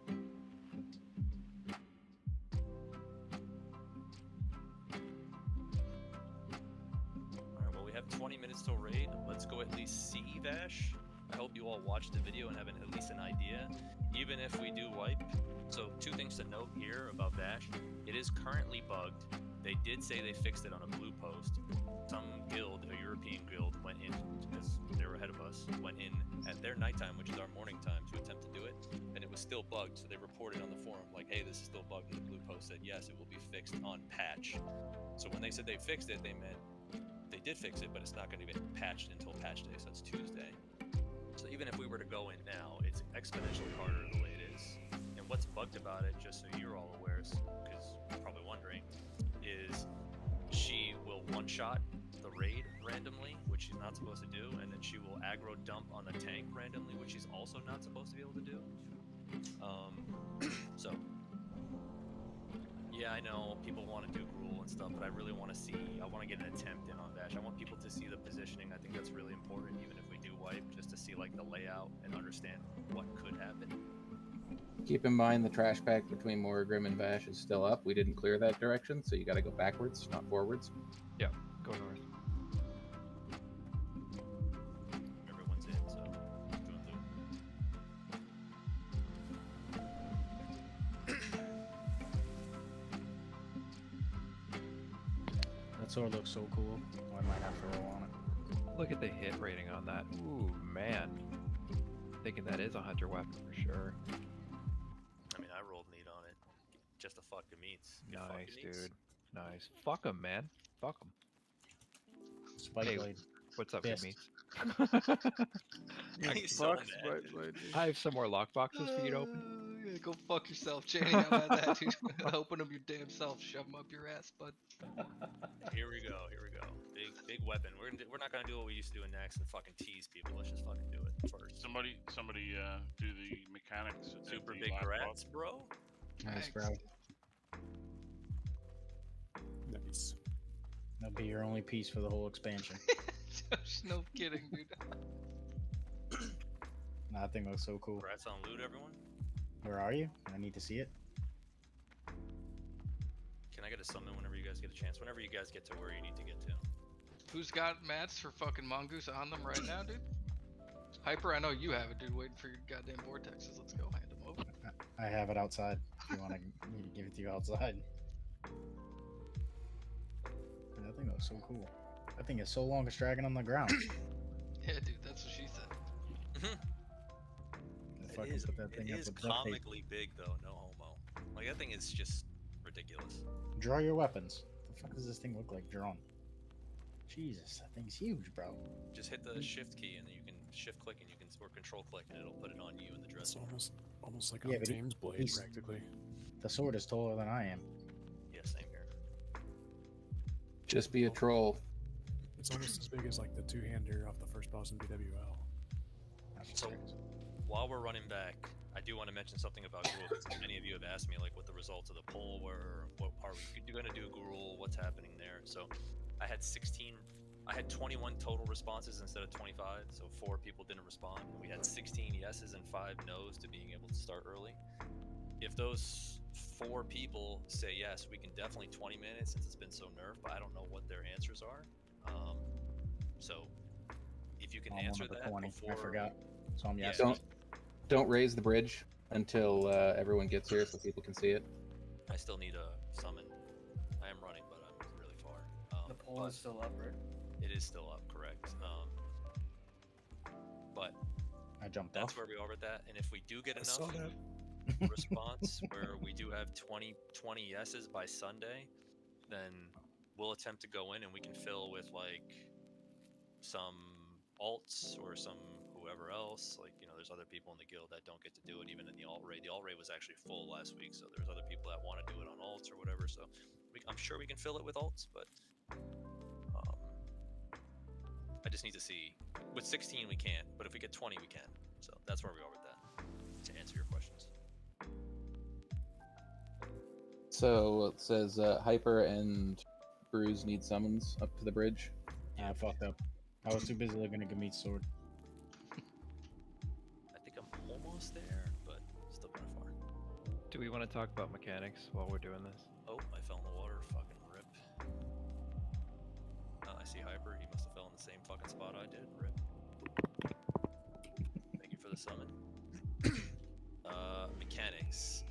Alright, well, we have 20 minutes till raid. Let's go at least see Vash. I hope you all watched the video and have at least an idea, even if we do wipe. So, two things to note here about Vash. It is currently bugged. They did say they fixed it on a blue post. Some guild, a European guild, went in, because they were ahead of us, went in at their nighttime, which is our morning time, to attempt to do it, and it was still bugged. So they reported on the forum, like, hey, this is still bugged, and the blue post said, yes, it will be fixed on patch. So when they said they fixed it, they meant they did fix it, but it's not going to get patched until patch day, so it's Tuesday. So even if we were to go in now, it's exponentially harder the way it is. And what's bugged about it, just so you're all aware, because you're probably wondering, is she will one-shot the raid randomly, which she's not supposed to do, and then she will aggro dump on the tank randomly, which she's also not supposed to be able to do. So, yeah, I know people want to do gruel and stuff, but I really want to see, I want to get an attempt in on Vash. I want people to see the positioning. I think that's really important, even if we do wipe, just to see like the layout and understand what could happen. Keep in mind the trash pack between Morgrim and Vash is still up. We didn't clear that direction, so you gotta go backwards, not forwards. Yeah, go north. Everyone's in, so doing That sword looks so cool. I might have to roll on it. Look at the hit rating on that. Ooh, man. Thinking that is a hunter weapon for sure. I mean, I rolled neat on it, just to fuck the meats. Good Nice, fucking meats. dude. Nice. Fuck them, man. Fuck them. Spike Hey, blade. what's up, Fist. good meats? He's so Fuck mad. Spike Blade, dude. I have some more lockboxes for you to open. Yeah, go fuck yourself, Channing. I'm at that, dude. Open them your damn self, shove them up your ass, bud. Here we go. Here we go. Big weapon. We're not gonna do what we used to do in next and fucking tease people. Let's just fucking do it first. Somebody do the mechanics. at Super the big laptop. grats, bro. Nice, bro. Nice. That'll be your only piece for the whole expansion. Josh, no kidding, dude. Nah, that thing looks so cool. Grats on loot, everyone. Where are you? I need to see it. Can I get a summon whenever you guys get a chance? Whenever you guys get to where you need to get to. Who's got mats for fucking mongoose on them right now, dude? Hyper, I know you have it, dude. Waiting for your goddamn vortexes. Let's go. Hand them over. I have it outside. If you want me to give it to you outside. That thing looks so cool. That thing is so long it's dragging on the ground. Yeah, dude, that's what she said. Fucking put that thing It up is with duct tape. comically big, though. No homo. Like, that thing is just ridiculous. Draw your weapons. The fuck does this thing look like drawn? Jesus, that thing's huge, bro. Just hit the shift key, and then you can shift click, and you can or control click, and it'll put it on you in the It's dress. almost like Yeah, on but James Blade, he's- practically. The sword is taller than I am. Yeah, same here. Just be a troll. It's almost as big as like the two-hander off the first boss in BWL. So while we're running back, I do want to mention something about Gruul. Because many of you have asked me like what the results of the poll were. What are we going to do Gruul? What's happening there? So I had 21 total responses instead of 25. So 4 people didn't respond. We had 16 yeses and 5 nos to being able to start early. If those 4 people say yes, we can definitely 20 minutes since it's been so nerfed, but I don't know what their answers are. So if you can answer that 20. before... I forgot. So I'm yes. Don't raise the bridge until everyone gets here so people can see it. I still need a summon. I am running, but I'm really far. The poll is still up, right? It is still up, correct. But I jumped that's off. where we are with that. And if we do get saw enough that. response where we do have 20 yeses by Sunday, then we'll attempt to go in and we can fill with like some alts or some whoever else. Like, you know, there's other people in the guild that don't get to do it even in the alt raid. The alt raid was actually full last week, so there's other people that want to do it on alts or whatever. So I'm sure we can fill it with alts, but I just need to see. With 16 we can't, but if we get 20 we can. So that's where we are with that, to answer your questions. So it says Hyper and Bruise need summons up to the bridge. I fucked up. I was too busy looking at Gamit's sword. I think I'm almost there, but still kind of far. Do we want to talk about mechanics while we're doing this? Oh, I fell in the water. Fucking rip. I see Hyper. He must have fell in the same fucking spot I did. Rip. Thank you for the summon. Mechanics.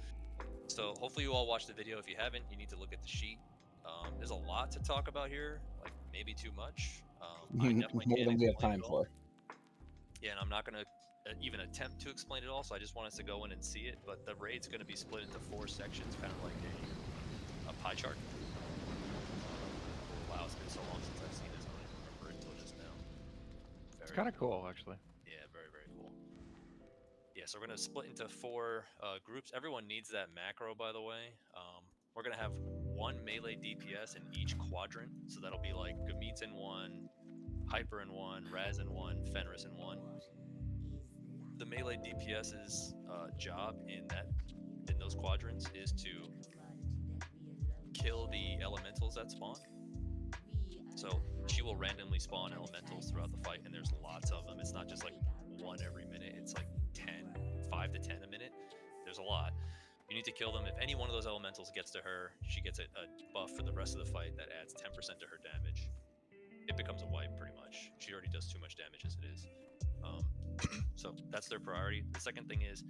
So hopefully you all watched the video. If you haven't, you need to look at the sheet. There's a lot to talk about here, like maybe too much. I definitely More can't than we have explain time it all. for. Yeah, and I'm not going to even attempt to explain it all, so I just want us to go in and see it. But the raid's going to be split into 4 sections, kind of like a pie chart. Wow, it's been so long since I've seen this. I don't even remember it until just now. It's kind of cool, actually. Yeah, very, very cool. Yeah, so we're going to split into 4 groups. Everyone needs that macro, by the way. We're going to have 1 melee DPS in each quadrant. So that'll be like Gamit's in 1, Hyper in 1, Raz in 1, Fenris in 1. The melee DPS's job in those quadrants is to kill the elementals that spawn. So she will randomly spawn elementals throughout the fight, and there's lots of them. It's not just like 1 every minute. It's like 5 to 10 a minute. There's a lot. You need to kill them. If any one of those elementals gets to her, she gets a buff for the rest of the fight that adds 10% to her damage. It becomes a wipe pretty much. She already does too much damage as it is. So that's their priority. The second thing is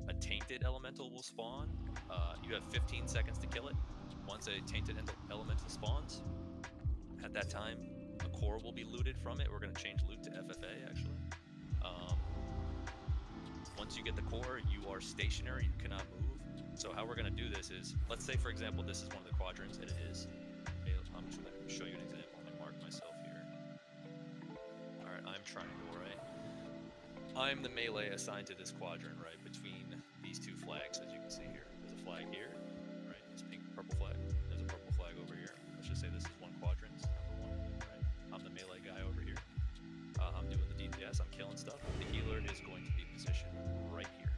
a tainted elemental will spawn. You have 15 seconds to kill it. Once a tainted elemental spawns, at that time, a core will be looted from it. We're going to change loot to FFA actually. Once you get the core, you are stationary. You cannot move. So how we're going to do this is, let's say for example, this is one of the quadrants, and it is. I'm just going to show you an example. Let me mark myself here. All right, I'm triangle, right? I'm the melee assigned to this quadrant, right, between these 2 flags, as you can see here. There's a flag here, right? It's pink, purple flag. There's a purple flag over here. Let's just say this is 1 quadrant, number 1, right? I'm the melee guy over here. I'm doing the DPS. I'm killing stuff. The healer is going to be positioned right here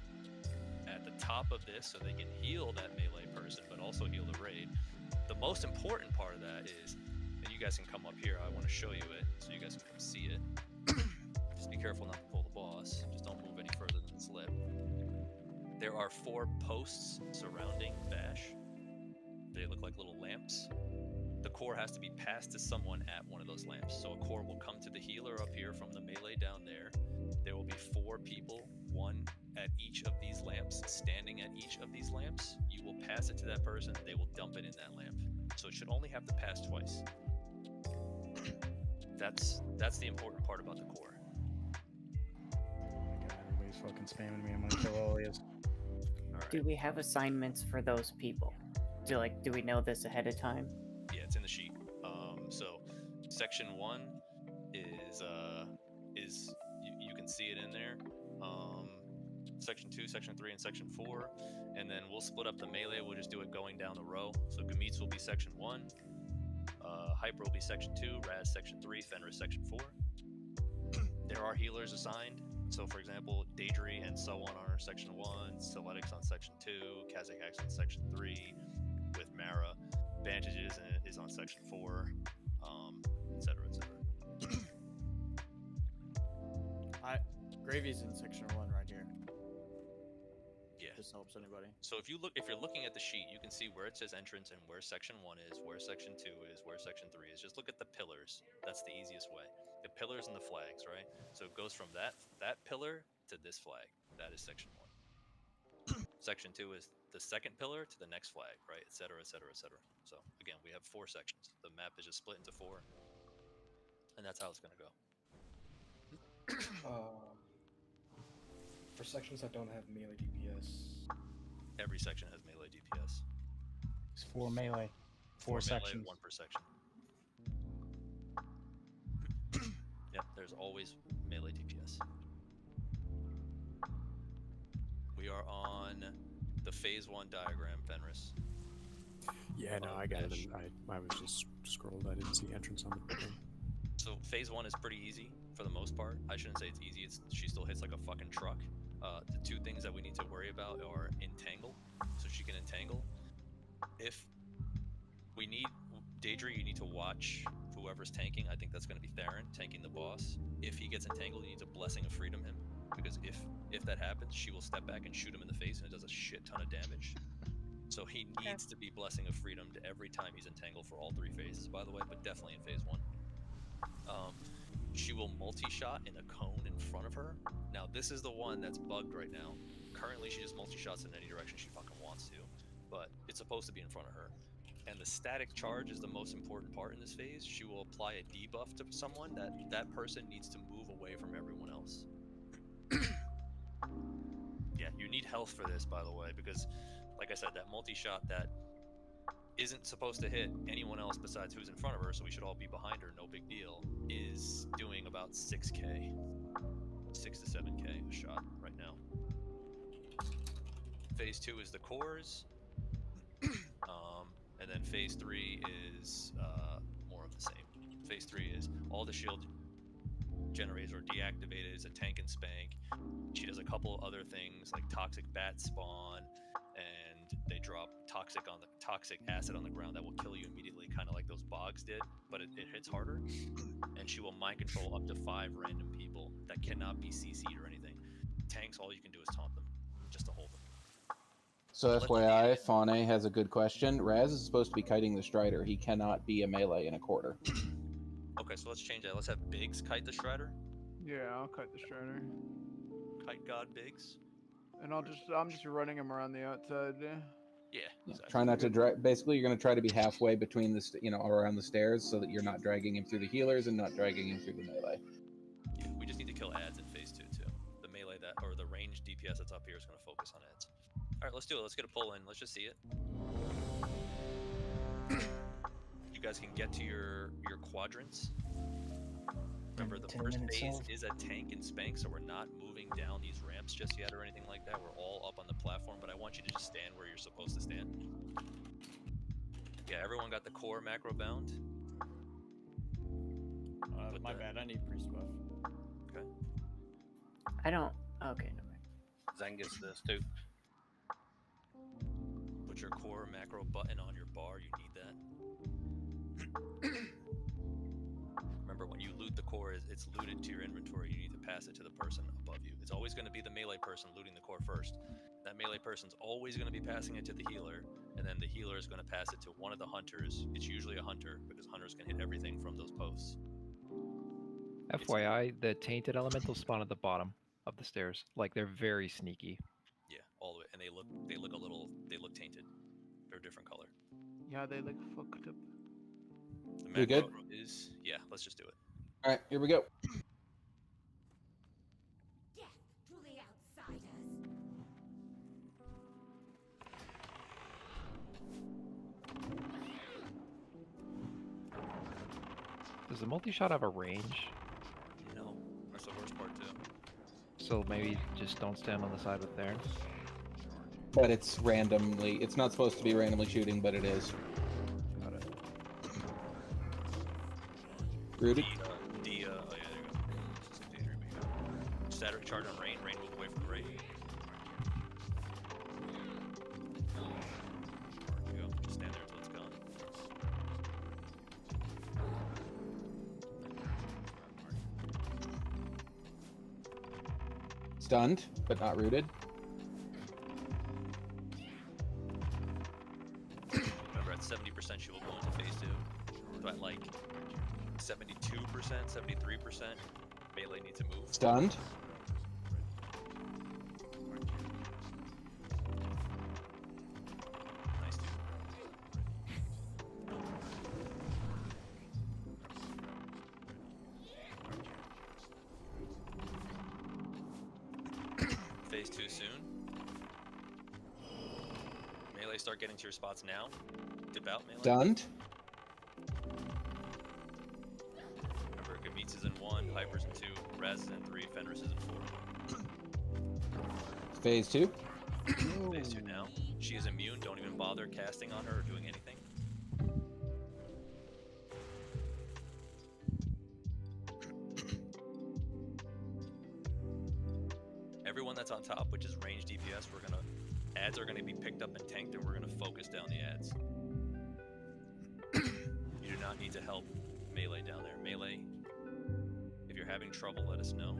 at the top of this, so they can heal that melee person, but also heal the raid. The most important part of that is, and you guys can come up here. I want to show you it, so you guys can come see it. Just be careful not to pull the boss. Just don't move any further than this lip. There are 4 posts surrounding Bash. They look like little lamps. The core has to be passed to someone at one of those lamps. So a core will come to the healer up here from the melee down there. There will be 4 people, 1 at each of these lamps, standing at each of these lamps. You will pass it to that person. They will dump it in that lamp. So it should only have to pass twice. That's the important part about the core. God, everybody's fucking spamming me. I'm gonna kill all of you. Do we have assignments for those people? Do we know this ahead of time? Yeah, it's in the sheet. So section 1 is you can see it in there. Section 2, section 3, and section 4, and then we'll split up the melee. We'll just do it going down the row. So Gamit's will be section 1. Hyper will be section 2, Raz section 3, Fenris section 4. There are healers assigned. So, for example, Daedry and so on are section 1, Celetics on section 2, Kazakh on section 3, with Mara. Bandages is on section 4, etc., etc. Gravy's in section 1 right here. Yeah. This helps anybody. So if you're looking at the sheet, you can see where it says entrance and where section 1 is, where section 2 is, where section 3 is. Just look at the pillars. That's the easiest way. The pillars and the flags, right? So it goes from that pillar to this flag. That is section 1. Section 2 is the second pillar to the next flag, right? Et cetera, et cetera, et cetera. So again, we have 4 sections. The map is just split into 4, and that's how it's going to go. For sections that don't have melee DPS, every section has melee DPS. It's 4 melee. 4 sections. Melee, 1 per section. Yep, there's always melee DPS. We are on the phase 1 diagram, Fenris. Yeah, no, I got it. I was just scrolled. I didn't see entrance on the thing. So phase 1 is pretty easy for the most part. I shouldn't say it's easy. She still hits like a fucking truck. The 2 things that we need to worry about are entangle, so she can entangle. If we need Daedry, you need to watch whoever's tanking. I think that's going to be Theron tanking the boss. If he gets entangled, you need to Blessing of Freedom him, because if that happens, she will step back and shoot him in the face, and it does a shit ton of damage. So he needs to be Blessing of Freedom to every time he's entangled for all 3 phases, by the way, but definitely in phase 1. She will multi-shot in a cone in front of her. Now, this is the one that's bugged right now. Currently, she just multi-shots in any direction she fucking wants to, but it's supposed to be in front of her. And the static charge is the most important part in this phase. She will apply a debuff to someone that person needs to move away from everyone else. Yeah, you need health for this, by the way, because, like I said, that multi-shot that isn't supposed to hit anyone else besides who's in front of her, so we should all be behind her, no big deal, is doing about 6k. 6 to 7k a shot right now. Phase 2 is the cores, and then phase 3 is more of the same. Phase 3 is all the shield generators are deactivated, is a tank and spank. She does a couple other things like toxic bat spawn, and they drop toxic acid on the ground that will kill you immediately, kind of like those bogs did, but it hits harder. And she will mind control up to 5 random people that cannot be CC'd or anything. Tanks, all you can do is taunt them, just to hold them. So FYI, Faune has a good question. Raz is supposed to be kiting the Strider. He cannot be a melee in a quarter. Okay, so let's change that. Let's have Biggs kite the Strider. Yeah, I'll kite the Strider. Kite God Biggs. And I'm just running him around the outside. Yeah. Exactly. Try not to drag. Basically, you're going to try to be halfway between the, around the stairs, so that you're not dragging him through the healers and not dragging him through the melee. Yeah, we just need to kill ads in phase 2 too. The melee or the ranged DPS that's up here is going to focus on ads. All right, let's do it. Let's get a pull in. Let's just see it. You guys can get to your quadrants. Remember, the first phase is a tank and spank, so we're not moving down these ramps just yet or anything like that. We're all up on the platform, but I want you to just stand where you're supposed to stand. Yeah, everyone got the core macro bound? My bad, I need priest buff. Okay. I don't. Okay, no mind. Zen gets this too. Put your core macro button on your bar, you need that. Remember, when you loot the core, it's looted to your inventory. You need to pass it to the person above you. It's always going to be the melee person looting the core first. That melee person's always going to be passing it to the healer, and then the healer is going to pass it to one of the hunters. It's usually a hunter, because hunters can hit everything from those posts. FYI, the tainted elementals spawn at the bottom of the stairs. Like, they're very sneaky. Yeah, all the way, and they look tainted. They're a different color. Yeah, they look fucked up. The good? Is, yeah, let's just do it. All right, here we go. Death to the outsiders. Does the multi-shot have a range? No, that's the worst part too. So maybe just don't stand on the side with Theron? But it's randomly. It's not supposed to be randomly shooting, but it is. Got it. Rooted. Oh yeah, there you go. Just daydream, you go. Static charge on rain. Rain move away from the raid. There you go. Just stand there until it's gone. Stunned, but not rooted. Remember, at 70%, she will go into phase 2. So at like 72%, 73%, melee needs to move. Stunned. Nice, dude. Phase 2 soon. Melee start getting to your spots now. Dip out melee. Stunned. Remember, Gamitz is in 1, Hyper's in 2, Raz is in 3, Fenris is in 4. Phase 2. Phase 2 now. She is immune, don't even bother casting on her or doing anything. Everyone that's on top, which is range DPS, ads are gonna be picked up and tanked, and we're gonna focus down the ads. You do not need to help melee down there. Melee, if you're having trouble, let us know.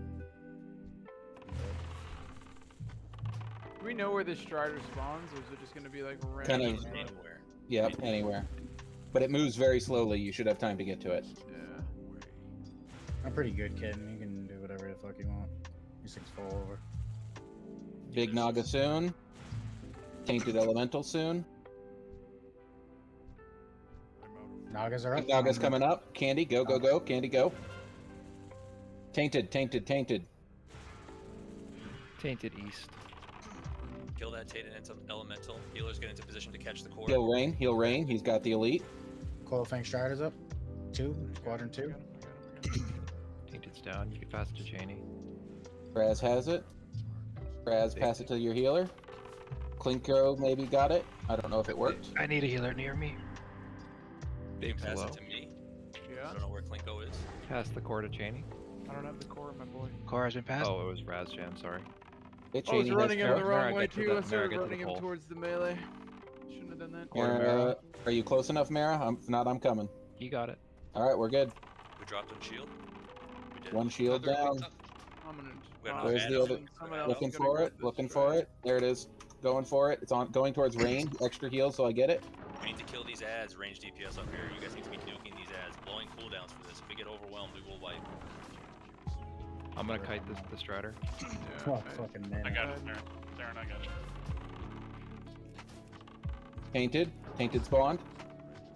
Do we know where the Strider spawns, or is it just gonna be like Kind random? of. Anywhere. Yep, anywhere. But it moves very slowly. You should have time to get to it. Yeah. I'm pretty good, kid. You can do whatever the fuck you want. These things fall over. Big Naga soon. Tainted Elemental soon. Nagas are up. Big Naga's coming up. Candy, go, go, go. Candy, go. Tainted, tainted, tainted. Tainted east. Kill that tainted elemental. Healers get into position to catch the core. He'll rain, he'll rain. He's got the elite. Coilfang Strider's up. 2, Squadron 2. Tainted's down. You can pass it to Cheney. Raz has it. Raz, pass it to your healer. Klinko maybe got it. I don't know if it worked. I need a healer near me. Big pass low. it to me. Yeah. I don't know where Klinko is. Pass the core to Cheney. I don't have the core, my boy. Core has been passed. Oh, it was Razjan, sorry. Hey, I was Cheney running has him the care. wrong Mara, way get to too. the- I started Mara, get to the running him pole. towards the melee. Shouldn't have done that. Mara, are you close enough, Mara? If not, I'm coming. You got it. All right, we're good. We dropped on shield. We did. One shield down. I'm gonna. We have Where's the other? Someone else Looking is gonna for grab it. this Looking Strider. for it. There it is. Going for it. It's on. Going towards range. Extra heal, so I get it. We need to kill these ads, range DPS up here. You guys need to be nuking these ads, blowing cooldowns for this. If we get overwhelmed, we will wipe. I'm gonna kite the Strider. Oh, fucking man. I got it, Darren. Darren, I got it. Tainted. Tainted spawned.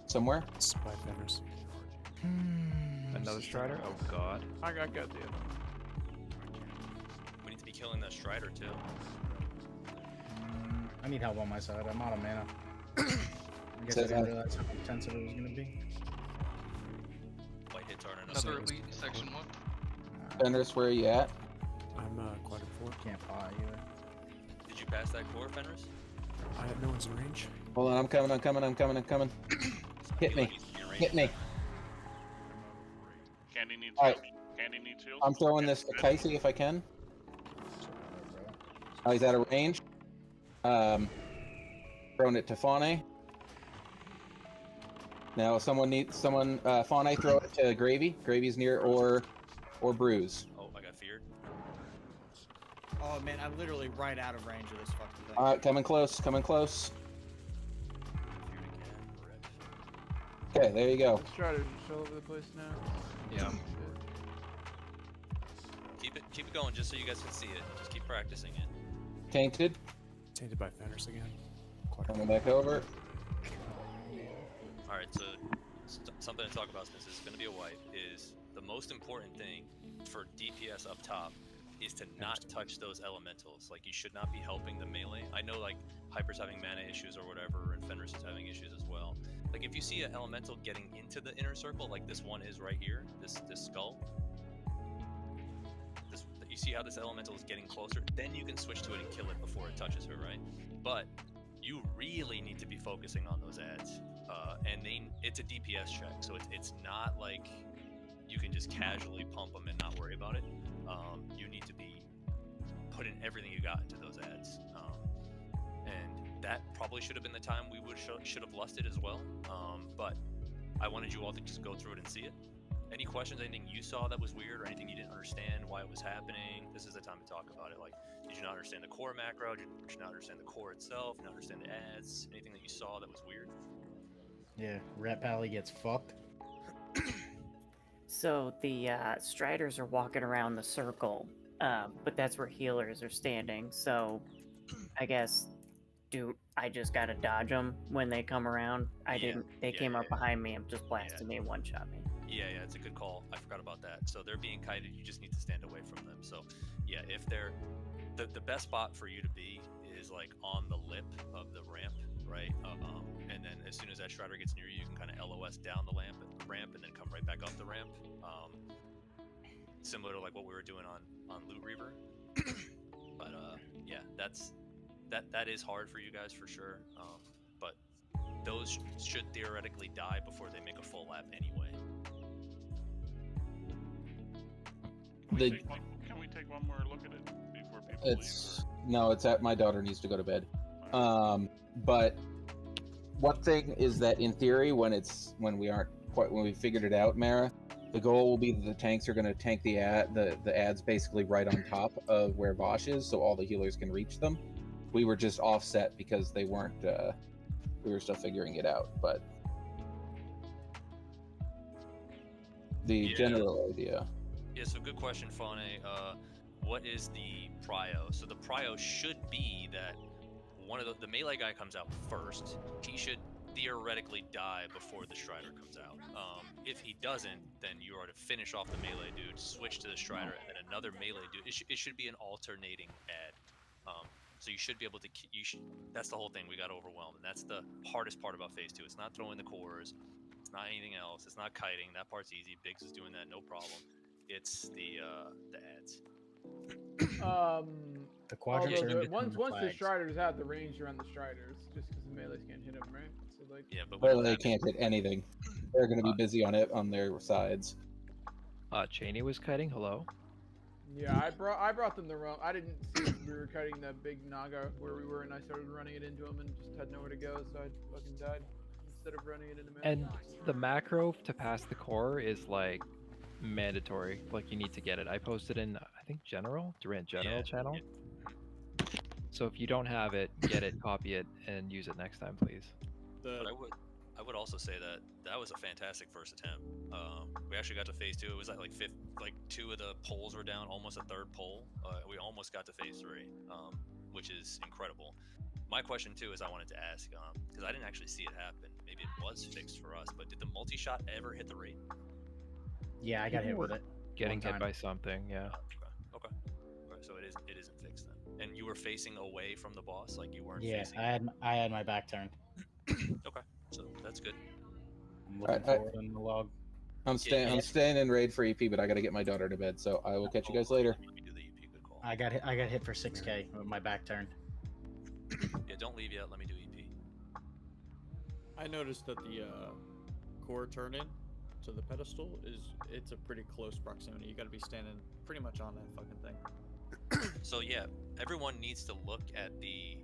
Somewhere. Spy Fenris. Another Strider? Oh god. I got the other one. We need to be killing the Strider too. I need help on my side. I'm out of mana. I guess I Says didn't I- realize how intensive it was gonna be. White hit turn and Another assault. elite in section 1. Fenris, where are you at? I'm quadrant 4. Can't buy either. Did you pass that core, Fenris? No one's in range. Hold on, I'm coming. I'm coming. I'm coming. I'm coming. Hit me. Hit me. Candy needs All right. heals. Candy needs heals. I'm throwing this to Kaisi if I can. Oh, he's out of range. Throwing it to Faune. Now someone needs Faune throw it to Gravy. Gravy's near or Bruise. Oh, I got feared. Oh man, I'm literally right out of range of this fucking thing. All right, coming close. Coming close. Feared again. Rip. Okay, there you go. The Strider's just all over the place now. Yeah. Keep it going, just so you guys can see it. Just keep practicing it. Tainted. Tainted by Fenris again. Coming back over. All right, so something to talk about since this is going to be a wipe is the most important thing for DPS up top is to not touch those elementals. Like, you should not be helping the melee. I know, like, Hyper's having mana issues or whatever, and Fenris is having issues as well. Like, if you see an elemental getting into the inner circle, like this one is right here, this skull, you see how this elemental is getting closer, then you can switch to it and kill it before it touches her, right? But you really need to be focusing on those ads. And it's a DPS check, so it's not like you can just casually pump them and not worry about it. You need to be putting everything you got into those ads. And that probably should have been the time we should have lusted as well. But I wanted you all to just go through it and see it. Any questions, anything you saw that was weird or anything you didn't understand why it was happening, this is the time to talk about it. Like, did you not understand the core macro? Did you not understand the core itself? Not understand the ads? Anything that you saw that was weird? Yeah, Rat Pally gets fucked. So the Striders are walking around the circle, but that's where healers are standing. So I guess I just gotta dodge them when they come around? I didn't. They came up behind me and just blasted me and one-shot me. Yeah, it's a good call. I forgot about that. So they're being kited. You just need to stand away from them. So yeah, if they're the best spot for you to be is like on the lip of the ramp, right? And then as soon as that Strider gets near you, you can kind of LOS down the ramp and then come right back up the ramp. Similar to like what we were doing on Loot Reaver. But yeah, that is hard for you guys for sure. But those should theoretically die before they make a full lap anyway. Can we take one more look at it before people leave? No, it's at my daughter needs to go to bed. But one thing is that in theory, when we figured it out, Mara, the goal will be that the tanks are going to tank the ads basically right on top of where Vosh is, so all the healers can reach them. We were just offset because they weren't. We were still figuring it out, but the general idea. Yeah, so good question, Fane. What is the prio? So the prio should be that one of the melee guy comes out first. He should theoretically die before the Strider comes out. If he doesn't, then you are to finish off the melee dude, switch to the Strider, and then another melee dude. It should be an alternating ad. So you should be able to. That's the whole thing. We got overwhelmed, and that's the hardest part about phase 2. It's not throwing the cores. It's not anything else. It's not kiting. That part's easy. Biggs is doing that, no problem. It's the ads. The quadrants are in between once the the flags. Striders have the range around the Striders, just because the melees can't hit them, right? So like. Yeah, but they can't hit anything. They're going to be busy on it on their sides. Cheney was kiting. Hello. Yeah, I brought them the wrong. I didn't see we were cutting that big Naga where we were, and I started running it into him and just had nowhere to go, so I fucking died instead of running it into melee. And the macro to pass the core is like mandatory. Like you need to get it. I posted in I think Durant General channel. So if you don't have it, get it, copy it, and use it next time, please. But I would also say that was a fantastic first attempt. We actually got to phase 2. It was like 2 of the poles were down, almost a third pole. We almost got to phase 3, which is incredible. My question too is I wanted to ask, because I didn't actually see it happen. Maybe it was fixed for us, but did the multi-shot ever hit the rate? Yeah, I got hit with it. Getting hit by something, yeah. Okay. So it isn't fixed then. And you were facing away from the boss, like you weren't facing. Yeah, I had my back turned. Okay, so that's good. I'm looking forward in the log. I'm staying in raid for EP, but I got to get my daughter to bed, so I will catch you guys later. I got hit for 6K with my back turned. Yeah, don't leave yet. Let me do EP. I noticed that the core turn in to the pedestal it's a pretty close proximity. You got to be standing pretty much on that fucking thing. So yeah, everyone needs to look at the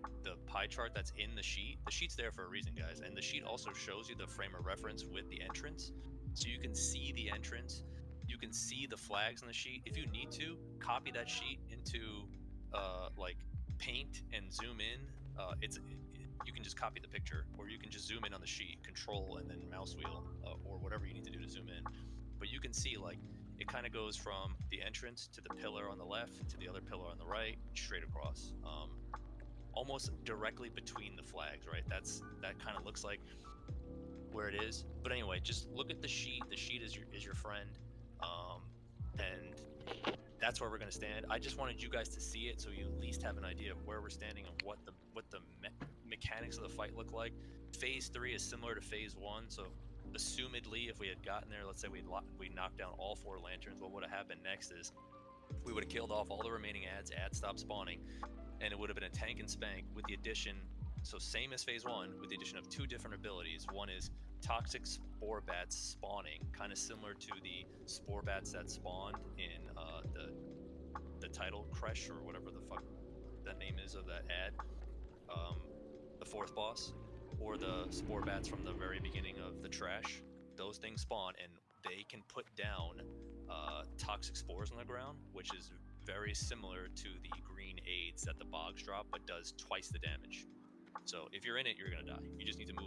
pie chart that's in the sheet. The sheet's there for a reason, guys, and the sheet also shows you the frame of reference with the entrance, so you can see the entrance. You can see the flags on the sheet. If you need to, copy that sheet into like Paint and zoom in. You can just copy the picture, or you can just zoom in on the sheet, Control and then mouse wheel, or whatever you need to do to zoom in. But you can see like it kind of goes from the entrance to the pillar on the left to the other pillar on the right, straight across, almost directly between the flags, right? That kind of looks like where it is. But anyway, just look at the sheet. The sheet is your friend, and that's where we're going to stand. I just wanted you guys to see it, so you at least have an idea of where we're standing and what the mechanics of the fight look like. Phase 3 is similar to Phase 1, so assumedly, if we had gotten there, let's say we knocked down all 4 lanterns, what would have happened next is we would have killed off all the remaining ads stopped spawning, and it would have been a tank and spank with the addition, so same as Phase 1, with the addition of 2 different abilities. One is toxic spore bats spawning, kind of similar to the spore bats that spawned in the title crush or whatever the fuck that name is of that ad, the fourth boss, or the spore bats from the very beginning of the trash. Those things spawn and they can put down toxic spores on the ground, which is very similar to the green aids that the bogs drop, but does twice the damage. So if you're in it, you're gonna die. You just need to move